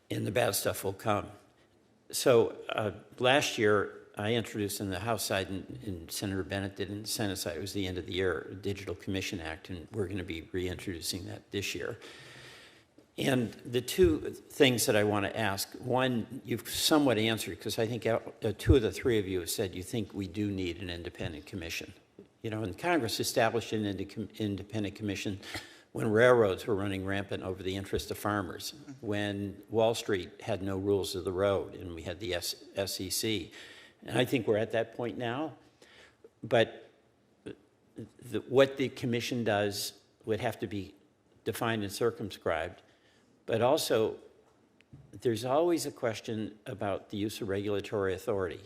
And the bad stuff will come. So last year, I introduced in the House side, and Senator Bennett did in the Senate side, it was the end of the year, a Digital Commission Act, and we're going to be reintroducing that this year. And the two things that I want to ask, one, you've somewhat answered, because I think two of the three of you have said you think we do need an independent commission. You know, and Congress established an independent commission when railroads were running rampant over the interest of farmers, when Wall Street had no rules of the road, and we had the SEC. And I think we're at that point now. But what the commission does would have to be defined and circumscribed. But also, there's always a question about the use of regulatory authority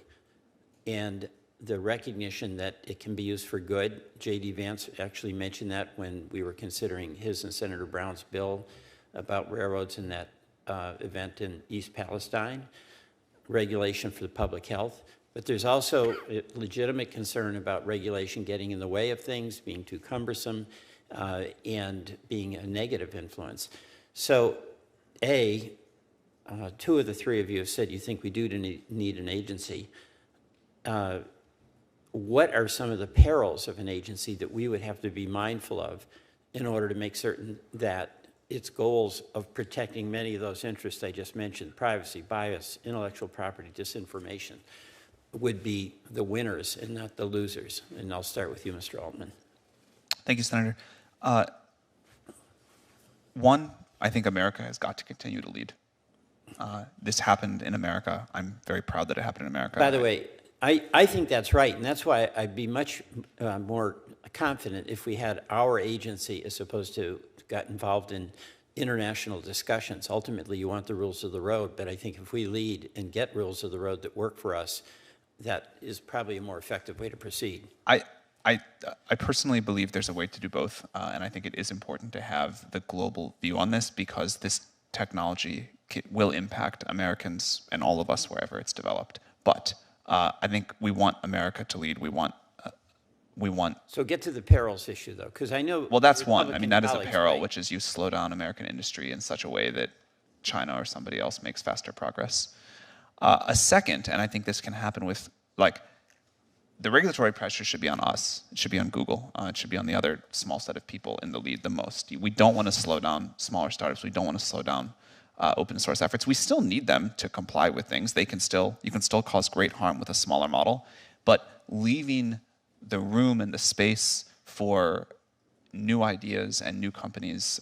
and the recognition that it can be used for good. J.D. Vance actually mentioned that when we were considering his and Senator Brown's bill about railroads in that event in East Palestine, regulation for the public health. But there's also a legitimate concern about regulation getting in the way of things, being too cumbersome, and being a negative influence. So, two of the three of you have said you think we do need an agency. What are some of the perils of an agency that we would have to be mindful of in order to make certain that its goals of protecting many of those interests I just mentioned, privacy, bias, intellectual property, disinformation, would be the winners and not the losers? And I'll start with you, Mr. Altman. Thank you, Senator. One, I think America has got to continue to lead. This happened in America. I'm very proud that it happened in America. By the way, I think that's right, and that's why I'd be much more confident if we had our agency as opposed to got involved in international discussions. Ultimately, you want the rules of the road, but I think if we lead and get rules of the road that work for us, that is probably a more effective way to proceed. I personally believe there's a way to do both, and I think it is important to have the global view on this because this technology will impact Americans and all of us wherever it's developed. But I think we want America to lead. We want. So get to the perils issue, though, because I know. Well, that's one. I mean, that is a peril, right? which is you slow down American industry in such a way that China or somebody else makes faster progress. A second, and I think this can happen with the regulatory pressure should be on us. It should be on Google. It should be on the other small set of people in the lead the most. We don't want to slow down smaller startups. We don't want to slow down open source efforts. We still need them to comply with things. You can still cause great harm with a smaller model, but leaving the room and the space for new ideas and new companies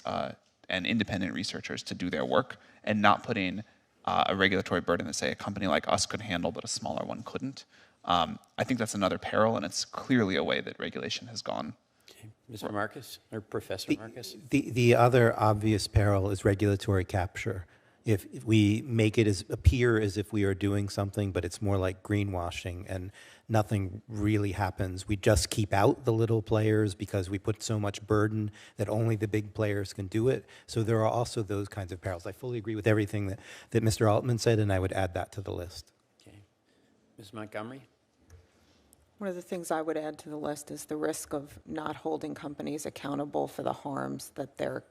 and independent researchers to do their work, and not putting a regulatory burden that, say, a company like us could handle, but a smaller one couldn't. I think that's another peril, and it's clearly a way that regulation has gone. Okay. Mr. Marcus, or Professor Marcus? The other obvious peril is regulatory capture. If we make it appear as if we are doing something, but it's more like greenwashing and nothing really happens, we just keep out the little players because we put so much burden that only the big players can do it. So there are also those kinds of perils. I fully agree with everything that Mr. Altman said, and I would add that to the list. Okay. Ms. Montgomery? One of the things I would add to the list is the risk of not holding companies accountable for the harms that they're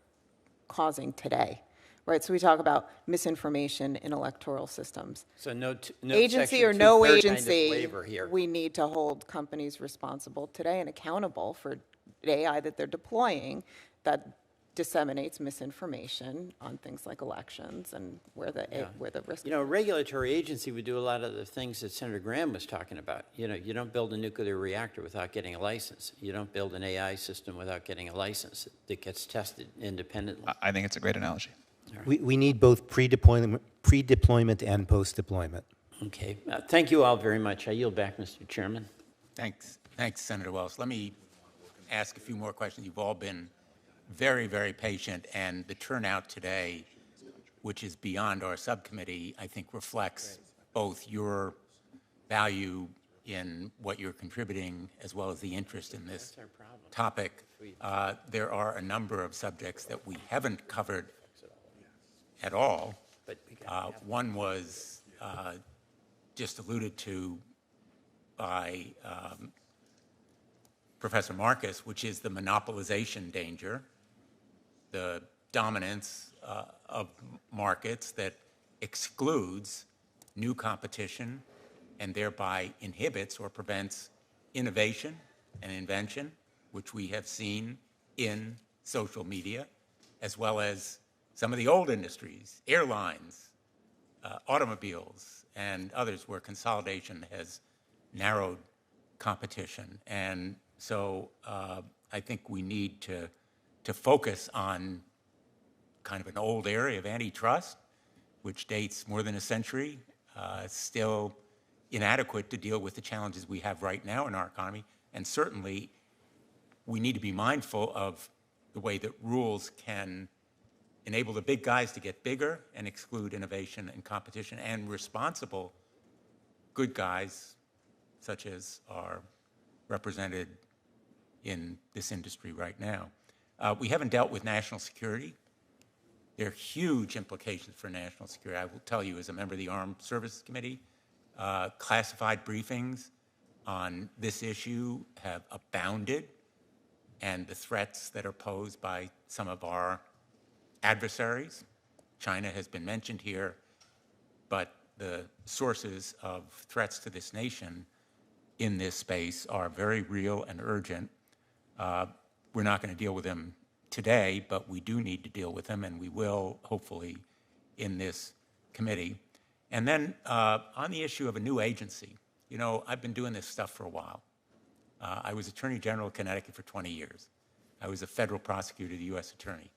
causing today. Right, so we talk about misinformation in electoral systems. So no agency or no agency, we need to hold companies responsible today and accountable for AI that they're deploying that disseminates misinformation on things like elections and where the risk. You know, a regulatory agency would do a lot of the things that Senator Graham was talking about. You know, you don't build a nuclear reactor without getting a license. You don't build an AI system without getting a license that gets tested independently. I think it's a great analogy. Right. We need both pre-deployment and post-deployment. Okay. Thank you all very much. I yield back, Mr. Chairman. Thanks, Senator Wells. Let me ask a few more questions. You've all been very, very patient, and the turnout today, which is beyond our subcommittee, I think reflects both your value in what you're contributing as well as the interest in this topic. There are a number of subjects that we haven't covered at all. One was just alluded to by Professor Marcus, which is the monopolization danger, the dominance of markets that excludes new competition and thereby inhibits or prevents innovation and invention, which we have seen in social media, as well as some of the old industries, airlines, automobiles, and others where consolidation has narrowed competition. And so I think we need to focus on kind of an old area of antitrust, which dates more than a century, still inadequate to deal with the challenges we have right now in our economy. And certainly we need to be mindful of the way that rules can enable the big guys to get bigger and exclude innovation and competition, and responsible good guys, such as are represented in this industry right now. We haven't dealt with national security. There are huge implications for national security. I will tell you, as a member of the Armed Services Committee, classified briefings on this issue have abounded, and the threats that are posed by some of our adversaries. China has been mentioned here, but the sources of threats to this nation in this space are very real and urgent. We're not going to deal with them today, but we do need to deal with them, and we will, hopefully, in this committee. And then on the issue of a new agency, you know, I've been doing this stuff for a while. I was Attorney General of Connecticut for 20 years. I was a federal prosecutor, the U.S. Attorney.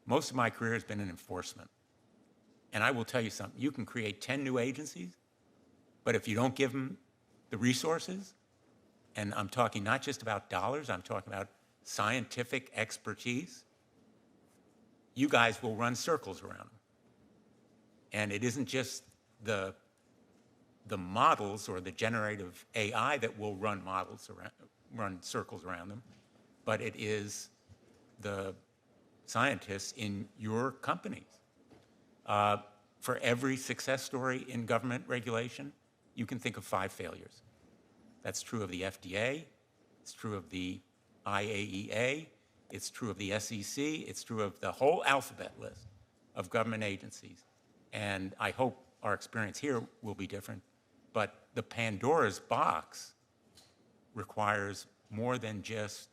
Most of my career has been in enforcement. And I will tell you something, you can create 10 new agencies, but if you don't give them the resources, and I'm talking not just about dollars, I'm talking about scientific expertise, you guys will run circles around them. And it isn't just the models or the generative AI that will run circles around them, but it is the scientists in your companies. For every success story in government regulation, you can think of 5 failures. That's true of the FDA, it's true of the IAEA, it's true of the SEC, it's true of the whole alphabet list of government agencies. And I hope our experience here will be different, but the Pandora's box requires more than just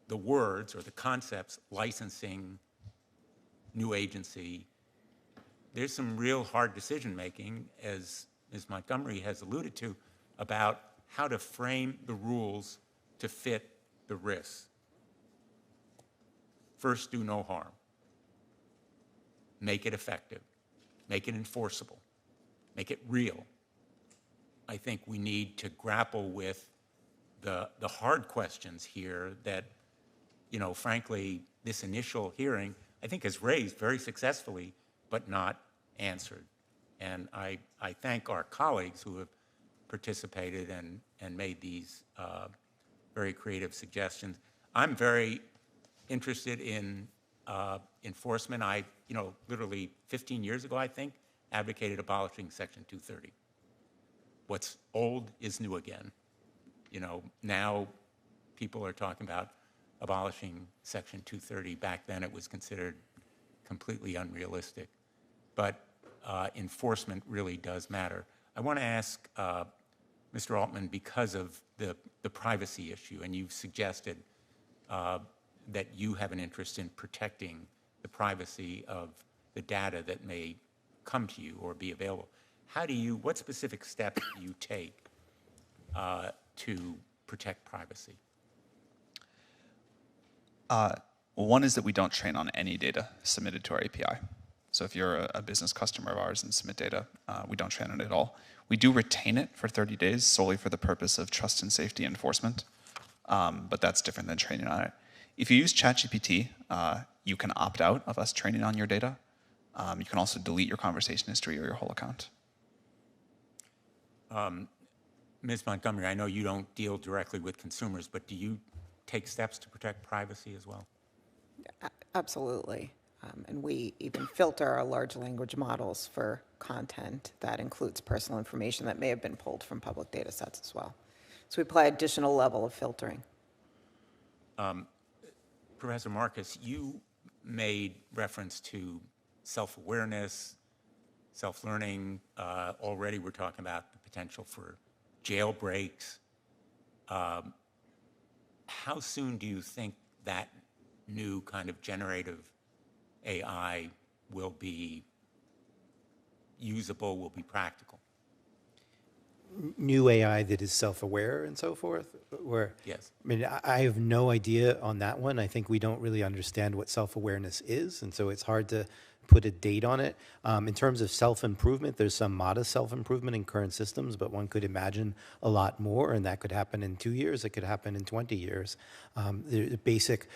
the words or the concepts, licensing, new agency. There's some real hard decision making, as Ms. Montgomery has alluded to, about how to frame the rules to fit the risks. First, do no harm. Make it effective. Make it enforceable. Make it real. I think we need to grapple with the hard questions here that, you know, frankly, this initial hearing, I think, has raised very successfully, but not answered. And I thank our colleagues who have participated and made these very creative suggestions. I'm very interested in enforcement. I, you know, literally 15 years ago, I think, advocated abolishing Section 230. What's old is new again. You know, now people are talking about abolishing Section 230. Back then, it was considered completely unrealistic. But enforcement really does matter. I want to ask Mr. Altman, because of the privacy issue, and you've suggested that you have an interest in protecting the privacy of the data that may come to you or be available. What specific steps do you take to protect privacy? One is that we don't train on any data submitted to our API. So if you're a business customer of ours and submit data, we don't train on it at all. We do retain it for 30 days solely for the purpose of trust and safety enforcement, but that's different than training on it. If you use ChatGPT, you can opt out of us training on your data. You can also delete your conversation history or your whole account. Ms. Montgomery, I know you don't deal directly with consumers, but do you take steps to protect privacy as well? Absolutely. And we even filter our large language models for content that includes personal information that may have been pulled from public data sets as well. So we apply additional level of filtering. Professor Marcus, you made reference to self-awareness, self-learning. Already we're talking about the potential for jailbreaks. How soon do you think that new kind of generative AI will be usable, will be practical? New AI that is self-aware and so forth? Or, yes. I mean, I have no idea on that one. I think we don't really understand what self-awareness is, and so it's hard to put a date on it. In terms of self-improvement, there's some modest self-improvement in current systems, but one could imagine a lot more, and that could happen in 2 years. It could happen in 20 years. The basic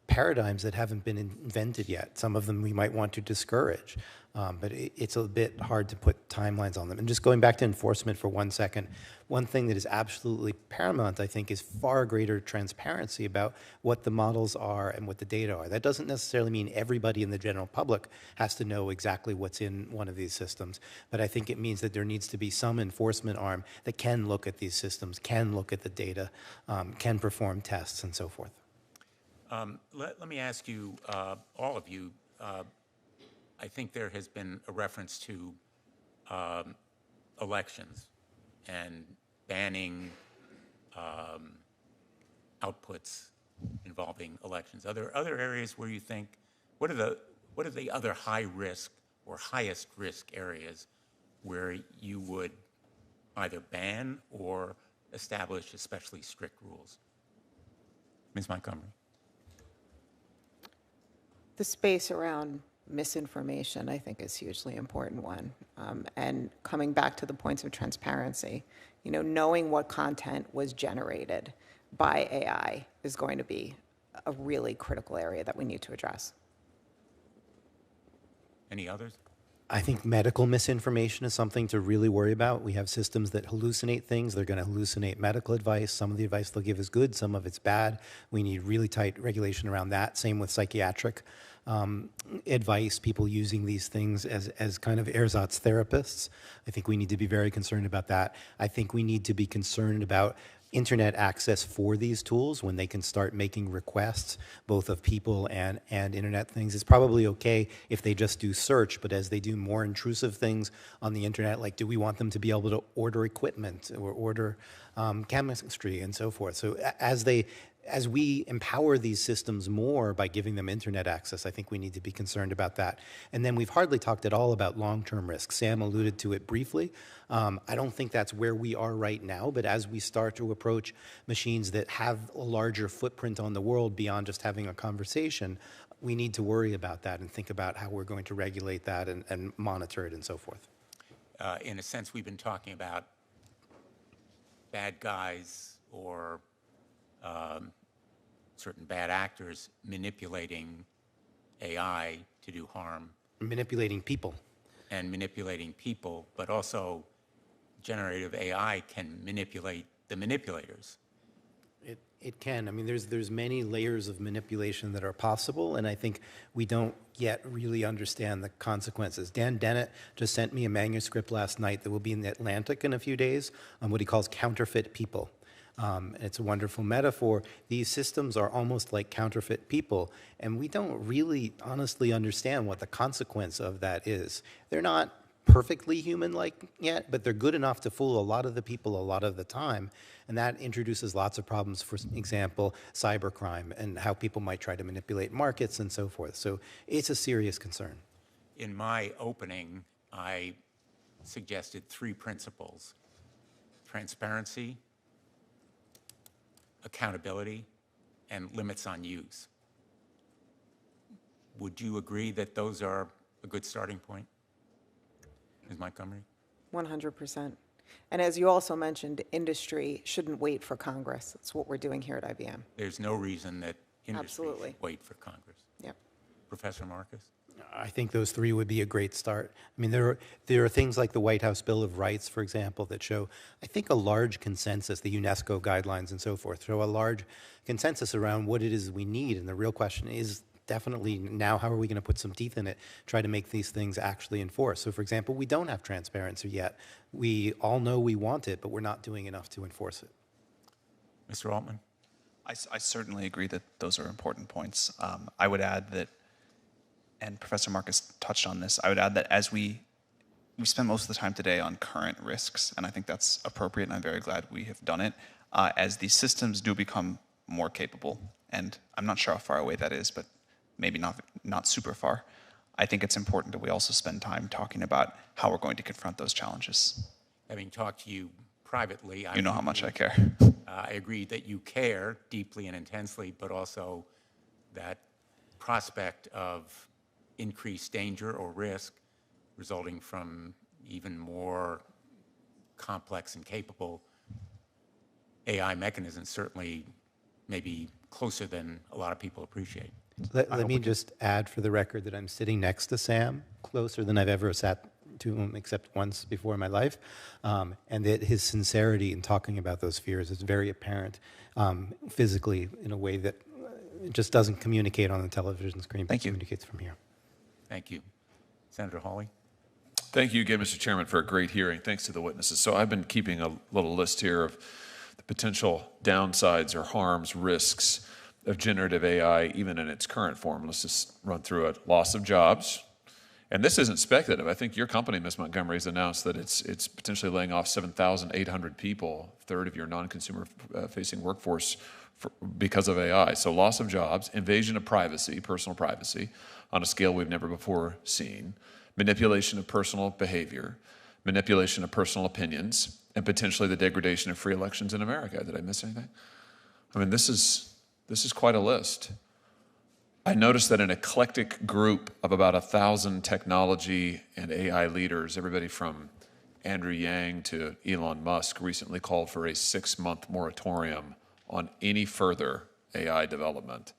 paradigms that haven't been invented yet. Some of them we might want to discourage, but it's a bit hard to put timelines on them. And just going back to enforcement for 1 second, one thing that is absolutely paramount, I think, is far greater transparency about what the models are and what the data are. That doesn't necessarily mean everybody in the general public has to know exactly what's in one of these systems, but I think it means that there needs to be some enforcement arm that can look at these systems, can look at the data, can perform tests and so forth. Let me ask you, all of you, I think there has been a reference to elections and banning outputs involving elections. Are there other areas where you think, what are the other high risk or highest risk areas where you would either ban or establish especially strict rules? Ms. Montgomery. The space around misinformation, I think, is a hugely important one. And coming back to the points of transparency, you know, knowing what content was generated by AI is going to be a really critical area that we need to address. Any others? I think medical misinformation is something to really worry about. We have systems that hallucinate things. They're going to hallucinate medical advice. Some of the advice they'll give is good, some of it's bad. We need really tight regulation around that. Same with psychiatric advice, people using these things as kind of ersatz therapists. I think we need to be very concerned about that. I think we need to be concerned about internet access for these tools when they can start making requests, both of people and internet things. It's probably okay if they just do search, but as they do more intrusive things on the internet, like do we want them to be able to order equipment or order chemistry and so forth? So as they as we empower these systems more by giving them internet access, I think we need to be concerned about that. And then we've hardly talked at all about long-term risks. Sam alluded to it briefly. I don't think that's where we are right now, but as we start to approach machines that have a larger footprint on the world beyond just having a conversation, we need to worry about that and think about how we're going to regulate that and monitor it and so forth. In a sense, we've been talking about bad guys or certain bad actors manipulating AI to do harm. Manipulating people. And manipulating people, but also generative AI can manipulate the manipulators. It can. I mean, there's many layers of manipulation that are possible, and I think we don't yet really understand the consequences. Dan Dennett just sent me a manuscript last night that will be in the Atlantic in a few days on what he calls counterfeit people. It's a wonderful metaphor. These systems are almost like counterfeit people, and we don't really honestly understand what the consequence of that is. They're not perfectly human-like yet, but they're good enough to fool a lot of the people a lot of the time, and that introduces lots of problems, for example, cybercrime and how people might try to manipulate markets and so forth. So it's a serious concern. In my opening, I suggested 3 principles: transparency, accountability, and limits on use. Would you agree that those are a good starting point? Ms. Montgomery? 100%. And as you also mentioned, industry shouldn't wait for Congress. That's what we're doing here at IBM. There's no reason that industry Absolutely. should wait for Congress. Yep. Professor Marcus? I think those 3 would be a great start. I mean, there are things like the White House Bill of Rights, for example, that show, I think, a large consensus, the UNESCO guidelines and so forth, show a large consensus around what it is we need. And the real question is definitely now, how are we going to put some teeth in it, try to make these things actually enforce? So, for example, we don't have transparency yet. We all know we want it, but we're not doing enough to enforce it. Mr. Altman? I certainly agree that those are important points. I would add that, and Professor Marcus touched on this, I would add that as we spent most of the time today on current risks, and I think that's appropriate, and I'm very glad we have done it, as these systems do become more capable, and I'm not sure how far away that is, but maybe not super far, I think it's important that we also spend time talking about how we're going to confront those challenges. Having talked to you privately, You know how much I care. I agree that you care deeply and intensely, but also that prospect of increased danger or risk resulting from even more complex and capable AI mechanisms certainly may be closer than a lot of people appreciate. Let me just add for the record that I'm sitting next to Sam, closer than I've ever sat to him except once before in my life, and that his sincerity in talking about those fears is very apparent physically in a way that just doesn't communicate on the television screen, but communicates from here. Thank you. Senator Hawley? Thank you again, Mr. Chairman, for a great hearing. Thanks to the witnesses. So I've been keeping a little list here of the potential downsides or harms, risks of generative AI, even in its current form. Let's just run through it. Loss of jobs. And this isn't speculative. I think your company, Ms. Montgomery, has announced that it's potentially laying off 7,800 people, a third of your non-consumer facing workforce because of AI. So loss of jobs, invasion of privacy, personal privacy, on a scale we've never before seen, manipulation of personal behavior, manipulation of personal opinions, and potentially the degradation of free elections in America. Did I miss anything? I mean, this is quite a list. I noticed that an eclectic group of about 1,000 technology and AI leaders, everybody from Andrew Yang to Elon Musk, recently called for a 6-month moratorium on any further AI development.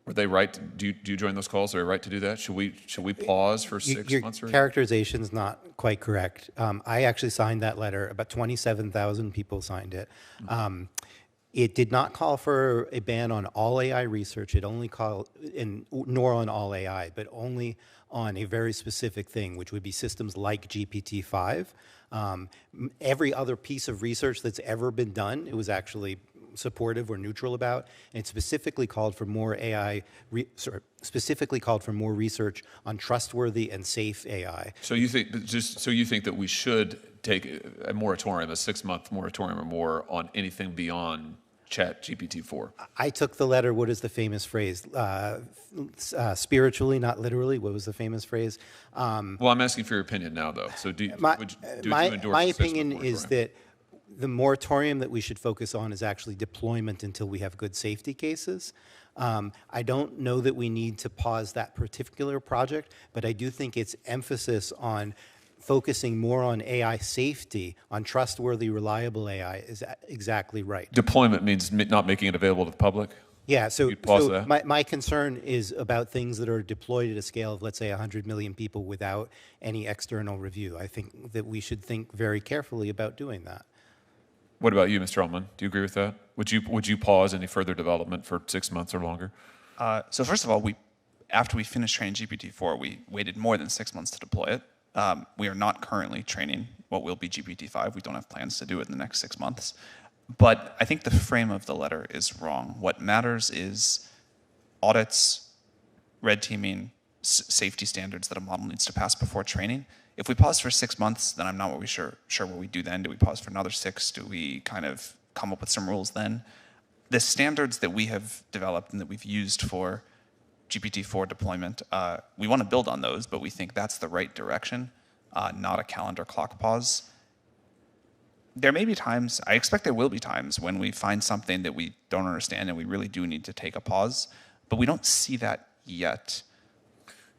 Were they right? Do you join those calls? Are they right to do that? Should we pause for 6 months? Your characterization is not quite correct. I actually signed that letter. About 27,000 people signed it. It did not call for a ban on all AI research. It only called, nor on all AI, but only on a very specific thing, which would be systems like GPT-5. Every other piece of research that's ever been done, it was actually supportive or neutral about, and it specifically called for more research on trustworthy and safe AI. So you think that we should take a moratorium, a 6-month moratorium or more on anything beyond Chat GPT-4? I took the letter. What is the famous phrase? Spiritually, not literally. What was the famous phrase? Well, I'm asking for your opinion now, though. So do you endorse my the 6-month opinion is moratorium? that the moratorium that we should focus on is actually deployment until we have good safety cases. I don't know that we need to pause that particular project, but I do think its emphasis on focusing more on AI safety, on trustworthy, reliable AI, is exactly right. Deployment means not making it available to the public? Yeah, so, You'd pause that? my concern is about things that are deployed at a scale of, let's say, 100 million people without any external review. I think that we should think very carefully about doing that. What about you, Mr. Altman? Do you agree with that? Would you pause any further development for 6 months or longer? So first of all, after we finished training GPT-4, we waited more than 6 months to deploy it. We are not currently training what will be GPT-5. We don't have plans to do it in the next 6 months. But I think the frame of the letter is wrong. What matters is audits, red teaming, safety standards that a model needs to pass before training. If we pause for 6 months, then I'm not sure what we do then. Do we pause for another 6? Do we kind of come up with some rules then? The standards that we have developed and that we've used for GPT-4 deployment, we want to build on those, but we think that's the right direction, not a calendar clock pause. There may be times, I expect there will be times, when we find something that we don't understand and we really do need to take a pause, but we don't see that yet.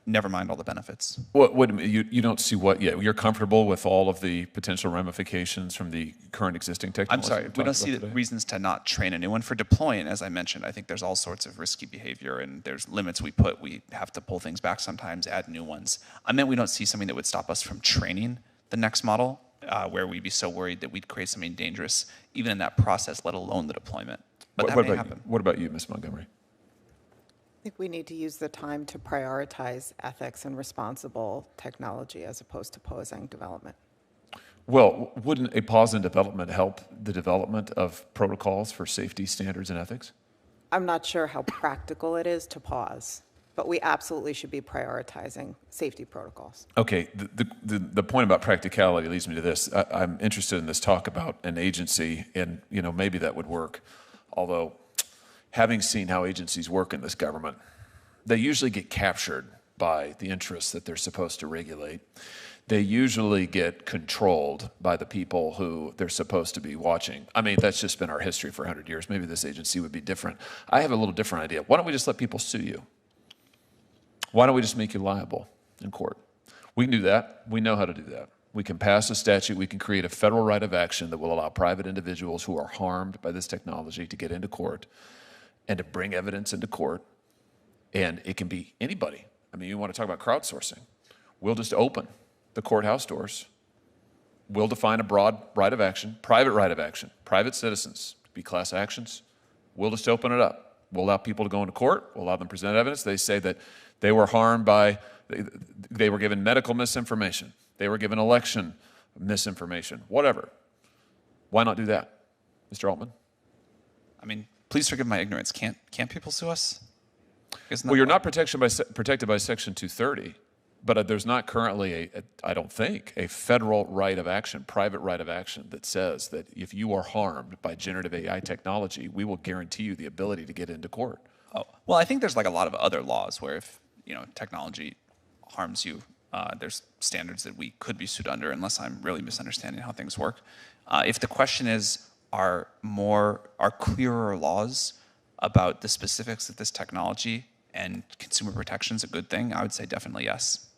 Never mind all the benefits. You don't see what yet? You're comfortable with all of the potential ramifications from the current existing technology? I'm sorry, we don't see the reasons to not train a new one. For deploying, as I mentioned, I think there's all sorts of risky behavior and there's limits we put. We have to pull things back sometimes, add new ones. I meant we don't see something that would stop us from training the next model, where we'd be so worried that we'd create something dangerous, even in that process, let alone the deployment. But that may happen. What about you, Ms. Montgomery? I think we need to use the time to prioritize ethics and responsible technology as opposed to pausing development. Well, wouldn't a pause in development help the development of protocols for safety standards and ethics? I'm not sure how practical it is to pause, but we absolutely should be prioritizing safety protocols. Okay, the point about practicality leads me to this. I'm interested in this talk about an agency, and maybe that would work. Although, having seen how agencies work in this government, they usually get captured by the interests that they're supposed to regulate. They usually get controlled by the people who they're supposed to be watching. I mean, that's just been our history for 100 years. Maybe this agency would be different. I have a little different idea. Why don't we just let people sue you? Why don't we just make you liable in court? We can do that. We know how to do that. We can pass a statute. We can create a federal right of action that will allow private individuals who are harmed by this technology to get into court and to bring evidence into court. And it can be anybody. I mean, you want to talk about crowdsourcing. We'll just open the courthouse doors. We'll define a broad right of action, private citizens, be class actions. We'll just open it up. We'll allow people to go into court. We'll allow them to present evidence. They say that they were harmed by, they were given medical misinformation. They were given election misinformation, whatever. Why not do that, Mr. Altman? I mean, please forgive my ignorance. Can't people sue us? Well, you're not protected by Section 230, but there's not currently, I don't think, a federal right of action, private right of action that says that if you are harmed by generative AI technology, we will guarantee you the ability to get into court. Oh, well, I think there's like a lot of other laws where if technology harms you, there's standards that we could be sued under, unless I'm really misunderstanding how things work. If the question is, are clearer laws about the specifics of this technology and consumer protections a good thing, I would say definitely yes.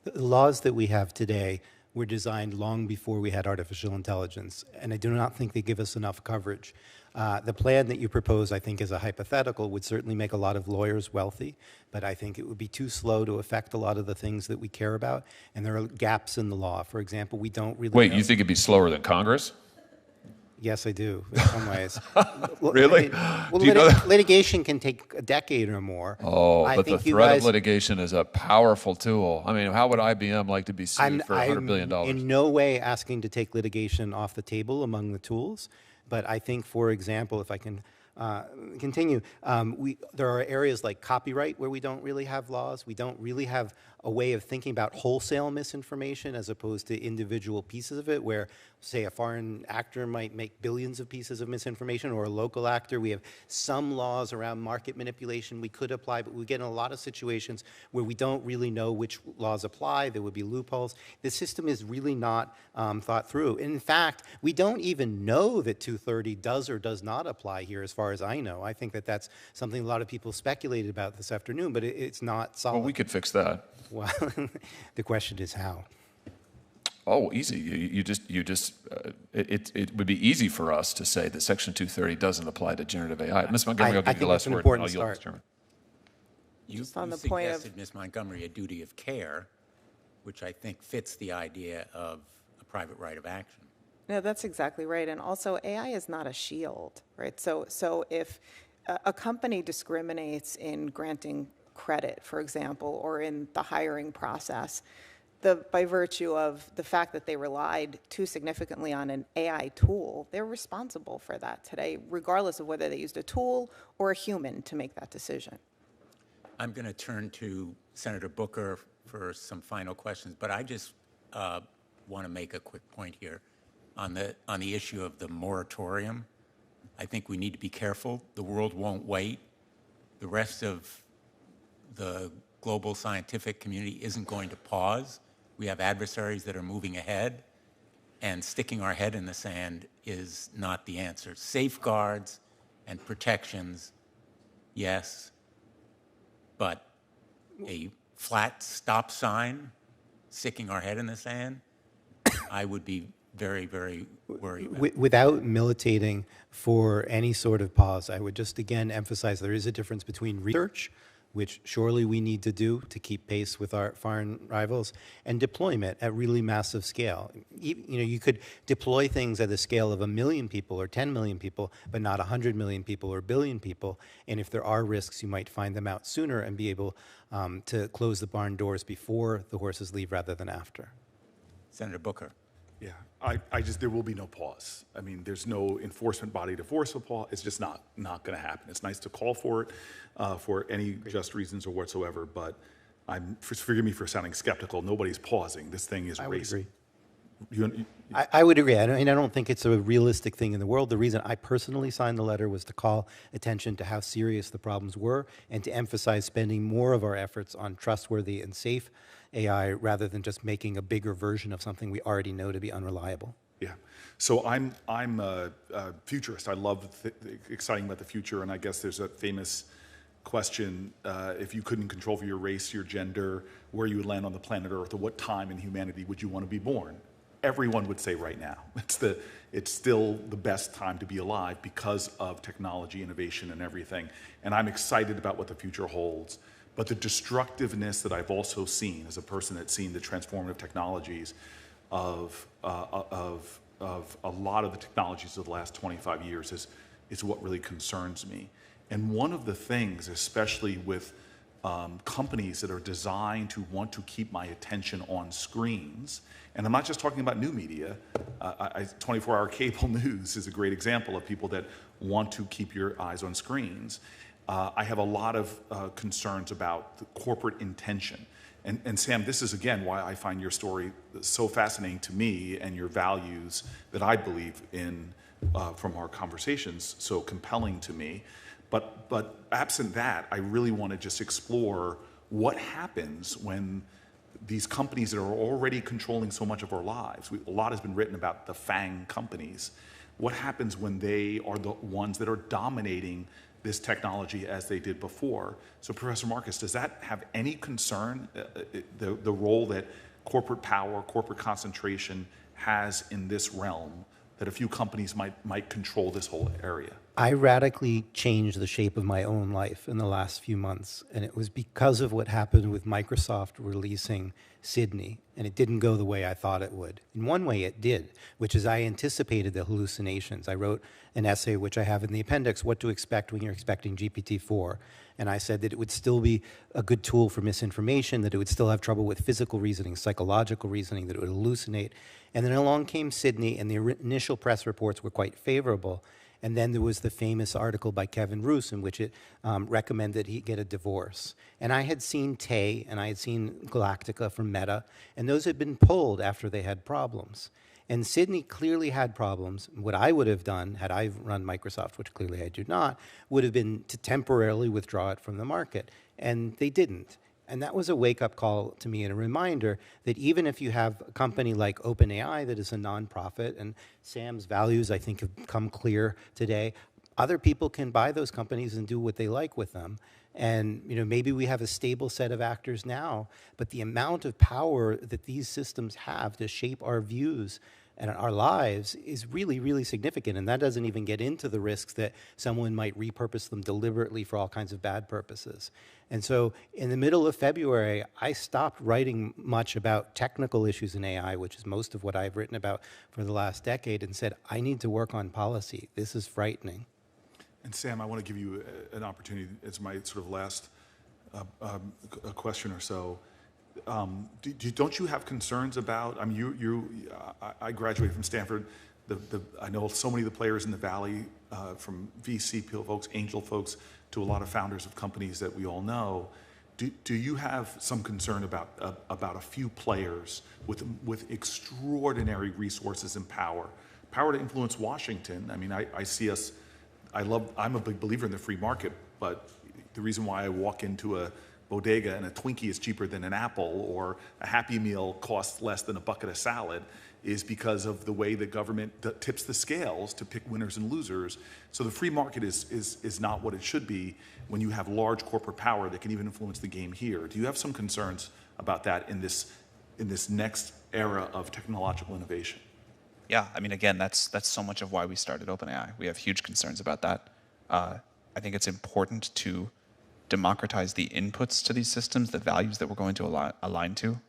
The laws that we have today were designed long before we had artificial intelligence, and I do not think they give us enough coverage. The plan that you propose, I think, as a hypothetical, would certainly make a lot of lawyers wealthy, but I think it would be too slow to affect a lot of the things that we care about, and there are gaps in the law. For example, we don't really Wait, know. you think it'd be slower than Congress? Yes, I do, in some ways. Really? Well, Do you know that? litigation can take a decade or more. Oh, I but the think you threat guys- of litigation is a powerful tool. I mean, how would IBM like to be sued for $100 billion? I'm in no way asking to take litigation off the table among the tools, but I think, for example, if I can continue, there are areas like copyright where we don't really have laws. We don't really have a way of thinking about wholesale misinformation as opposed to individual pieces of it, where, say, a foreign actor might make billions of pieces of misinformation, or a local actor. We have some laws around market manipulation we could apply, but we get in a lot of situations where we don't really know which laws apply. There would be loopholes. The system is really not thought through. In fact, we don't even know that 230 does or does not apply here, as far as I know. I think that that's something a lot of people speculated about this afternoon, but it's not solid. Well, we could fix that. Well, the question is how. Oh, easy. It would be easy for us to say that Section 230 doesn't apply to generative AI. Ms. Montgomery, I'll give you the last word. Important I'll yield, start. Mr. Chairman. You on the point of- suggested, Ms. Montgomery, a duty of care, which I think fits the idea of a private right of action. No, that's exactly right. And also, AI is not a shield, right? So if a company discriminates in granting credit, for example, or in the hiring process, by virtue of the fact that they relied too significantly on an AI tool, they're responsible for that today, regardless of whether they used a tool or a human to make that decision. I'm going to turn to Senator Booker for some final questions, but I just want to make a quick point here on the issue of the moratorium. I think we need to be careful. The world won't wait. The rest of the global scientific community isn't going to pause. We have adversaries that are moving ahead, and sticking our head in the sand is not the answer. Safeguards and protections, yes, but a flat stop sign, sticking our head in the sand, I would be very, very worried about. Without militating for any sort of pause, I would just again emphasize there is a difference between research, which surely we need to do to keep pace with our foreign rivals, and deployment at really massive scale. You could deploy things at the scale of 1 million people or 10 million people, but not 100 million people or 1 billion people. And if there are risks, you might find them out sooner and be able to close the barn doors before the horses leave rather than after. Senator Booker. Yeah, there will be no pause. I mean, there's no enforcement body to force a pause. It's just not going to happen. It's nice to call for it for any just reasons or whatsoever, but forgive me for sounding skeptical. Nobody's pausing. This thing is racing. I would agree. I don't think it's a realistic thing in the world. The reason I personally signed the letter was to call attention to how serious the problems were and to emphasize spending more of our efforts on trustworthy and safe AI rather than just making a bigger version of something we already know to be unreliable. Yeah. So I'm a futurist. I love exciting about the future, and I guess there's a famous question, if you couldn't control for your race, your gender, where you would land on the planet Earth, or what time in humanity would you want to be born? Everyone would say right now. It's still the best time to be alive because of technology, innovation, and everything. And I'm excited about what the future holds. But the destructiveness that I've also seen as a person that's seen the transformative technologies of a lot of the technologies of the last 25 years is what really concerns me. And one of the things, especially with companies that are designed to want to keep my attention on screens, and I'm not just talking about new media, 24-hour cable news is a great example of people that want to keep your eyes on screens. I have a lot of concerns about the corporate intention. And Sam, this is again why I find your story so fascinating to me, and your values that I believe in from our conversations so compelling to me. But absent that, I really want to just explore what happens when these companies that are already controlling so much of our lives. A lot has been written about the FANG companies. What happens when they are the ones that are dominating this technology as they did before? So Professor Marcus, does that have any concern, the role that corporate power, corporate concentration has in this realm, that a few companies might control this whole area? I radically changed the shape of my own life in the last few months, and it was because of what happened with Microsoft releasing Sydney, and it didn't go the way I thought it would. In one way it did, which is I anticipated the hallucinations. I wrote an essay, which I have in the appendix, What to Expect When You're Expecting GPT-4, and I said that it would still be a good tool for misinformation, that it would still have trouble with physical reasoning, psychological reasoning, that it would hallucinate. And then along came Sydney, and the initial press reports were quite favorable. And then there was the famous article by Kevin Roose in which it recommended he get a divorce. And I had seen Tay and I had seen Galactica from Meta, and those had been pulled after they had problems. And Sydney clearly had problems. What I would have done, had I run Microsoft, which clearly I do not, would have been to temporarily withdraw it from the market. And they didn't. And that was a wake-up call to me and a reminder that even if you have a company like OpenAI that is a nonprofit, and Sam's values, I think, have come clear today, other people can buy those companies and do what they like with them. And maybe we have a stable set of actors now, but the amount of power that these systems have to shape our views and our lives is really, really significant. And that doesn't even get into the risks that someone might repurpose them deliberately for all kinds of bad purposes. And so in the middle of February, I stopped writing much about technical issues in AI, which is most of what I've written about for the last decade, and said, I need to work on policy. This is frightening. And Sam, I want to give you an opportunity as my sort of last question or so. Don't you have concerns about? I mean, I graduated from Stanford. I know so many of the players in the Valley, from VC folks, angel folks, to a lot of founders of companies that we all know. Do you have some concern about a few players with extraordinary resources and power to influence Washington? I mean, I see us. I'm a big believer in the free market, but the reason why I walk into a bodega and a Twinkie is cheaper than an apple, or a Happy Meal costs less than a bucket of salad, is because of the way the government tips the scales to pick winners and losers. So the free market is not what it should be when you have large corporate power that can even influence the game here. Do you have some concerns about that in this next era of technological innovation? Yeah, I mean, again, that's so much of why we started OpenAI. We have huge concerns about that. I think it's important to democratize the inputs to these systems, the values that we're going to align to.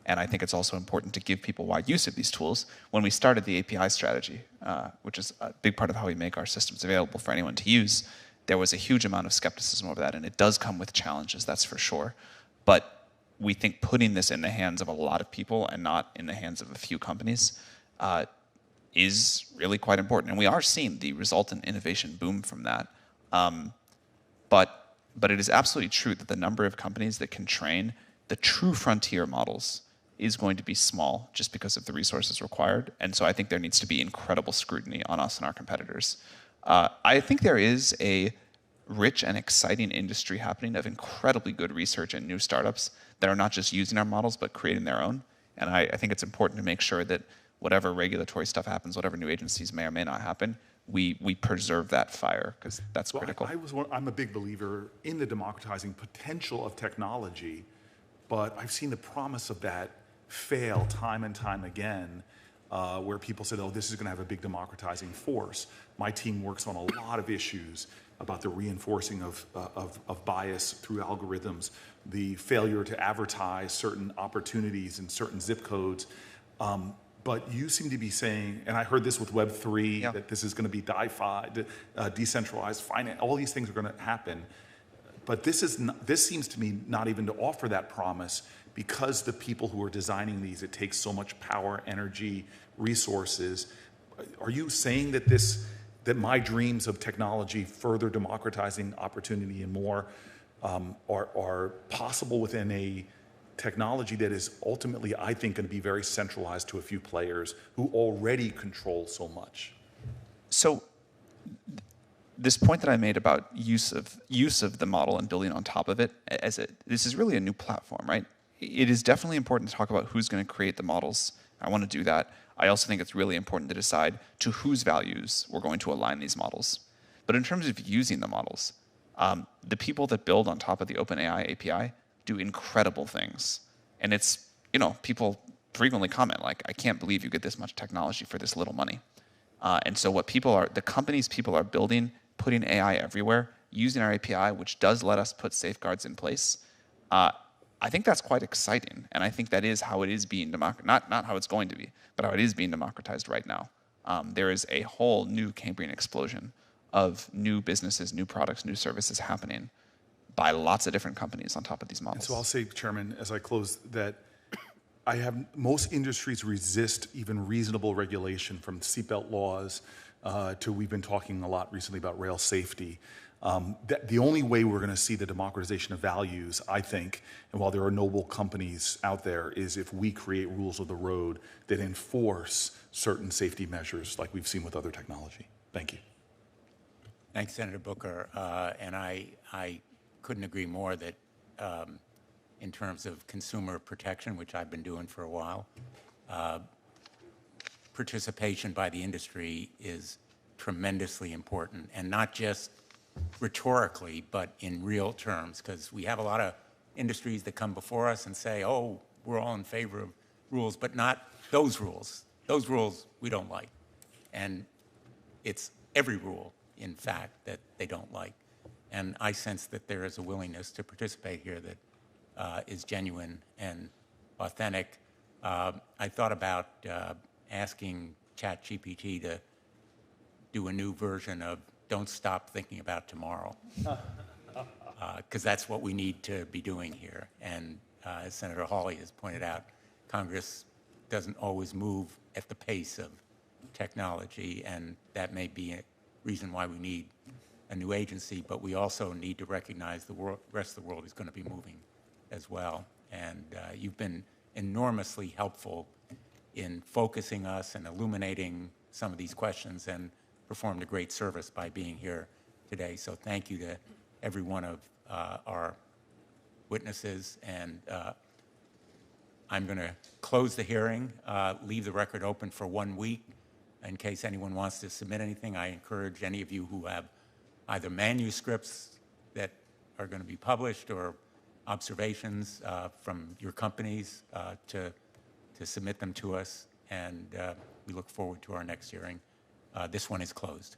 And I think it's also important to give people wide use of these tools. When we started the API strategy, which is a big part of how we make our systems available for anyone to use, there was a huge amount of skepticism over that, and it does come with challenges, that's for sure. But we think putting this in the hands of a lot of people and not in the hands of a few companies is really quite important. And we are seeing the resultant innovation boom from that. But it is absolutely true that the number of companies that can train the true frontier models is going to be small just because of the resources required. And so I think there needs to be incredible scrutiny on us and our competitors. I think there is a rich and exciting industry happening of incredibly good research and new startups that are not just using our models, but creating their own. And I think it's important to make sure that whatever regulatory stuff happens, whatever new agencies may or may not happen, we preserve that fire, because that's critical. I'm a big believer in the democratizing potential of technology, but I've seen the promise of that fail time and time again, where people said, oh, this is going to have a big democratizing force. My team works on a lot of issues about the reinforcing of bias through algorithms, the failure to advertise certain opportunities in certain zip codes. But you seem to be saying, and I heard this with Web3, that this is going to be decentralized finance, all these things are going to happen. But this seems to me not even to offer that promise, because the people who are designing these, it takes so much power, energy, resources. Are you saying that that my dreams of technology further democratizing opportunity and more are possible within a technology that is ultimately, I think, going to be very centralized to a few players who already control so much? So this point that I made about use of the model and building on top of it, this is really a new platform, right? It is definitely important to talk about who's going to create the models. I want to do that. I also think it's really important to decide to whose values we're going to align these models. But in terms of using the models, the people that build on top of the OpenAI API do incredible things. And it's, people frequently comment like, I can't believe you get this much technology for this little money. And so the companies people are building, putting AI everywhere, using our API, which does let us put safeguards in place, I think that's quite exciting. And I think that is how it is being democratized, not how it's going to be, but how it is being democratized right now. There is a whole new Cambrian explosion of new businesses, new products, new services happening by lots of different companies on top of these models. And so I'll say, Chairman, as I close, that most industries resist even reasonable regulation, from seatbelt laws to we've been talking a lot recently about rail safety. The only way we're going to see the democratization of values, I think, and while there are noble companies out there, is if we create rules of the road that enforce certain safety measures like we've seen with other technology. Thank you. Thanks, Senator Booker. And I couldn't agree more that in terms of consumer protection, which I've been doing for a while, participation by the industry is tremendously important, and not just rhetorically, but in real terms, because we have a lot of industries that come before us and say, oh, we're all in favor of rules, but not those rules. Those rules we don't like. And it's every rule, in fact, that they don't like. And I sense that there is a willingness to participate here that is genuine and authentic. I thought about asking ChatGPT to do a new version of Don't Stop Thinking About Tomorrow, because that's what we need to be doing here. And as Senator Hawley has pointed out, Congress doesn't always move at the pace of technology, and that may be a reason why we need a new agency, but we also need to recognize the rest of the world is going to be moving as well. And you've been enormously helpful in focusing us and illuminating some of these questions, and performed a great service by being here today. So thank you to every one of our witnesses. And I'm going to close the hearing, leave the record open for 1 week in case anyone wants to submit anything. I encourage any of you who have either manuscripts that are going to be published or observations from your companies to submit them to us. And we look forward to our next hearing. This one is closed.